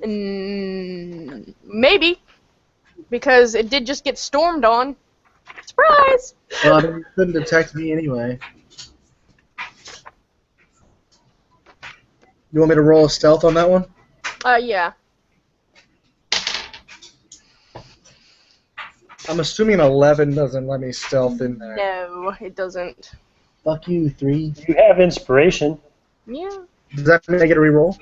Maybe. Because it did just get stormed on. Surprise! Well, it couldn't detect me anyway. You want me to roll a stealth on that one? Yeah. I'm assuming an 11 doesn't let me stealth in there. No, it doesn't. Fuck you, 3. You have inspiration. Yeah. Does that mean I get a reroll?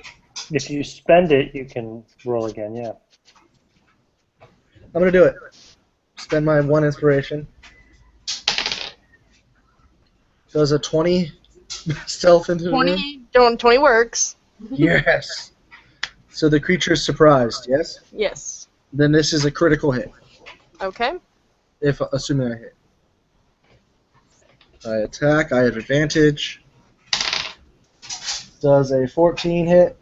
If you spend it, you can roll again. Yeah. I'm gonna do it. Spend my 1 inspiration. Does a 20 stealth into the room? 20 works. Yes. So the creature is surprised, yes? Yes. Then this is a critical hit. Okay. If assuming I hit. I attack, I have advantage. Does a 14 hit?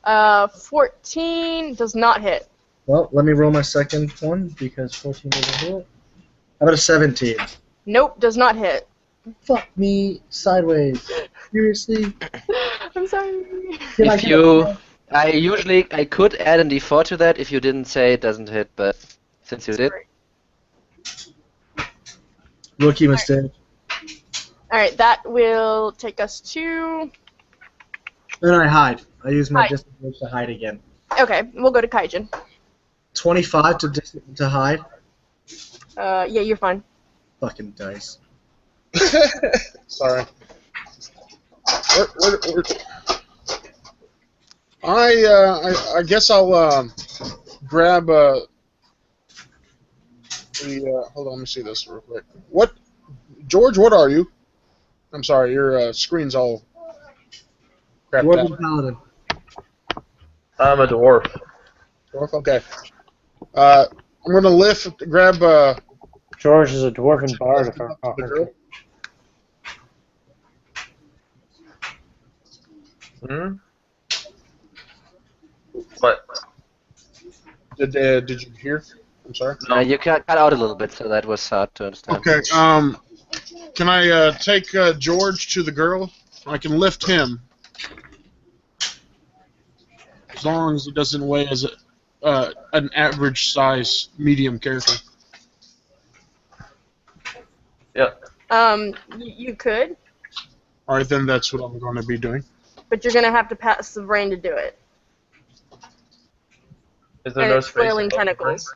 14 does not hit. Well, let me roll my second one because 14 doesn't hit. How about a 17? Nope, does not hit. Fuck me sideways. Seriously? I'm sorry. I could add a d4 to that if you didn't say it doesn't hit, but since you did. Rookie mistake. Alright, that will take us to... Then I hide. I use my disadvantage to hide again. Okay, we'll go to Kaijin. 25 to hide? Yeah, you're fine. Fucking dice. Sorry. I guess I'll grab the. Hold on, let me see this real quick. What, George? What are you? I'm sorry, your screen's all crapped out. Dwarven paladin. I'm a dwarf. Dwarf? Okay. I'm gonna grab. George is a dwarven bard, if I Up recall to the girl. Hmm? What? Did you hear? I'm sorry. You cut out a little bit, so that was hard to understand. Okay. Can I take George to the girl? I can lift him as long as he doesn't weigh as an average size medium character. Yeah. You could, All right, then that's what I'm going to be doing. but you're gonna have to pass the brain to do it. Is there And no it's space flailing above the tentacles.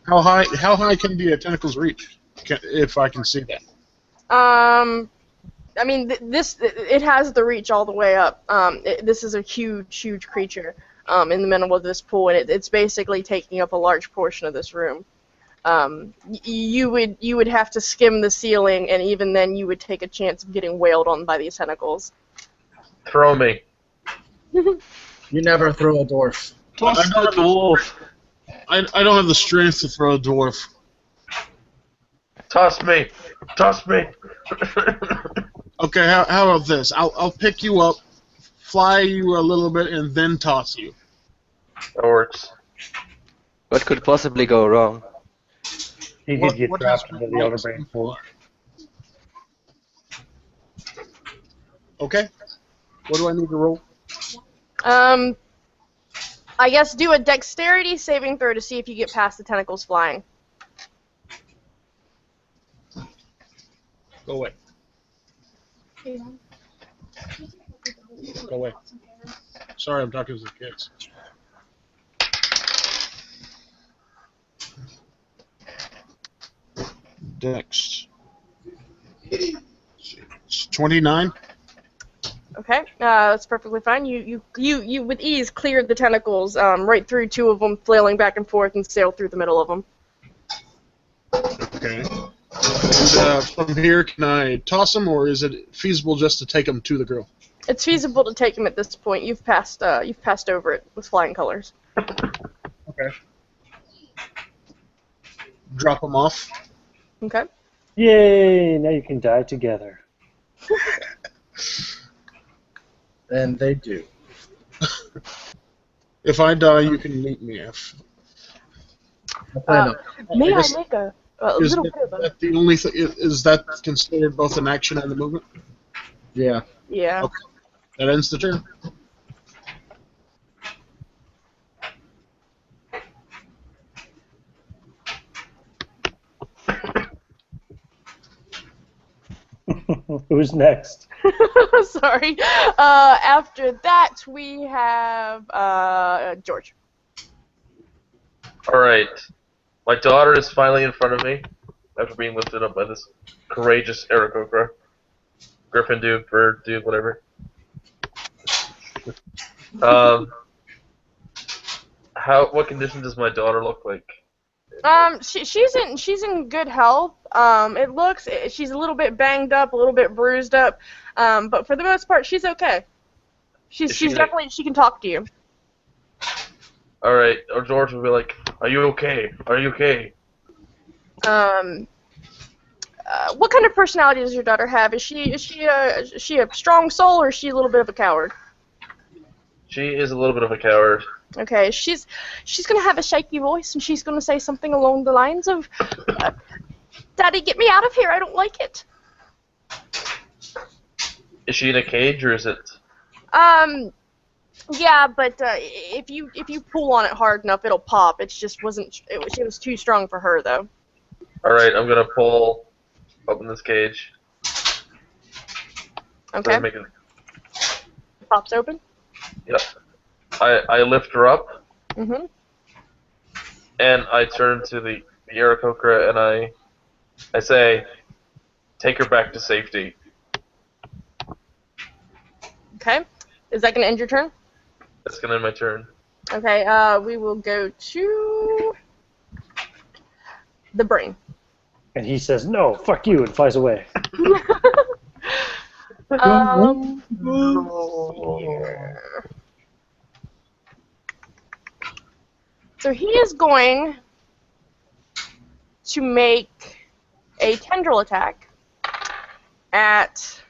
How high can the tentacles reach? If I can see that. I mean, it has the reach all the way up. This is a huge creature in the middle of this pool, and it's basically taking up a large portion of this room. You would have to skim the ceiling, and even then, you would take a chance of getting wailed on by these tentacles. Throw me. You never throw a dwarf. I don't, Dwarf. I don't have the strength to throw a dwarf. Toss me. Toss me. Okay, how about this? I'll pick you up, fly you a little bit, and then toss you. That works. What could possibly go wrong? He What- could get what dropped has into the Elder Brain pool. Okay. What do I need to roll? I guess do a dexterity saving throw to see if you get past the tentacles flying. Go away. Go away. Sorry, I'm talking to the kids. Dex. It's 29. Okay, that's perfectly fine. You with ease cleared the tentacles right through two of them, flailing back and forth, and sailed through the middle of them. Okay. And, from here, can I toss them, or is it feasible just to take them to the girl? It's feasible to take them at this point. You've passed over it with flying colors. Okay. Drop them off. Okay. Yay! Now you can die together. And they do. If I die, you can meet me. If May I guess- make a is little bit of a... that the only thing? Is that considered both an action and a movement? Yeah. Yeah. Okay. That ends the turn. Who's next? Sorry. After that, we have George. Alright. My daughter is finally in front of me after being lifted up by this courageous Aarakocra. Griffin Duke, Bird Duke, whatever. What condition does my daughter look like? She's in good health. She's a little bit banged up, a little bit bruised up, but for the most part, she's okay. She's definitely, she can talk to you. Alright, or George will be like, "Are you okay? Are you okay?" What kind of personality does your daughter have? Is she a strong soul, or is she a little bit of a coward? She is a little bit of a coward. Okay, she's gonna have a shaky voice, and she's gonna say something along the lines of, "Daddy, get me out of here! I don't like it." Is she in a cage, or is it... Yeah, but if you pull on it hard enough, it'll pop. It was too strong for her though. Alright, I'm gonna open this cage. Okay. Make it... Pops open. Yep. I lift her up, Mhm. and I turn to the Aarakocra, and I say, "Take her back to safety." Okay. Is that gonna end your turn? That's gonna end my turn. Okay, we will go to the brain. And he says, "No, fuck you," and flies away. Here. So he is going to make a tendril attack at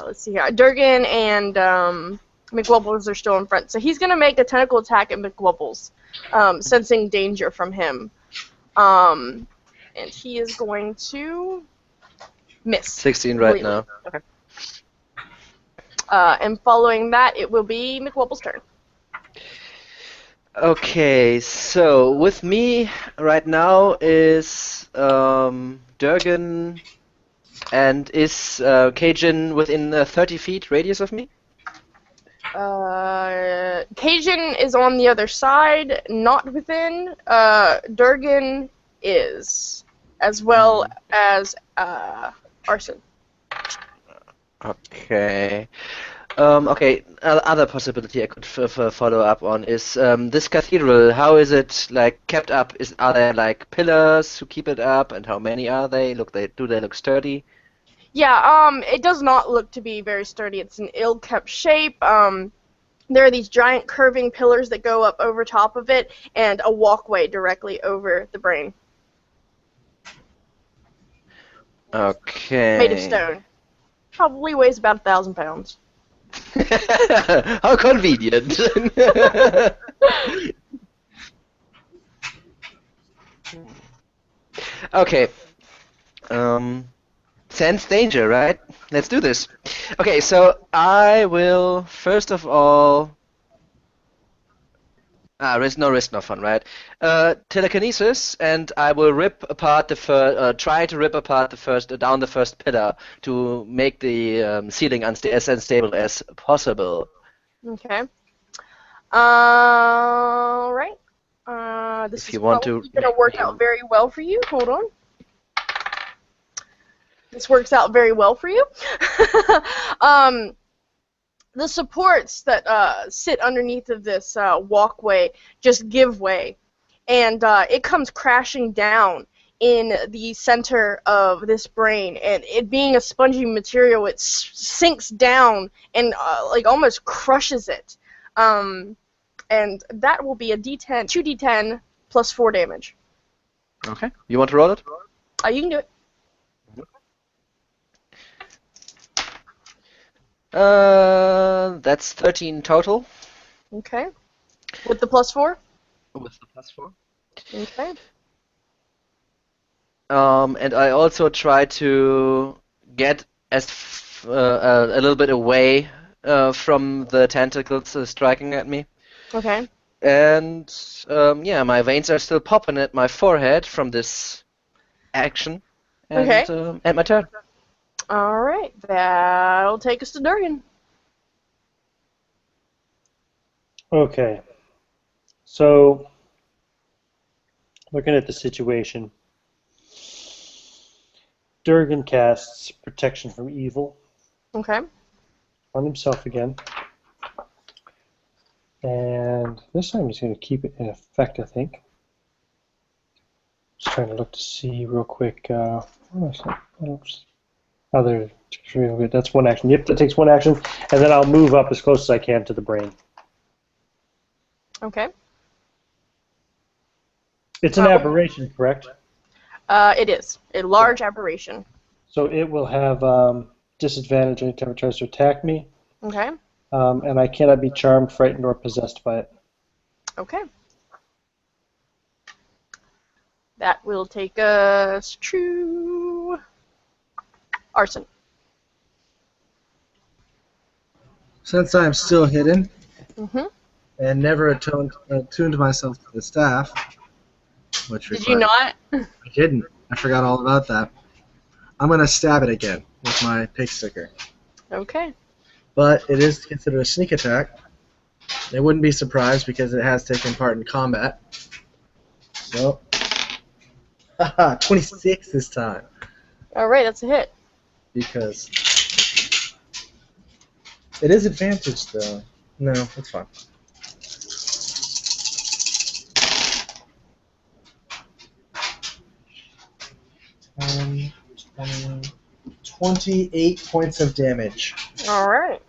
let's see here. Durgan and McWubbles are still in front. So he's going to make a tentacle attack at McWubbles, sensing danger from him. And he is going to miss. 16 right completely. now. Okay. And following that, it will be McWubbles' turn. Okay, so with me right now is Durgan, and is Cajun within 30 feet radius of me? Cajun is on the other side, not within. Durgan is, as well as Arson. Okay. Okay, other possibility I could follow up on is this cathedral. How is it like kept up? Are there like pillars who keep it up, and how many are they? Do they look sturdy? Yeah, it does not look to be very sturdy. It's an ill-kept shape. There are these giant curving pillars that go up over top of it, and a walkway directly over the brain. Okay. Made of stone. Probably weighs about 1,000 pounds. How convenient. Okay. Sense danger, right? Let's do this. Okay, so I will first of all. Risk, no risk, no fun, right? Telekinesis, and I will rip apart the first. Try to rip apart the first, down the first pillar to make the ceiling as unstable as possible. Okay. Alright. This If is you want probably to. going to work out very well for you. Hold on. This works out very well for you. The supports that sit underneath of this walkway just give way, and it comes crashing down in the center of this brain. And it being a spongy material, it sinks down and like almost crushes it. And that will be a D10, 2d10 plus 4 damage. Okay. You want to roll it? You can do it. That's 13 total. Okay. With the plus 4? With the plus 4. Okay. And I also try to get a little bit away from the tentacles striking at me. Okay. And yeah, my veins are still popping at my forehead from this action. And Okay. end my turn. Alright, that'll take us to Durgan. Okay. So, looking at the situation, Durgan casts Protection from Evil Okay. on himself again. And this time he's going to keep it in effect, I think. Just trying to look to see real quick. Other, that's one action. Yep, that takes one action. And then I'll move up as close as I can to the brain. Okay. It's an aberration, correct? It is. A large aberration. So it will have disadvantage anytime it tries to attack me. Okay. And I cannot be charmed, frightened, or possessed by it. Okay. That will take us to Arson. Since I'm still hidden Mm-hmm. and never attuned myself to the staff, which Did you not? I didn't. I forgot all about that. I'm going to stab it again with my pig sticker. Okay. But it is considered a sneak attack. They wouldn't be surprised because it has taken part in combat. So, 26 this time. Alright, that's a hit. Because It is advantage, though. No, it's fine. Um, 20, 28 points of damage. All right.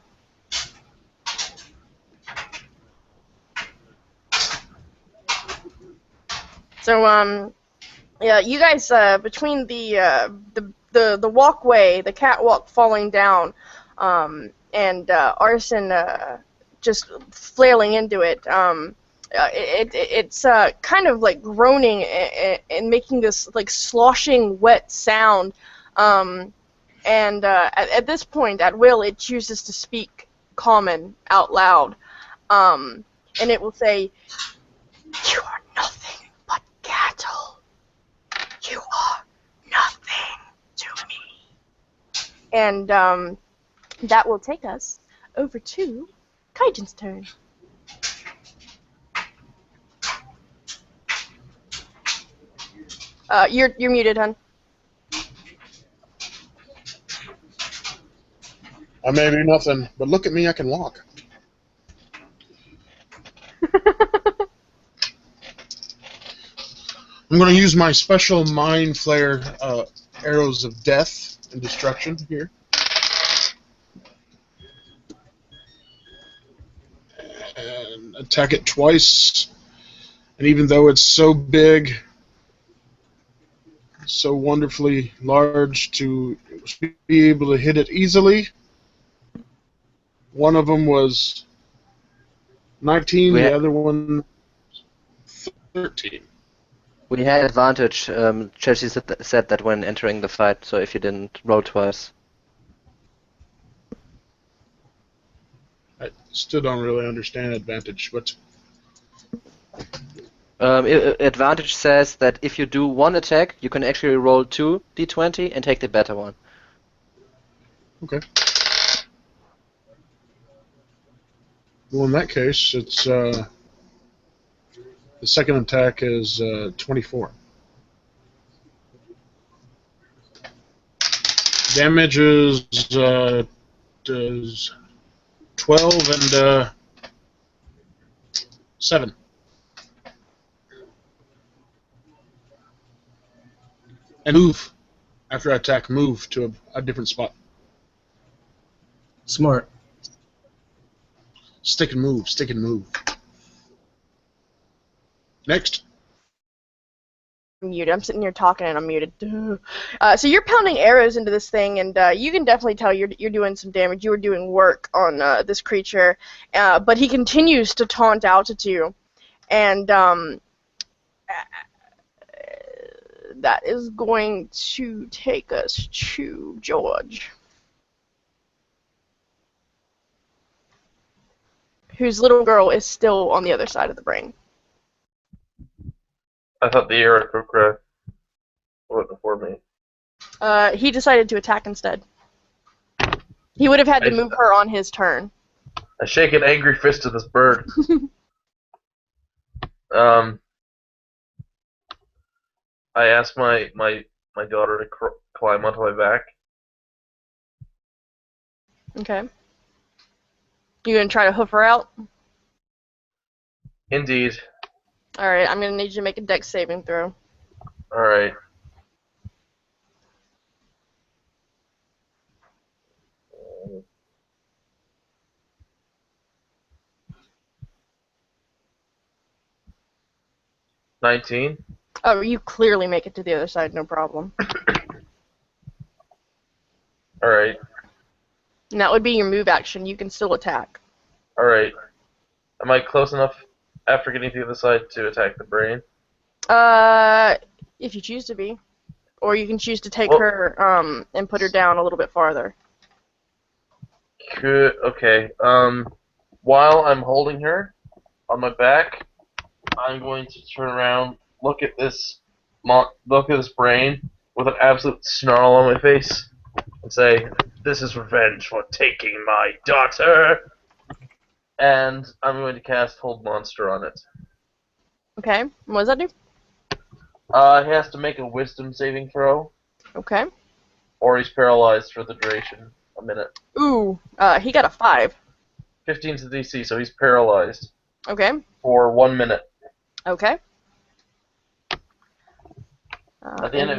So yeah, you guys between the walkway, the catwalk falling down, and Arson just flailing into it. It's kind of like groaning and making this like sloshing wet sound. And at this point, at will, it chooses to speak common out loud. And it will say, "You are nothing but cattle. You are nothing to me." And that will take us over to Kaijin's turn. You're muted, hun. I may be nothing, but look at me, I can walk. I'm going to use my special Mind Flare arrows of death and destruction here. And attack it twice. And even though it's so big, so wonderfully large to be able to hit it easily, one of them was 19, the other one 13. We had advantage. Chelsea said that when entering the fight, so if you didn't roll twice. I still don't really understand advantage, but Advantage says that if you do one attack, you can actually roll 2 d20 and take the better one. okay. Well, in that case, it's the second attack is 24. Damage is 12 and 7. And move. After I attack, move to a different spot. Smart. Stick and move, stick and move. Next. I'm muted. I'm sitting here talking and I'm muted. So you're pounding arrows into this thing, and you can definitely tell you're doing some damage. You are doing work on this creature, but he continues to taunt out at you, and that is going to take us to George, whose little girl is still on the other side of the brain. I thought the Aarakocra went before me. He decided to attack instead. He would have had to move her on his turn. I shake an angry fist at this bird. I asked my daughter to climb onto my back. Okay. You gonna try to hoof her out? Indeed. Alright, I'm gonna need you to make a dex saving throw. Alright. $19. Oh, you clearly make it to the other side, no problem. Alright. And that would be your move action. You can still attack. Alright. Am I close enough after getting to the other side to attack the brain? If you choose to be. Or you can choose to take her, and put her down a little bit farther. Good. Okay. While I'm holding her on my back, I'm going to turn around, look at this brain with an absolute snarl on my face, and say, "This is revenge for taking my daughter." And I'm going to cast Hold Monster on it. Okay. And what does that do? He has to make a Wisdom saving throw, Okay. or he's paralyzed for the duration a minute. Ooh, he got a 5. 15 to DC, so he's paralyzed Okay. for 1 minute. Okay. At the end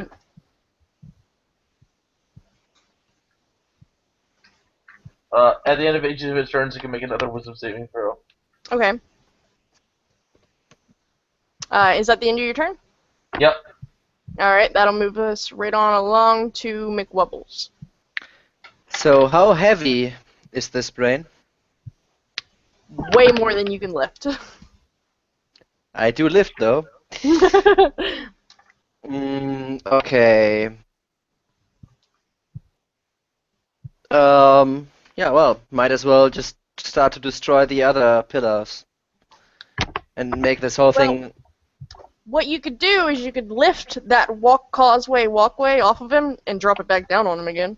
of each of his turns, he can make another Wisdom saving throw. Okay. Is that the end of your turn? Yep. Alright, that'll move us right on along to McWubbles. So how heavy is this brain? Way more than you can lift. I do lift though. Okay. Yeah, well, might as well just start to destroy the other pillars and make this whole thing. What you could do is you could lift that walkway off of him and drop it back down on him again.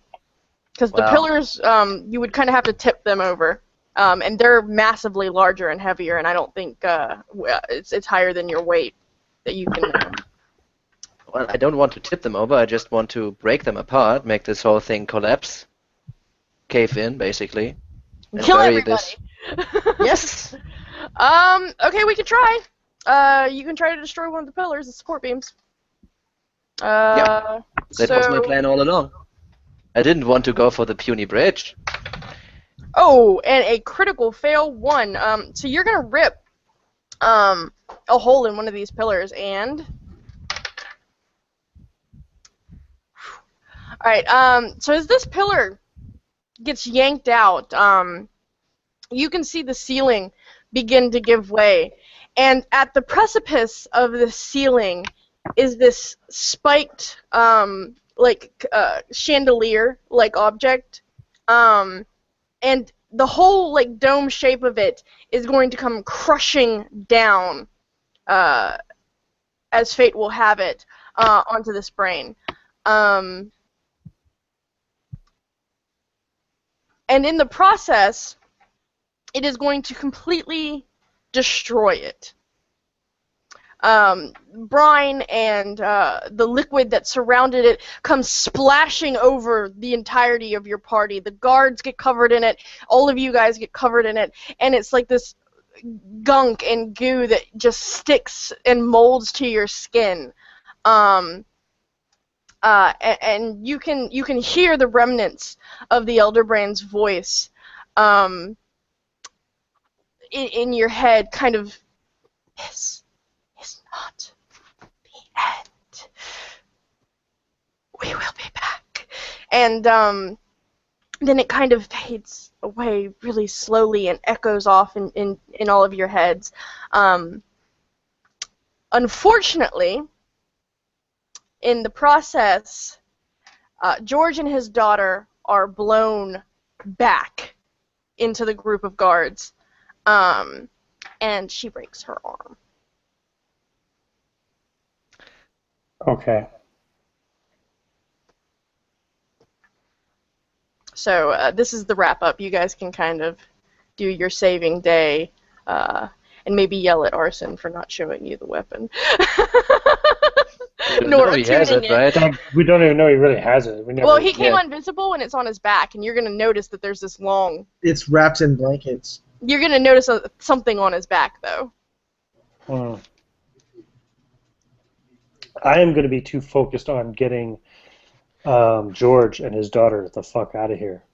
Because the Wow. pillars, you would kind of have to tip them over. And they're massively larger and heavier, and I don't think it's higher than your weight that you can. Well, I don't want to tip them over. I just want to break them apart, make this whole thing collapse, cave in, basically, and Kill bury everybody. this. Yes. Okay, we can try. You can try to destroy one of the pillars, the support beams. That was my plan all along. I didn't want to go for the puny bridge. Oh, and a critical fail 1. So you're gonna rip a hole in one of these pillars, and all right. So as this pillar gets yanked out, you can see the ceiling begin to give way, and at the precipice of the ceiling is this spiked, chandelier-like object. And the whole dome shape of it is going to come crushing down, as fate will have it, onto this brain. And in the process, it is going to completely destroy it. Brine and the liquid that surrounded it comes splashing over the entirety of your party. The guards get covered in it. All of you guys get covered in it. And it's like this gunk and goo that just sticks and molds to your skin. And you can hear the remnants of the Elderbrand's voice in your head, kind of, this is not the end. We will be back. And then it kind of fades away really slowly and echoes off in all of your heads. Unfortunately, in the process, George and his daughter are blown back into the group of guards, and she breaks her arm. Okay. So this is the wrap-up. You guys can kind of do your saving day, and maybe yell at Arson for not showing you the weapon. Nor he has it, tuning right? We don't even know he really has it. Well, he came invisible, and it's on his back, and you're going to notice that there's this long... It's wrapped in blankets. You're going to notice something on his back, though. I am going to be too focused on getting George and his daughter the fuck out of here.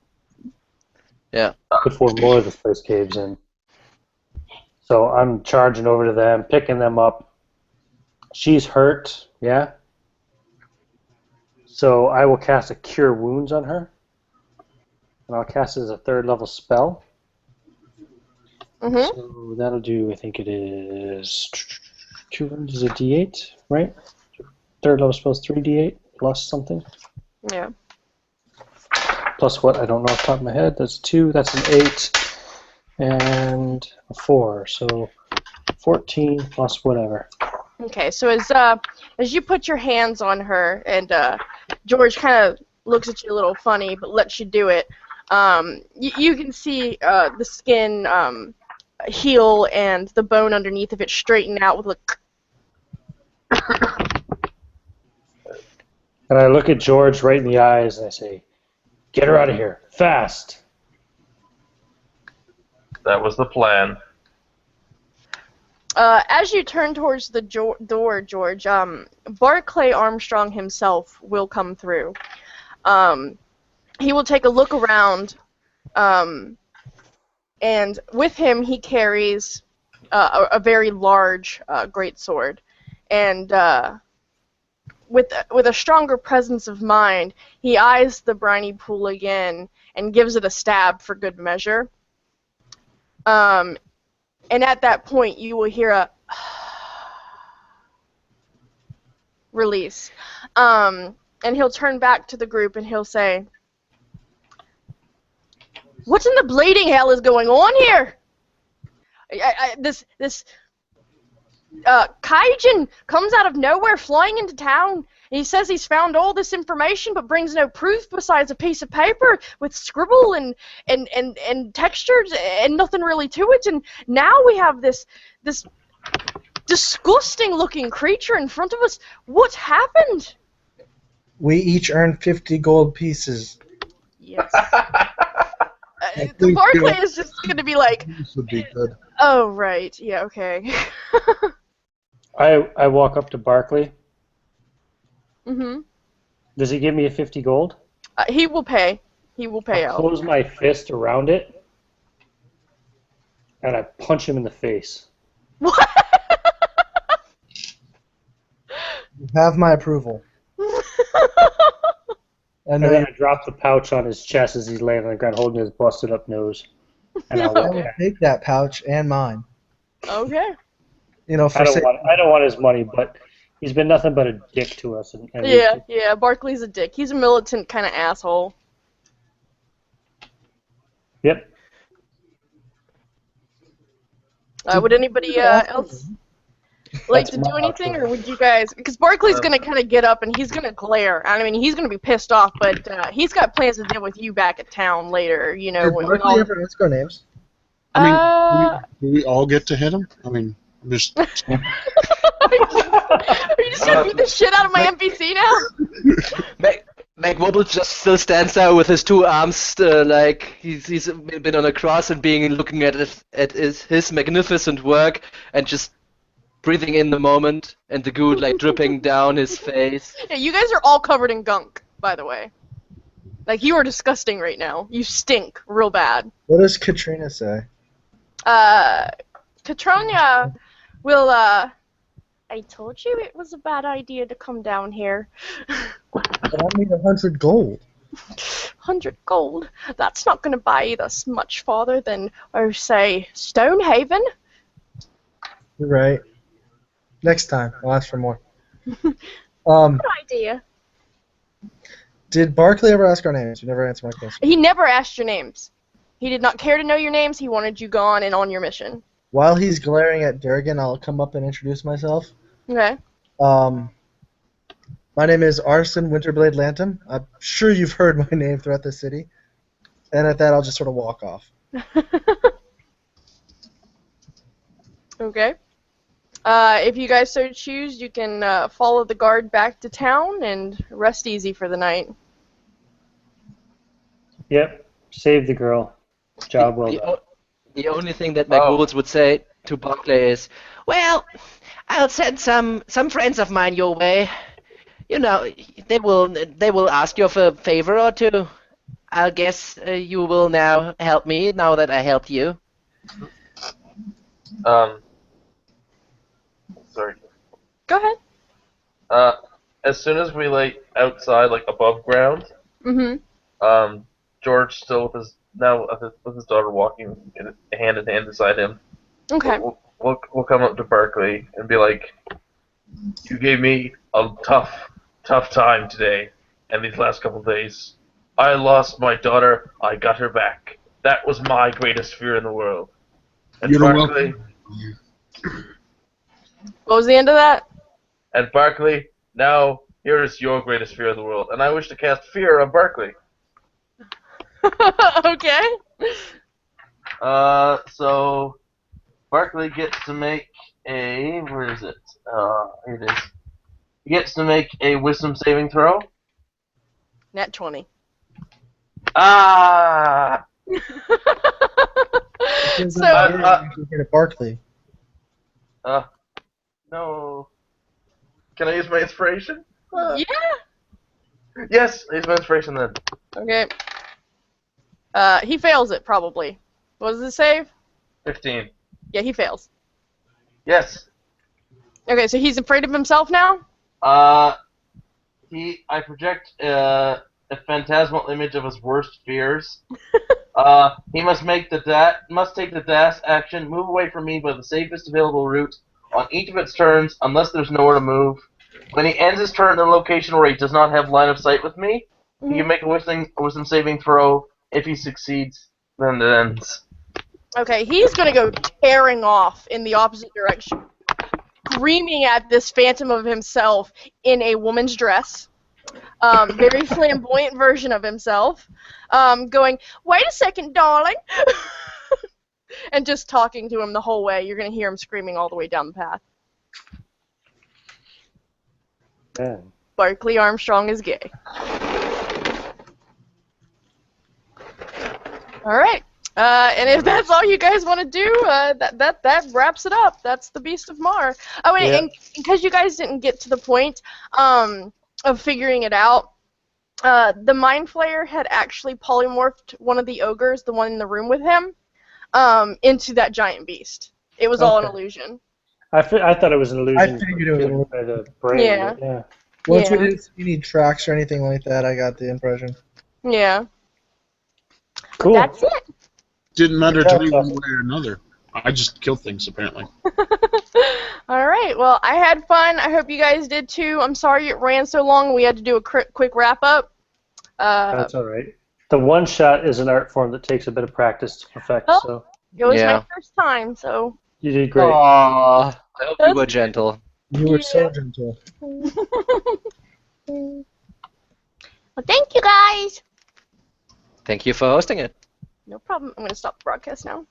Yeah. Before more of this place caves in. So I'm charging over to them, picking them up. She's hurt, yeah? So I will cast a Cure Wounds on her. And I'll cast it as a 3rd level spell. Mm-hmm. So that'll do, I think it is 2 wounds is a D8, right? 3rd level spell is 3D8 plus something. Yeah. Plus what? I don't know off the top of my head. That's 2, that's an 8, and a 4. So 14 plus whatever. Okay, so as you put your hands on her, and George kind of looks at you a little funny, but lets you do it, you can see the skin heal and the bone underneath of it straighten out with And I look at George right in the eyes and I say, Get her out of here. Fast. That was the plan. As you turn towards the door, George, Barclay Armstrong himself will come through. He will take a look around, and with him he carries a very large greatsword. And with a stronger presence of mind, he eyes the briny pool again and gives it a stab for good measure. And at that point, you will hear a release. And he'll turn back to the group and he'll say, "What in the bleeding hell is going on here? This Kaijin comes out of nowhere flying into town. He says he's found all this information but brings no proof besides a piece of paper with scribble and textures and nothing really to it. And now we have this disgusting looking creature in front of us. What happened?" We each earned 50 gold pieces. Yes. The Barclay is just going to be like, This would be good. "Oh, right. Yeah, okay." I walk up to Barclay. Mm-hmm. Does he give me a 50 gold? He will pay. He will pay I'll out. close my fist around it, and I punch him in the face. What? You have my approval. And then I drop the pouch on his chest as he's laying on the ground holding his busted up nose. And I'll I walk will back. take that pouch and mine. Okay. You know, I for don't want his money, but he's been nothing but a dick to us. And Yeah, Barclay's a dick. He's a militant kind of asshole. Yep. Would anybody else like to do anything, or would you guys? Because Barclay's gonna kind of get up and he's gonna glare. I mean, he's gonna be pissed off, but he's got plans to deal with you back at town later. You know, Did when Barkley all. ever ask our names? I mean, do we all get to hit him? I mean, just Are you just gonna beat the shit out of my NPC now? McWobble just still stands there with his two arms, like he's been on a cross and looking at his magnificent work and just breathing in the moment and the goo like dripping down his face. Yeah, you guys are all covered in gunk, by the way. Like, you are disgusting right now. You stink real bad. What does Katrina say? Katronia will, I told you it was a bad idea to come down here. But I need 100 gold. 100 gold? That's not going to buy us much farther than, say, Stonehaven. You're right. Next time, I'll ask for more. Good idea. Did Barkley ever ask our names? You never answered my question. He never asked your names. He did not care to know your names. He wanted you gone and on your mission. While he's glaring at Durgan, I'll come up and introduce myself. Okay. My name is Arson Winterblade Lantum. I'm sure you've heard my name throughout the city. And at that, I'll just sort of walk off. Okay. If you guys so choose, you can follow the guard back to town and rest easy for the night. Yep. Save the girl. Job well done. The only thing that McWolves would say to Barclay is, Well, I'll send some friends of mine your way. You know, they will ask you for a favor or two. I guess you will now help me now that I helped you. Sorry. Go ahead. As soon as we outside, above ground, Mm-hmm. George still with his daughter walking hand in hand beside him. Okay. We'll come up to Barkley and be like, "You gave me a tough time today, and these last couple days. I lost my daughter. I got her back. That was my greatest fear in the world." And You're Barkley, What was the end of that? and Barkley, now here is your greatest fear in the world, and I wish to cast fear on Barkley. Okay. So Barkley gets to make a where is it? Here it is. He gets to make a wisdom saving throw. Nat 20. Ah! Because So- I'm here at Barkley. No. Can I use my inspiration? Yeah. Yes, I use my inspiration then. Okay. He fails it probably. What does it save? 15. Yeah, he fails. Yes. Okay, so he's afraid of himself now? I project a phantasmal image of his worst fears. He must take the dash action, move away from me by the safest available route on each of its turns, unless there's nowhere to move. When he ends his turn in a location where he does not have line of sight with me, he can make a wisdom saving throw. If he succeeds, then it ends. Okay, he's gonna go tearing off in the opposite direction, screaming at this phantom of himself in a woman's dress. Very flamboyant version of himself. Going, wait a second, darling. And just talking to him the whole way. You're gonna hear him screaming all the way down the path. Man. Barkley Armstrong is gay. Alright. And if that's all you guys want to do, that wraps it up. That's the Beast of Mar. Oh, and because you guys didn't get to the point of figuring it out, the Mind Flayer had actually polymorphed one of the ogres, the one in the room with him, into that giant beast. It was all an illusion. I thought it was an illusion. I figured it was an illusion. By the brain. Yeah. But yeah. Once we didn't see any tracks or anything like that, I got the impression. Yeah. Cool. That's it. Didn't matter to me one way or another. I just killed things, apparently. Alright, well, I had fun. I hope you guys did too. I'm sorry it ran so long. We had to do a quick wrap-up. That's all right. The one-shot is an art form that takes a bit of practice to perfect. Oh. So It was my first time, so... you did great. Aww, I hope you were gentle. You were so gentle. Well, thank you guys. Thank you for hosting it. No problem. I'm going to stop the broadcast now.